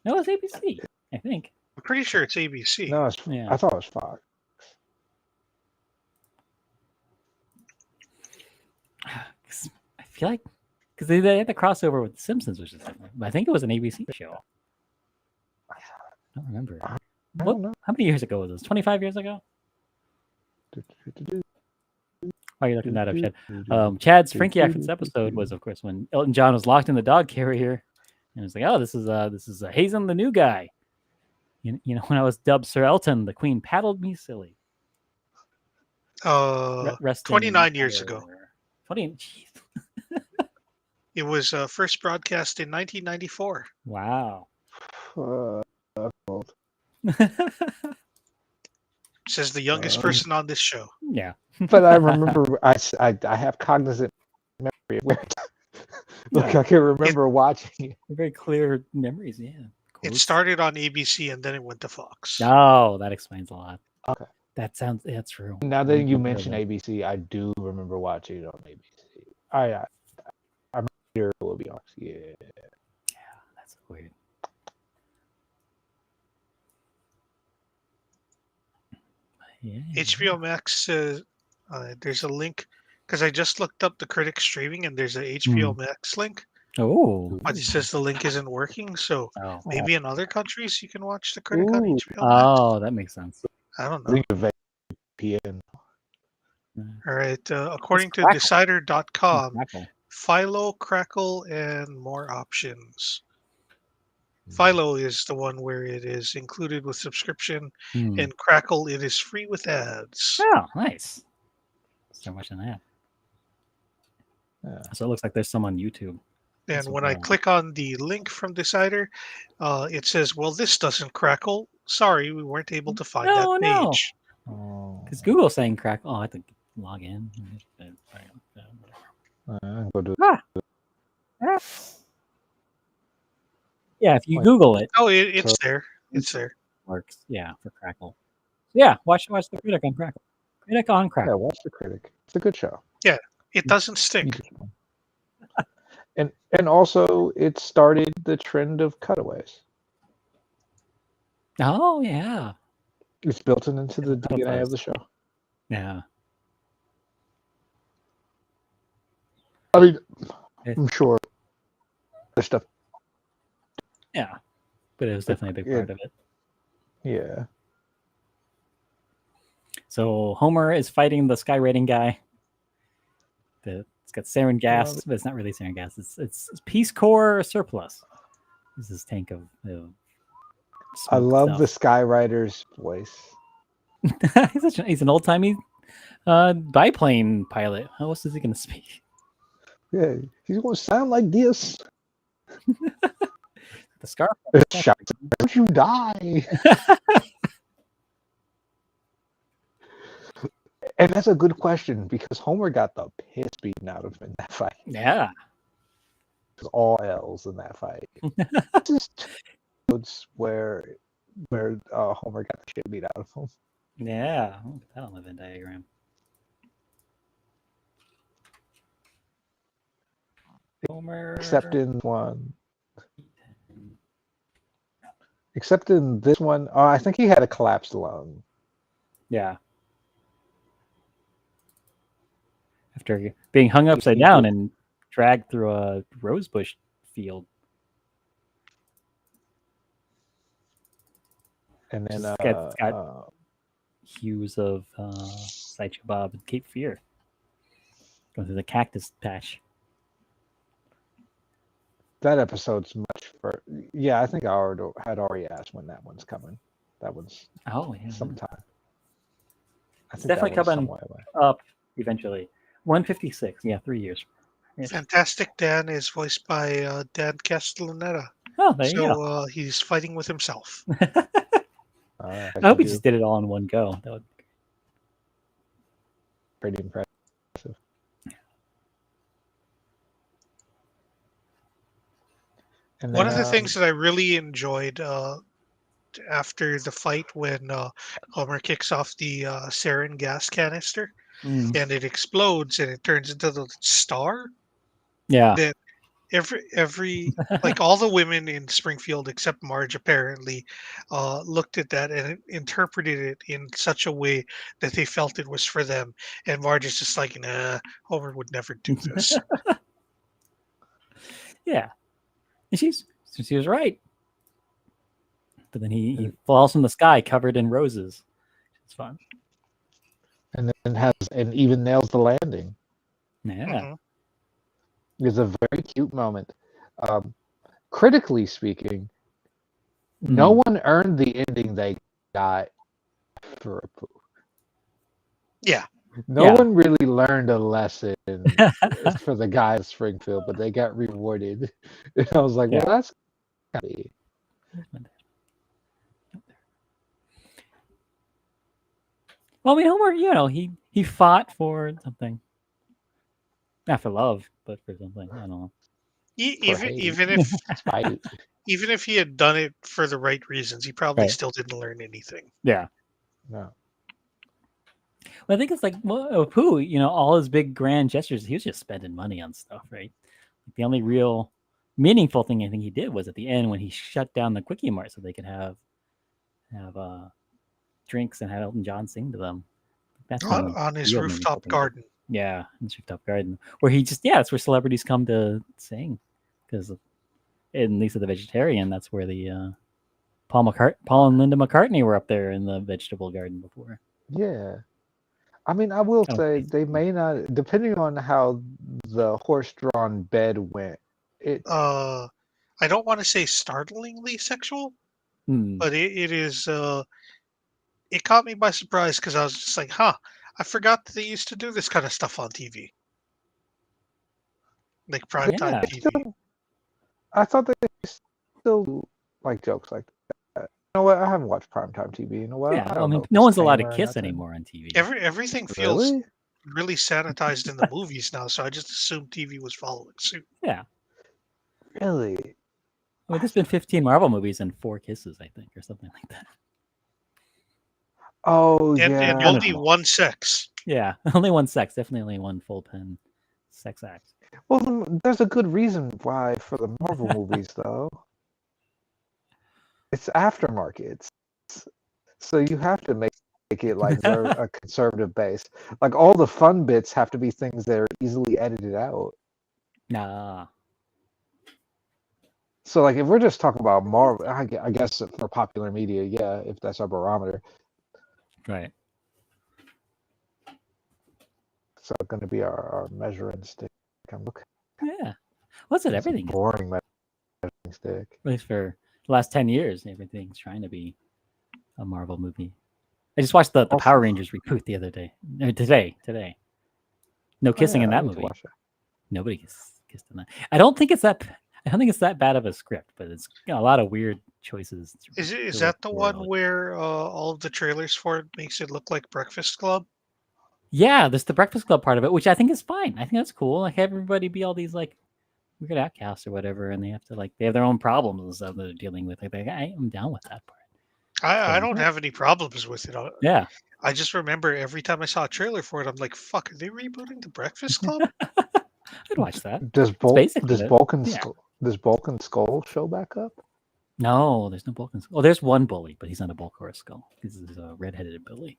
No, it's ABC, I think. I'm pretty sure it's ABC. No, Yeah. I thought it was Fox. I feel like because they had the crossover with The Simpsons, which is different. But I think it was an ABC show. I don't remember. I don't know. How many years ago was this? 25 years ago? Why are you looking that up, Chad? Chad's Frankie Accents episode was, of course, when Elton John was locked in the dog carrier, and it was like, "Oh, this is Hazen, the new guy." You know, when I was dubbed Sir Elton, the Queen paddled me silly. Rest in 29 years ago. power. 20. Jeez. It was first broadcast in 1994. Wow. Says the youngest person on this show. Yeah. But I remember, I have cognizant memory of where. Look, Yeah. I can remember watching it. Very clear memories. Yeah. It Quotes. started on ABC and then it went to Fox. Oh, that explains a lot. Okay. That's true. Now that you mention ABC, I do remember watching it on ABC. I remember it will be on. Yeah. Yeah, that's weird. Yeah. HBO Max says there's a link because I just looked up the Critic streaming and there's an HBO Max link, Oh. but it says the link isn't working. So Oh. maybe in other countries you can watch the Critic on Ooh. HBO Max. Oh, that makes sense. I don't know. Link of VPN. All right. According to Crackle. Decider.com, Crackle. Philo, Crackle, and more options. Philo is the one where it is included with subscription, and Crackle it is free with ads. Oh, nice. So much in that. Yeah. So it looks like there's some on YouTube. And That's when I wild. click on the link from Decider, it says, "Well, this doesn't Crackle. Sorry, we weren't able to find No, that no. page." Oh. Because Google's saying crackle. Oh, I have to log in. Go do Yeah, if you Google it, Oh, it's there. It's there. it works. Yeah, for Crackle. Yeah, watch the Critic on Crackle. Critic on Yeah, Crackle. watch The Critic. It's a good show. It doesn't stink. And also it started the trend of cutaways. Oh yeah, It's built into the Yeah, DNA of the show. yeah. I mean, It- I'm sure there's stuff. Yeah, but it was definitely a big part of it. Yeah. So Homer is fighting the skywriting guy. It's got sarin gas, but it's not really sarin gas. It's Peace Corps surplus. This is tank of. I love the Skywriter's voice. He's an old timey biplane pilot. How else is he going to speak? Yeah, he's going to sound like this. The scarf. Shout, don't you die. And that's a good question because Homer got the piss beaten out of him in that fight. Yeah. It was all L's in that fight. This is where Homer got the shit beat out of him. Yeah. I'll put that on the Venn diagram. Homer. Except in one. Except in this one, I think he had a collapsed lung. Yeah. After being hung upside down and dragged through a rosebush field. And then It's got hues of Sideshow Bob and Cape Fear. Going through the cactus patch. that episode's much for. Yeah, I think I had already asked when that one's coming. That one's Oh, yeah. sometime. I It's think that definitely one's coming some way away. up eventually. 156. Yeah, 3 years. Yeah. Fantastic Dan is voiced by Dan Castellaneta. Oh, there you go. So he's fighting with himself. I hope he just did it all in one go. That would be pretty impressive. And One then, of the things that I really enjoyed after the fight when Homer kicks off the sarin gas canister Mm. and it explodes and it turns into the star. Yeah. That every like all the women in Springfield except Marge apparently looked at that and interpreted it in such a way that they felt it was for them. And Marge is just like, nah, Homer would never do this. Yeah. And she was right. But then he falls from the sky covered in roses. It's fun. and then even nails the landing. Yeah. It's a very cute moment. Critically speaking, no one earned the ending they got for a poo. Yeah. No one really learned a lesson for the guys of Springfield, but they got rewarded. And I was like, well, that's gotta be. Well, I mean, Homer, he fought for something. Not for love, but for something. I don't know. Even if he had done it for the right reasons, he probably still didn't learn anything. Yeah. No. Well, I think it's like Pooh, all his big grand gestures, he was just spending money on stuff, right? The only real meaningful thing I think he did was at the end when he shut down the Quickie Mart so they could have drinks and have Elton John sing to them. That's on his rooftop garden. Yeah, in his rooftop garden, where he that's where celebrities come to sing, because at least of the Vegetarian, that's where the Paul and Linda McCartney were up there in the vegetable garden before. Yeah. I mean, I will say they may not, depending on how the horse-drawn bed went. I don't want to say startlingly sexual, but it is. It caught me by surprise because I was just like, "Huh, I forgot that they used to do this kind of stuff on TV, like primetime TV." I thought they still do, like jokes like that. You know what? I haven't watched primetime TV in a while. Yeah, I mean, no one's allowed to kiss anymore on TV. Everything feels really sanitized in the movies now, so I just assumed TV was following suit. Yeah. Really? I mean, there's been 15 Marvel movies and 4 kisses, I think, or something like that. Oh, and only one sex. Yeah, only one sex. Definitely only one full pen sex act. Well, there's a good reason why for the Marvel movies, though. It's aftermarket. So you have to make it like a conservative base. Like all the fun bits have to be things that are easily edited out. Nah. So like if we're just talking about Marvel, I guess for popular media, yeah, if that's our barometer. Right. So it's going to be our measuring stick. Yeah. What's it? Everything. Boring measuring stick. At least for the last 10 years, everything's trying to be a Marvel movie. I just watched the Power Rangers reboot the other day. Or today. No kissing in that movie. Nobody kissed in that. I don't think it's that bad of a script, but it's a lot of weird choices. Is that the one where all of the trailers for it makes it look like Breakfast Club? Yeah, there's the Breakfast Club part of it, which I think is fine. I think that's cool. Like everybody be all these like weird outcasts or whatever, and they have their own problems and stuff that they're dealing with. Like I'm down with that part. I don't have any problems with it. Yeah. I just remember every time I saw a trailer for it, I'm like, fuck, are they rebooting the Breakfast Club? I'd watch that. Does Bulk and Skull show back up? No, there's no Bulk and Skull. Oh, there's one bully, but he's not a Bulk or a Skull. This is a redheaded bully.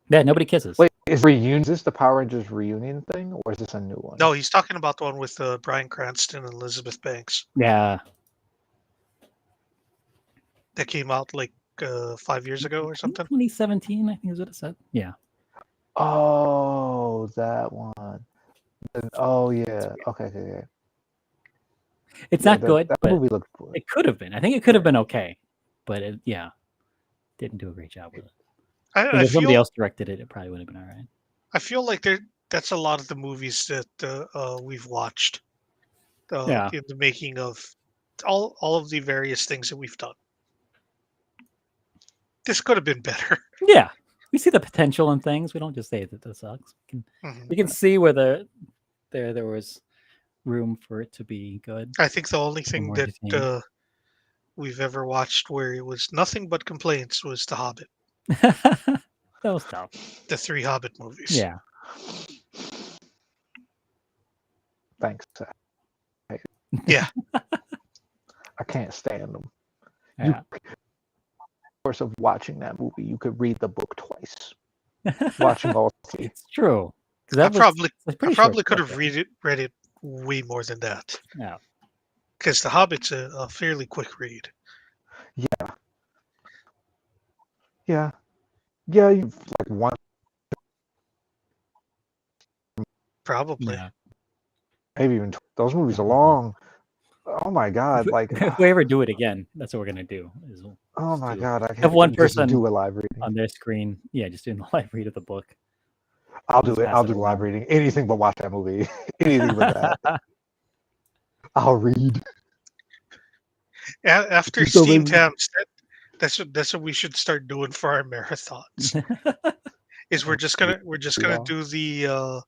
Yeah, nobody kisses. Wait, is this the Power Rangers reunion thing, or is this a new one? No, he's talking about the one with Bryan Cranston and Elizabeth Banks. Yeah. That came out like 5 years ago or something. 2017, I think is what it said. Yeah. Oh, that one. Oh yeah. Okay. It's not good. That but movie looked good. It could have been. I think it could have been okay, but it didn't do a great job with it. If somebody else directed it, it probably would have been all right. I feel like that's a lot of the movies that we've watched in the making of all of the various things that we've done. this could have been better. Yeah, we see the potential in things. We don't just say that this sucks. Mhm. We can see where there was room for it to be good. I think the only or thing more that entertaining. we've ever watched where it was nothing but complaints was The Hobbit, That was tough. the 3 Hobbit movies. Yeah. Thanks. Yeah. I can't stand them. Yeah. Course of watching that movie, you could read the book twice. Watching all three. It's true. I probably could short have read it way more than that. Yeah. Because The Hobbit's a fairly quick read. Yeah. Yeah. Yeah, you like one. Probably. Yeah. Maybe even those movies are long. Oh my god! Like, If we ever do it again, that's what we're gonna do. oh my god! I have can't one just person do a live reading. on their screen. Yeah, just doing the live read of the book. I'll do just it. pass I'll it do live around. reading. Anything but watch that movie. Anything but that. I'll read. After So Steam maybe- Tams, that's what we should start doing for our marathons. Is we're just gonna Yeah. do the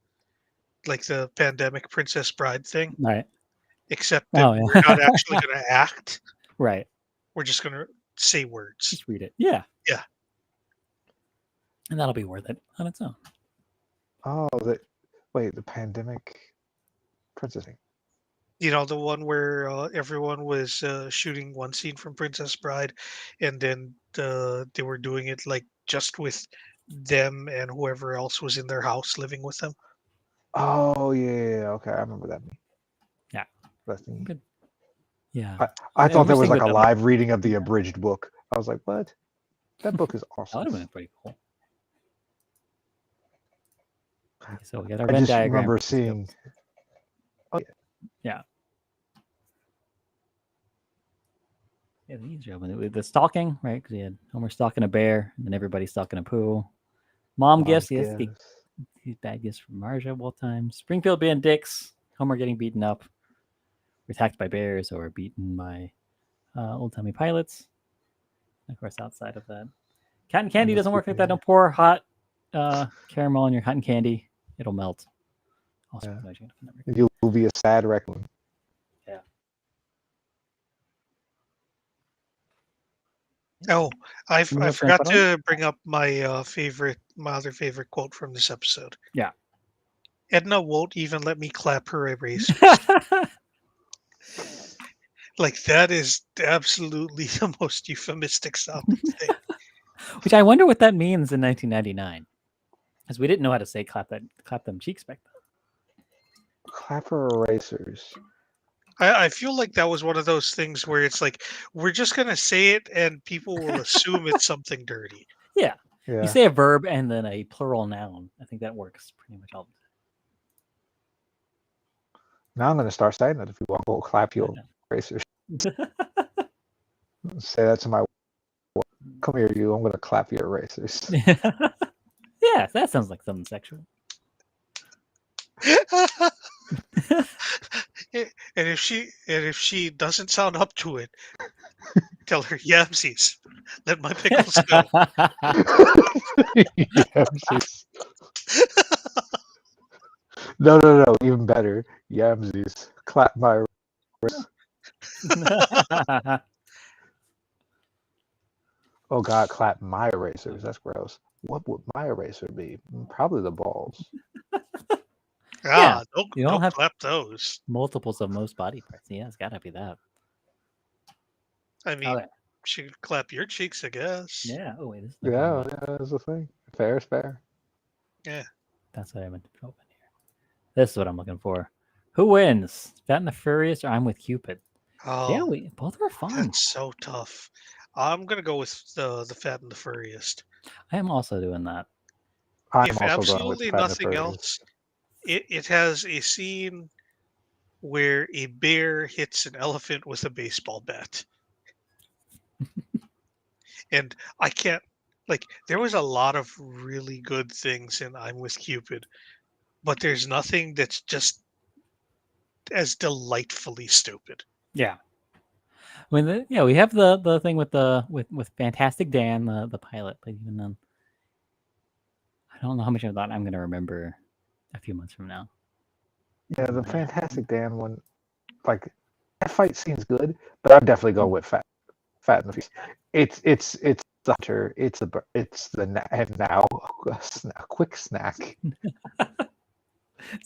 like the pandemic Princess Bride thing, Right. except that Oh, yeah. we're not actually gonna act. Right. We're just gonna say words. Just read it. Yeah. Yeah. And that'll be worth it on its own. Oh, the pandemic princess thing. You know, the one where everyone was shooting one scene from Princess Bride, and then they were doing it like just with them and whoever else was in their house living with them. Oh yeah. Okay, I remember that. Yeah. That thing. Good. Yeah. I thought there was like a Everything with live reading of the abridged book. I was like, what? That book is That would have awesome. been pretty cool. So we got our I Venn just diagram. remember seeing. Oh Yeah, these are the stalking, right? Because he had Homer stalking a bear, and then everybody stalking a poo. Mom gifts, yes, these bad gifts from Marja of all times. Springfield being dicks. Homer getting beaten up, attacked by bears, or beaten by old timey pilots. And of course, outside of that, cotton candy doesn't work like that. Don't pour hot caramel in your cotton candy; it'll melt. Also, You'll be a sad raccoon. Yeah. Oh, I You have forgot put on? to bring up my other favorite quote from this episode. Yeah. Edna won't even let me clap her erasers. Like, that is absolutely the most euphemistic sounding thing. Which I wonder what that means in 1999, because we didn't know how to say clap them cheeks back then. Clapper erasers. I feel like that was one of those things where it's like, we're just going to say it and people will assume it's something dirty. Yeah. Yeah. You say a verb and then a plural noun. I think that works pretty much all the Now I'm going to start saying that if you want to clap your erasers. time. Say that to my. Come here, you. I'm going to clap your erasers. Yeah, that sounds like something sexual. And if she doesn't sound up to it, tell her, yamsies, let my pickles go. Yamsies. No. Even better. Yamsies. Clap my. Oh God, clap my erasers. That's gross. What would my eraser be? Probably the balls. Ah, you don't don't have- clap those. Multiples of most body parts. Yeah, it's got to be that. I mean, Okay. she could clap your cheeks, I guess. Yeah. Oh wait, this is Yeah, that's the thing. Fair is fair. Yeah. That's what I meant to open here. This is what I'm looking for. Who wins? Fat and the Furriest or I'm with Cupid? Oh, Yeah, we both were fun. that's so tough. I'm gonna go with the Fat and the Furriest. I am also doing that. I'm If also going with absolutely Fat and the nothing Furries. else, it has a scene where a bear hits an elephant with a baseball bat. And I can't, like, there was a lot of really good things in I'm with Cupid, but there's nothing that's just as delightfully stupid. Yeah. I mean, yeah, we have the thing with with Fantastic Dan, the pilot, but even then, I don't know how much of that I'm going to remember a few months from now. Yeah, the Fantastic Dan one, like that fight seems good, but I'd definitely go with Fat and the Furious. It's the hunter. It's the and now a quick snack.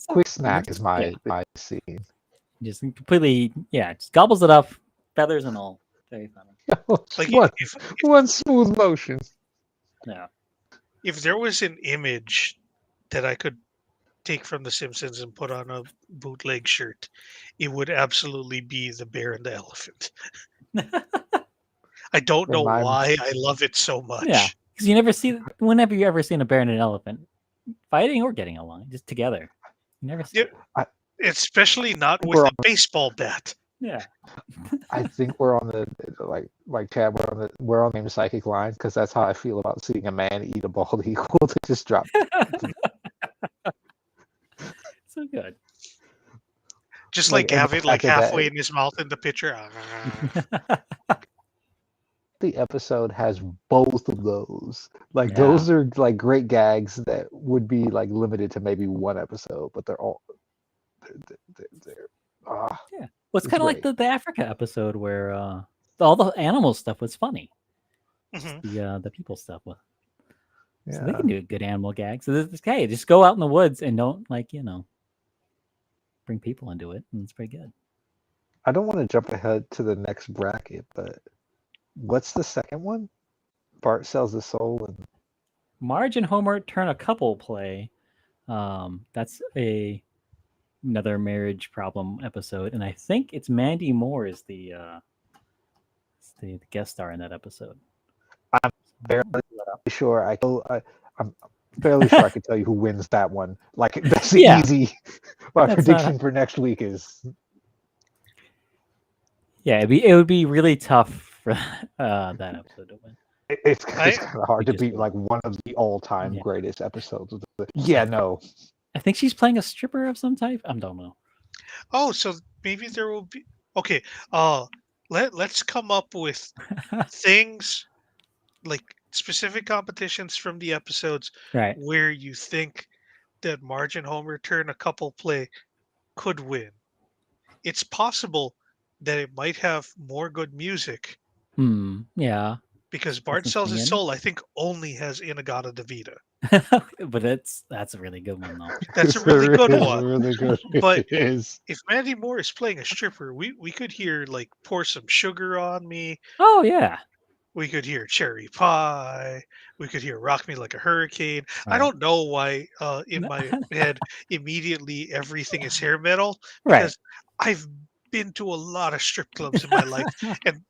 Quick snack is my scene. Just completely, just gobbles it up, feathers and all. Very funny. Like one smooth motion. Yeah. if there was an image that I could take from The Simpsons and put on a bootleg shirt, it would absolutely be the bear and the elephant. I don't know why I love it so much. Yeah, because you never see. Whenever you ever seen a bear and an elephant fighting or getting along, just together, you never see. Yeah, especially not with a baseball bat. Yeah. I think we're on the like Chad. We're on the same psychic lines because that's how I feel about seeing a man eat a bald eagle to just drop. So good. Just like have it like halfway in his mouth in the picture. The episode has both of those. Like those are like great gags that would be like limited to maybe one episode, but they're all they're yeah. Well, it's kind of like the Africa episode where all the animal stuff was funny. The people stuff was. Yeah. So they can do a good animal gag. So this, hey, just go out in the woods and don't bring people into it, and it's pretty good. I don't want to jump ahead to the next bracket, but what's the second one? Bart sells his soul, and Marge and Homer turn a couple play. That's another marriage problem episode, and I think it's Mandy Moore is the guest star in that episode. I'm fairly sure I'm fairly sure I could tell you who wins that one. Like that's easy. My prediction for next week is. Yeah, it would be really tough for that episode to win. It's kind of hard to beat like one of the all-time greatest episodes. No. I think she's playing a stripper of some type. I don't know. Oh, so maybe there will be. Okay. Let's come up with things like specific competitions from the episodes where you think that Marge and Homer turn a couple play could win. It's possible that it might have more good music. Yeah. Because Bart Sells His Soul, I think, only has Inagata Devita. But that's a really good one, though. That's a really good one. Really good. But if Mandy Moore is playing a stripper, we could hear like Pour Some Sugar on Me. Oh yeah. We could hear Cherry Pie. We could hear Rock Me Like a Hurricane. Right. I don't know why in my head immediately everything is hair metal. Because I've been to a lot of strip clubs in my life. And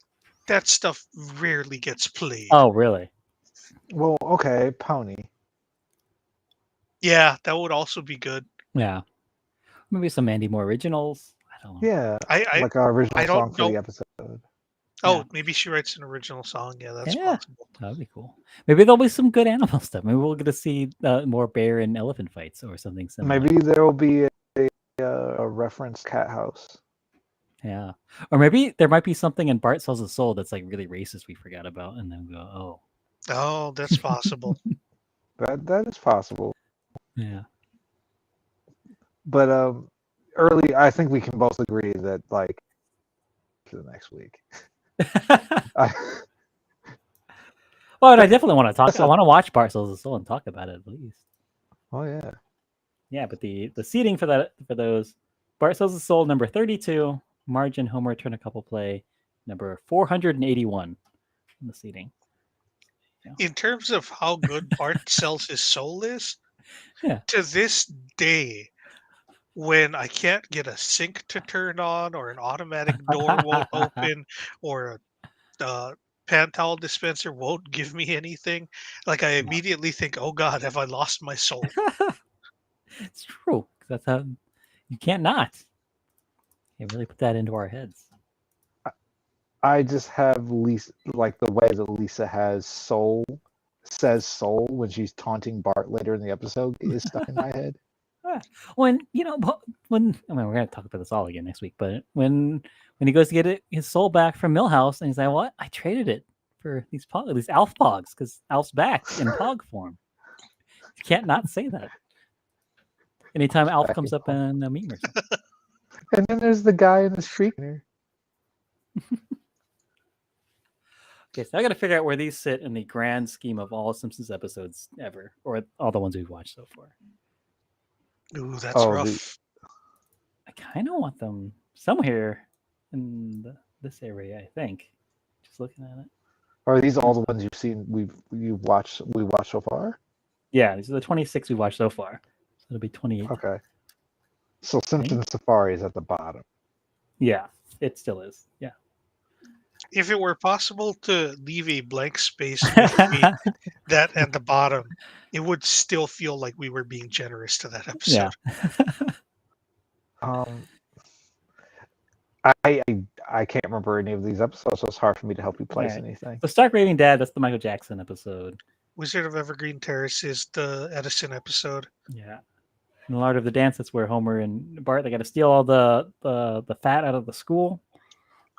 that stuff rarely gets played. Oh, really? Well, okay, Pony. Yeah, that would also be good. Yeah. Maybe some Mandy Moore originals. I don't know. Yeah, like our original song for the episode. Oh, maybe she writes an original song. Yeah, that's possible. That'd be cool. Maybe there'll be some good animal stuff. Maybe we'll get to see more bear and elephant fights or something similar. Maybe there will be a reference cat house. Yeah. Or maybe there might be something in Bart Sells His Soul that's like really racist we forgot about, and then go, oh. Oh, that's possible. That is possible. Yeah. But early, I think we can both agree that like to the next week. Well, I definitely want to talk. I want to watch Bart Sells His Soul and talk about it at least. Oh yeah. Yeah, but the seating for those Bart Sells His Soul number 32, Marge and Homer Turn a Couple play number 481 in the seating. Yeah. In terms of how good Bart Sells His Soul is, to this day, when I can't get a sink to turn on or an automatic door won't open or a pan towel dispenser won't give me anything, like I immediately think, oh God, have I lost my soul? It's true. That's how you can't not. You really put that into our heads. I just have Lisa, like the way that Lisa says soul when she's taunting Bart later in the episode is stuck in my head. When when I mean, we're gonna talk about this all again next week, but when he goes to get his soul back from Millhouse, and he's like, "What? I traded it for these Alf Pogs because Alf's back in Pog form." You can't not say that. Anytime Alf Back comes in up in a meme or something. And then there's the guy in the street. Okay, so I got to figure out where these sit in the grand scheme of all Simpsons episodes ever, or all the ones we've watched so far. Ooh, that's rough. I kind of want them somewhere in this area. I think. Just looking at it. Are these all the ones you've seen? We watched so far. Yeah, these are the 26 we watched so far. So it'll be 28. Okay. So Simpsons Safari is at the bottom. Yeah, it still is. Yeah. If it were possible to leave a blank space between that and the bottom, it would still feel like we were being generous to that episode. Yeah. I can't remember any of these episodes, so it's hard for me to help you place Right. anything. The Stark Raving Dad, that's the Michael Jackson episode. Wizard of Evergreen Terrace is the Edison episode. Yeah. In the Art of the Dance, that's where Homer and Bart, they got to steal all the fat out of the school.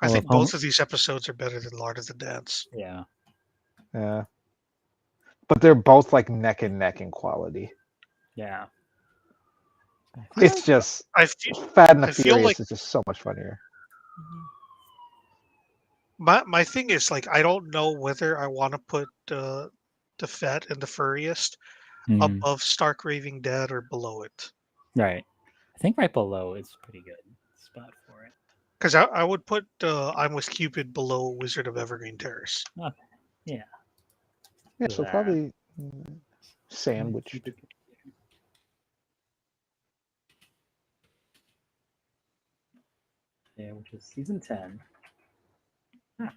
I think both of these episodes are better than Lord of the Dance. Yeah. Yeah. But they're both like neck and neck in quality. Yeah. It's just Fat and the Furious is just so much funnier. My thing is, like, I don't know whether I want to put the Fat and the Furriest above Stark Raving Dad or below it. Right. I think right below is pretty good spot for it. Because I would put I'm with Cupid below Wizard of Evergreen Terrace. Okay. Yeah. Yeah, so probably sandwich. Yeah, which is season 10. Huh.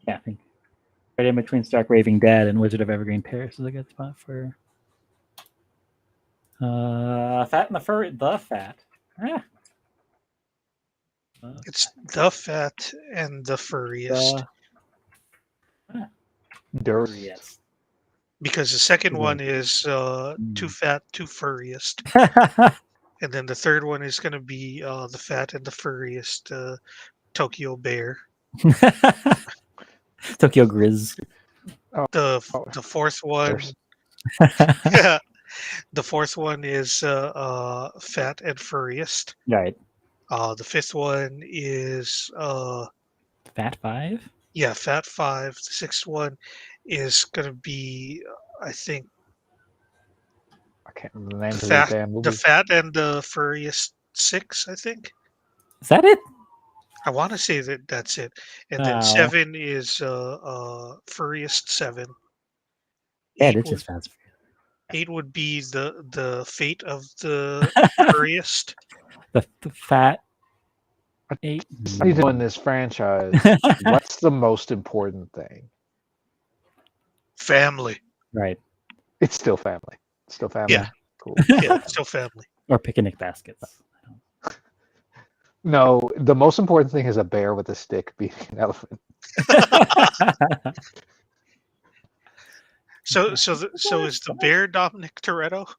Yeah, I think right in between Stark Raving Dad and Wizard of Evergreen Terrace is a good spot for Fat and the Fur. The Fat. It's the Fat and the Furriest. Yes. Because the second one is Too Fat, Too Furriest. And then the third one is going to be the Fat and the Furriest Tokyo Bear. Tokyo Grizz. The fourth one. Yeah. The fourth one is Fat and Furriest. Right. The fifth one is Fat 5? Yeah, Fat 5. The sixth one is going to be, I think, I can't remember the name of the damn movie. The Fat and the Furriest 6, I think. Is that it? I want to say that's it. And then 7 is Furriest 7. Yeah, it's just fast. 8 would be the fate of the Furriest. The Fat 8. I know in this franchise, what's the most important thing? Family. Right. It's still family. It's still family. Yeah. Cool. Yeah, it's still family. Or picnic baskets. No, the most important thing is a bear with a stick beating an elephant. So is the bear Dominic Toretto?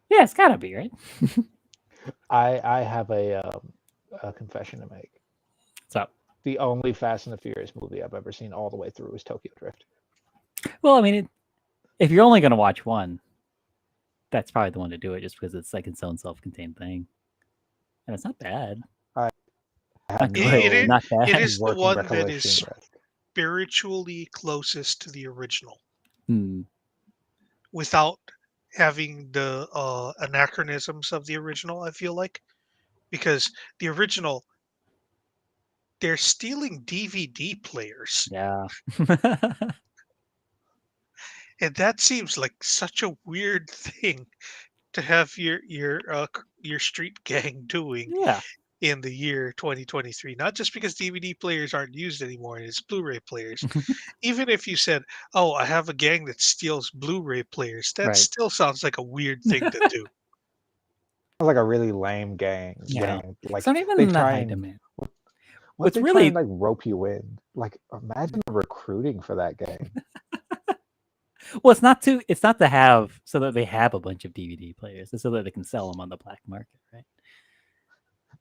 Yeah, it's gotta be, right? I have a confession to make. What's up? The only Fast and the Furious movie I've ever seen all the way through is Tokyo Drift. Well, I mean, if you're only going to watch one, that's probably the one to do it, just because it's like its own self-contained thing, and it's not bad. It is the one that recollection, is spiritually closest to the original, without having the anachronisms of the original. I feel like, because the original, they're stealing DVD players. Yeah. And that seems like such a weird thing to have your street gang doing in the year 2023. Not just because DVD players aren't used anymore and it's Blu-ray players. Even if you said, "Oh, I have a gang that steals Blu-ray players," that still sounds like a weird thing to do. Sounds like a really lame gang. Yeah. Like it's not even they that try high and, demand. What It's they try really and like rope you in? Like, imagine the recruiting for that game. well. It's not to have so that they have a bunch of DVD players. It's so that they can sell them on the black market, right?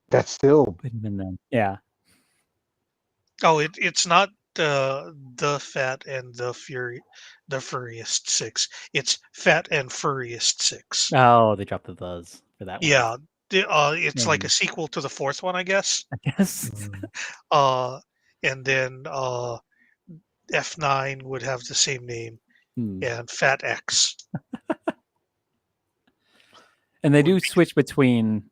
That's still But even then, yeah. Oh, it's not the Fat and the Furriest 6. It's Fat and Furriest 6. Oh, they dropped the "thes" for that one. Yeah, it's like a Maybe. sequel to the fourth one, I guess. I guess. Uh, and then F9 would have the same name, Hmm. and Fat X. And they would do be- switch between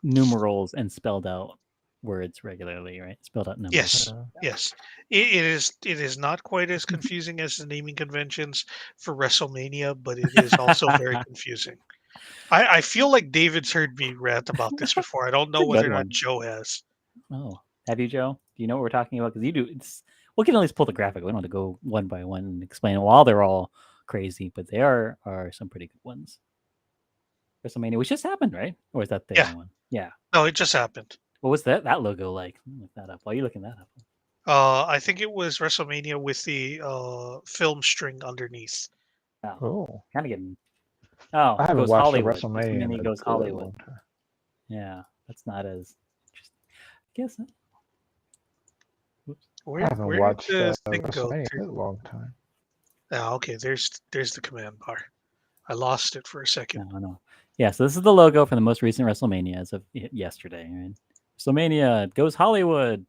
numerals and spelled out words regularly, right? Spelled out numbers. Yes, yes. It is not quite as confusing as the naming conventions for WrestleMania, but it is also very confusing. I feel like David's heard me rant about this before. I don't know It's a whether good or not one. Joe has. Oh, have you, Joe? Do you know what we're talking about? Because you do. We can at least pull the graphic. We don't have to go one by one and explain it while they're all crazy, but there are some pretty good ones. WrestleMania, which just happened, right? Or is that the Yeah. only one? Yeah. No, it just happened. What was that logo like? Look that up. Why are you looking that up? I think it was WrestleMania with the film string underneath. oh. Kind of getting. Oh, I haven't goes watched Hollywood. a WrestleMania in WrestleMania a goes good Hollywood. long time. Yeah, that's not as interesting. I guess. Where, I haven't where watched did the thing go? WrestleMania in a long time. Oh, okay. There's the command bar. I lost it for a second. No. Yeah, so this is the logo for the most recent WrestleMania as of yesterday. Right? WrestleMania goes Hollywood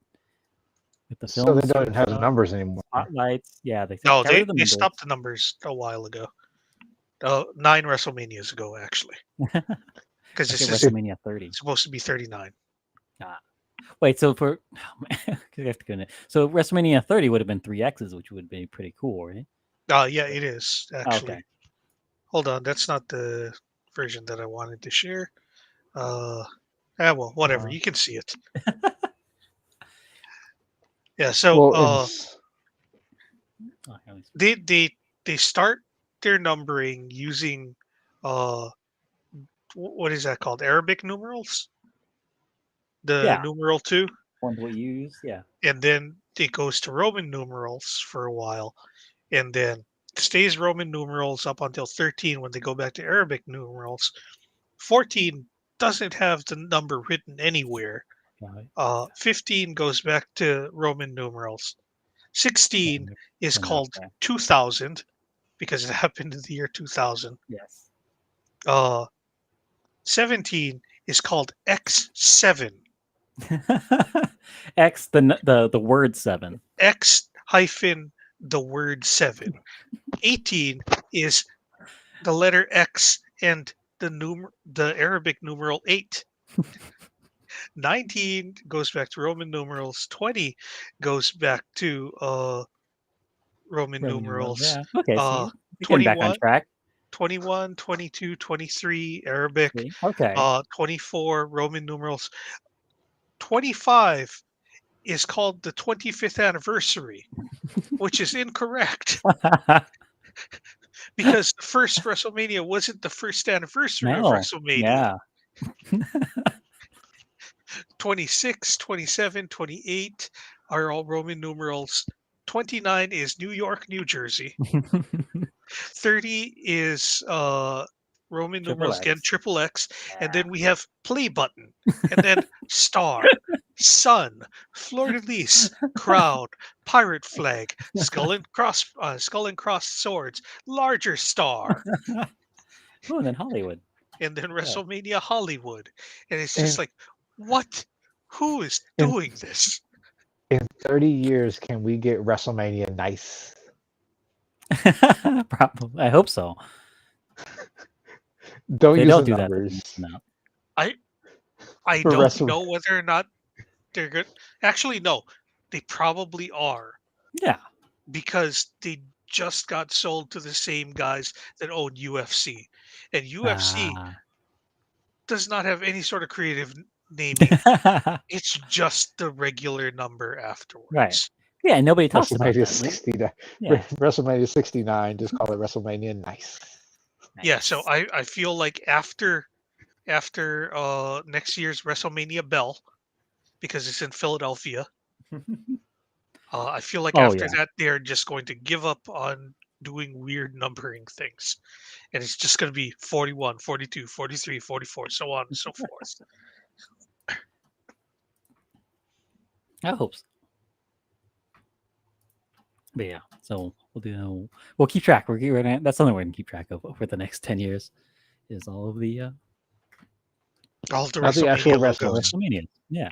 with the So film. they don't have the numbers anymore. Spotlights. Yeah, they No, got rid they of the they numbers. stopped the numbers a while ago. 9 WrestleManias ago, actually. Because Look this at is WrestleMania 30. supposed to be 39. Wait, so for I have to go in. So WrestleMania 30 would have been 3X's, which would be pretty cool, right? Yeah, it is actually. Okay. Hold on, that's not the version that I wanted to share. Well, whatever. You can see it. Yeah. So Well, they start their numbering using what is that called? Arabic numerals. The Yeah. numeral 2. Ones we use, yeah. And then it goes to Roman numerals for a while, and then stays Roman numerals up until 13 when they go back to Arabic numerals. 14 doesn't have the number written anywhere. Right. 15 goes back to Roman numerals. 16 is Turn that called back. 2000 because it happened in the year 2000. Yes. 17 is called X7. X the word 7. X hyphen the word 7. 18 is the letter X and the Arabic numeral 8. 19 goes back to Roman numerals. 20 goes back to Roman numerals. Yeah. Okay, Uh, so you're getting back on 21, track. 21, 22, 23 Arabic. See? Okay. 24 Roman numerals. 25 is called the 25th anniversary, which is incorrect because the first WrestleMania wasn't the first anniversary of No. WrestleMania. Yeah. 26, 27, 28 are all Roman numerals. 29 is New York, New Jersey. 30 is Roman numerals again, triple X, and then we have play button, and then star, sun, fleur de lis, crowd, pirate flag, skull and cross swords, larger star, Oh, and then Hollywood. and then WrestleMania Hollywood, and it's just like, what? Who is doing this? In 30 years, can we get WrestleMania nice? Probably. I hope so. Don't They use don't the do that. numbers. No. I For don't know whether or not they're good. Actually, no, they probably are Yeah. because they just got sold to the same guys that own UFC, and UFC does not have any sort of creative naming. It's just the regular number afterwards. Right. Yeah, nobody talks about WrestleMania that. Right? 69. Yeah. WrestleMania 69. Just call it WrestleMania nice. Yeah, so I feel like after next year's WrestleMania Bell, because it's in Philadelphia, I feel like Oh, after yeah. that, they're just going to give up on doing weird numbering things. And it's just going to be 41, 42, 43, 44, so on and so forth. I hope so. But yeah, so we'll keep track. That's something we're gonna keep track of over the next 10 years. Is all of the All the Not the actual WrestleMania wrestling. logos. WrestleMania. Yeah,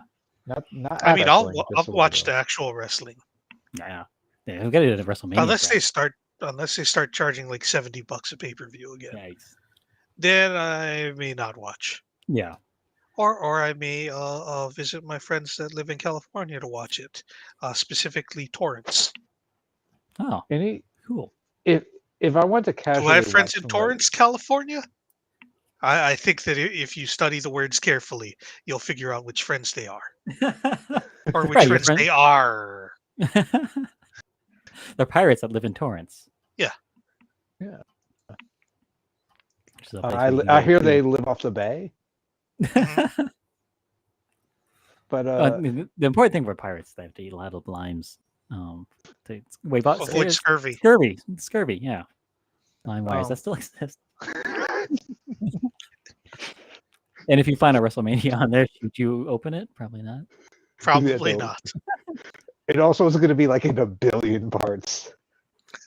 Not I mean, wrestling, I'll just the watch logo. the actual wrestling yeah. We've got it at WrestleMania. unless they start charging like $70 a pay-per-view again. Yikes. Then I may not watch. Yeah. Or I may visit my friends that live in California to watch it, specifically torrents. Oh, Any cool. if I want to Do casually I have friends watch in some Torrance, California? I think that if you study the words carefully, you'll figure out which friends they are, or which Right, your friends friend. they are. They're pirates that live in Torrance. Yeah. Yeah. Which is a place where you can I go hear to. they live off the bay, but I mean, the important thing for pirates is they have to eat a lot of limes. To wait, Avoid scurvy. Scurvy, yeah. Lime wires that still exist. And if you find a WrestleMania on there, should you open it? Probably not. Probably no. not. It also is going to be like in a billion parts.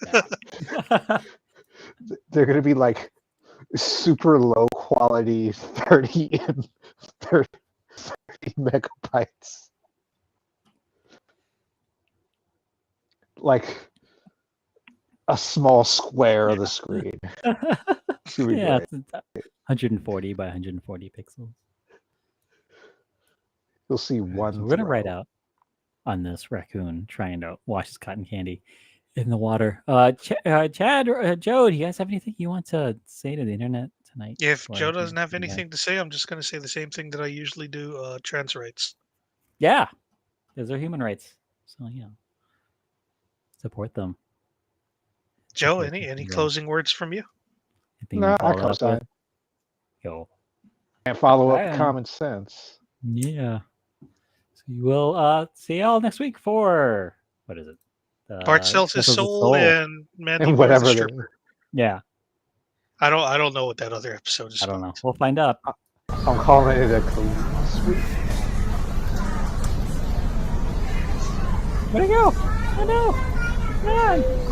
Yeah. They're going to be like super low quality 30 megabytes. Like a small square of the screen. Yeah, it's 140 by 140 pixels. You'll see one. So we're gonna write out on this raccoon trying to wash his cotton candy in the water. Chad, Joe, do you guys have anything you want to say to the internet tonight? If before Joe we doesn't have go? anything to say, I'm just going to say the same thing that I usually do. Trans rights. Yeah, those are human rights. So yeah, support them. Joe, Support any them. closing words from you? Anything No, you I follow that up with? co-sign. Go. Can't follow up Alright. common sense. Yeah. So you will see y'all next week for what is it? Bart sells his Vessels of soul, and Mandy And wears a whatever they, stripper. Yeah, I don't know what that other episode is I don't about. know. We'll find out. I'm calling it a clean sweep. Where'd it go? Oh no! Come on!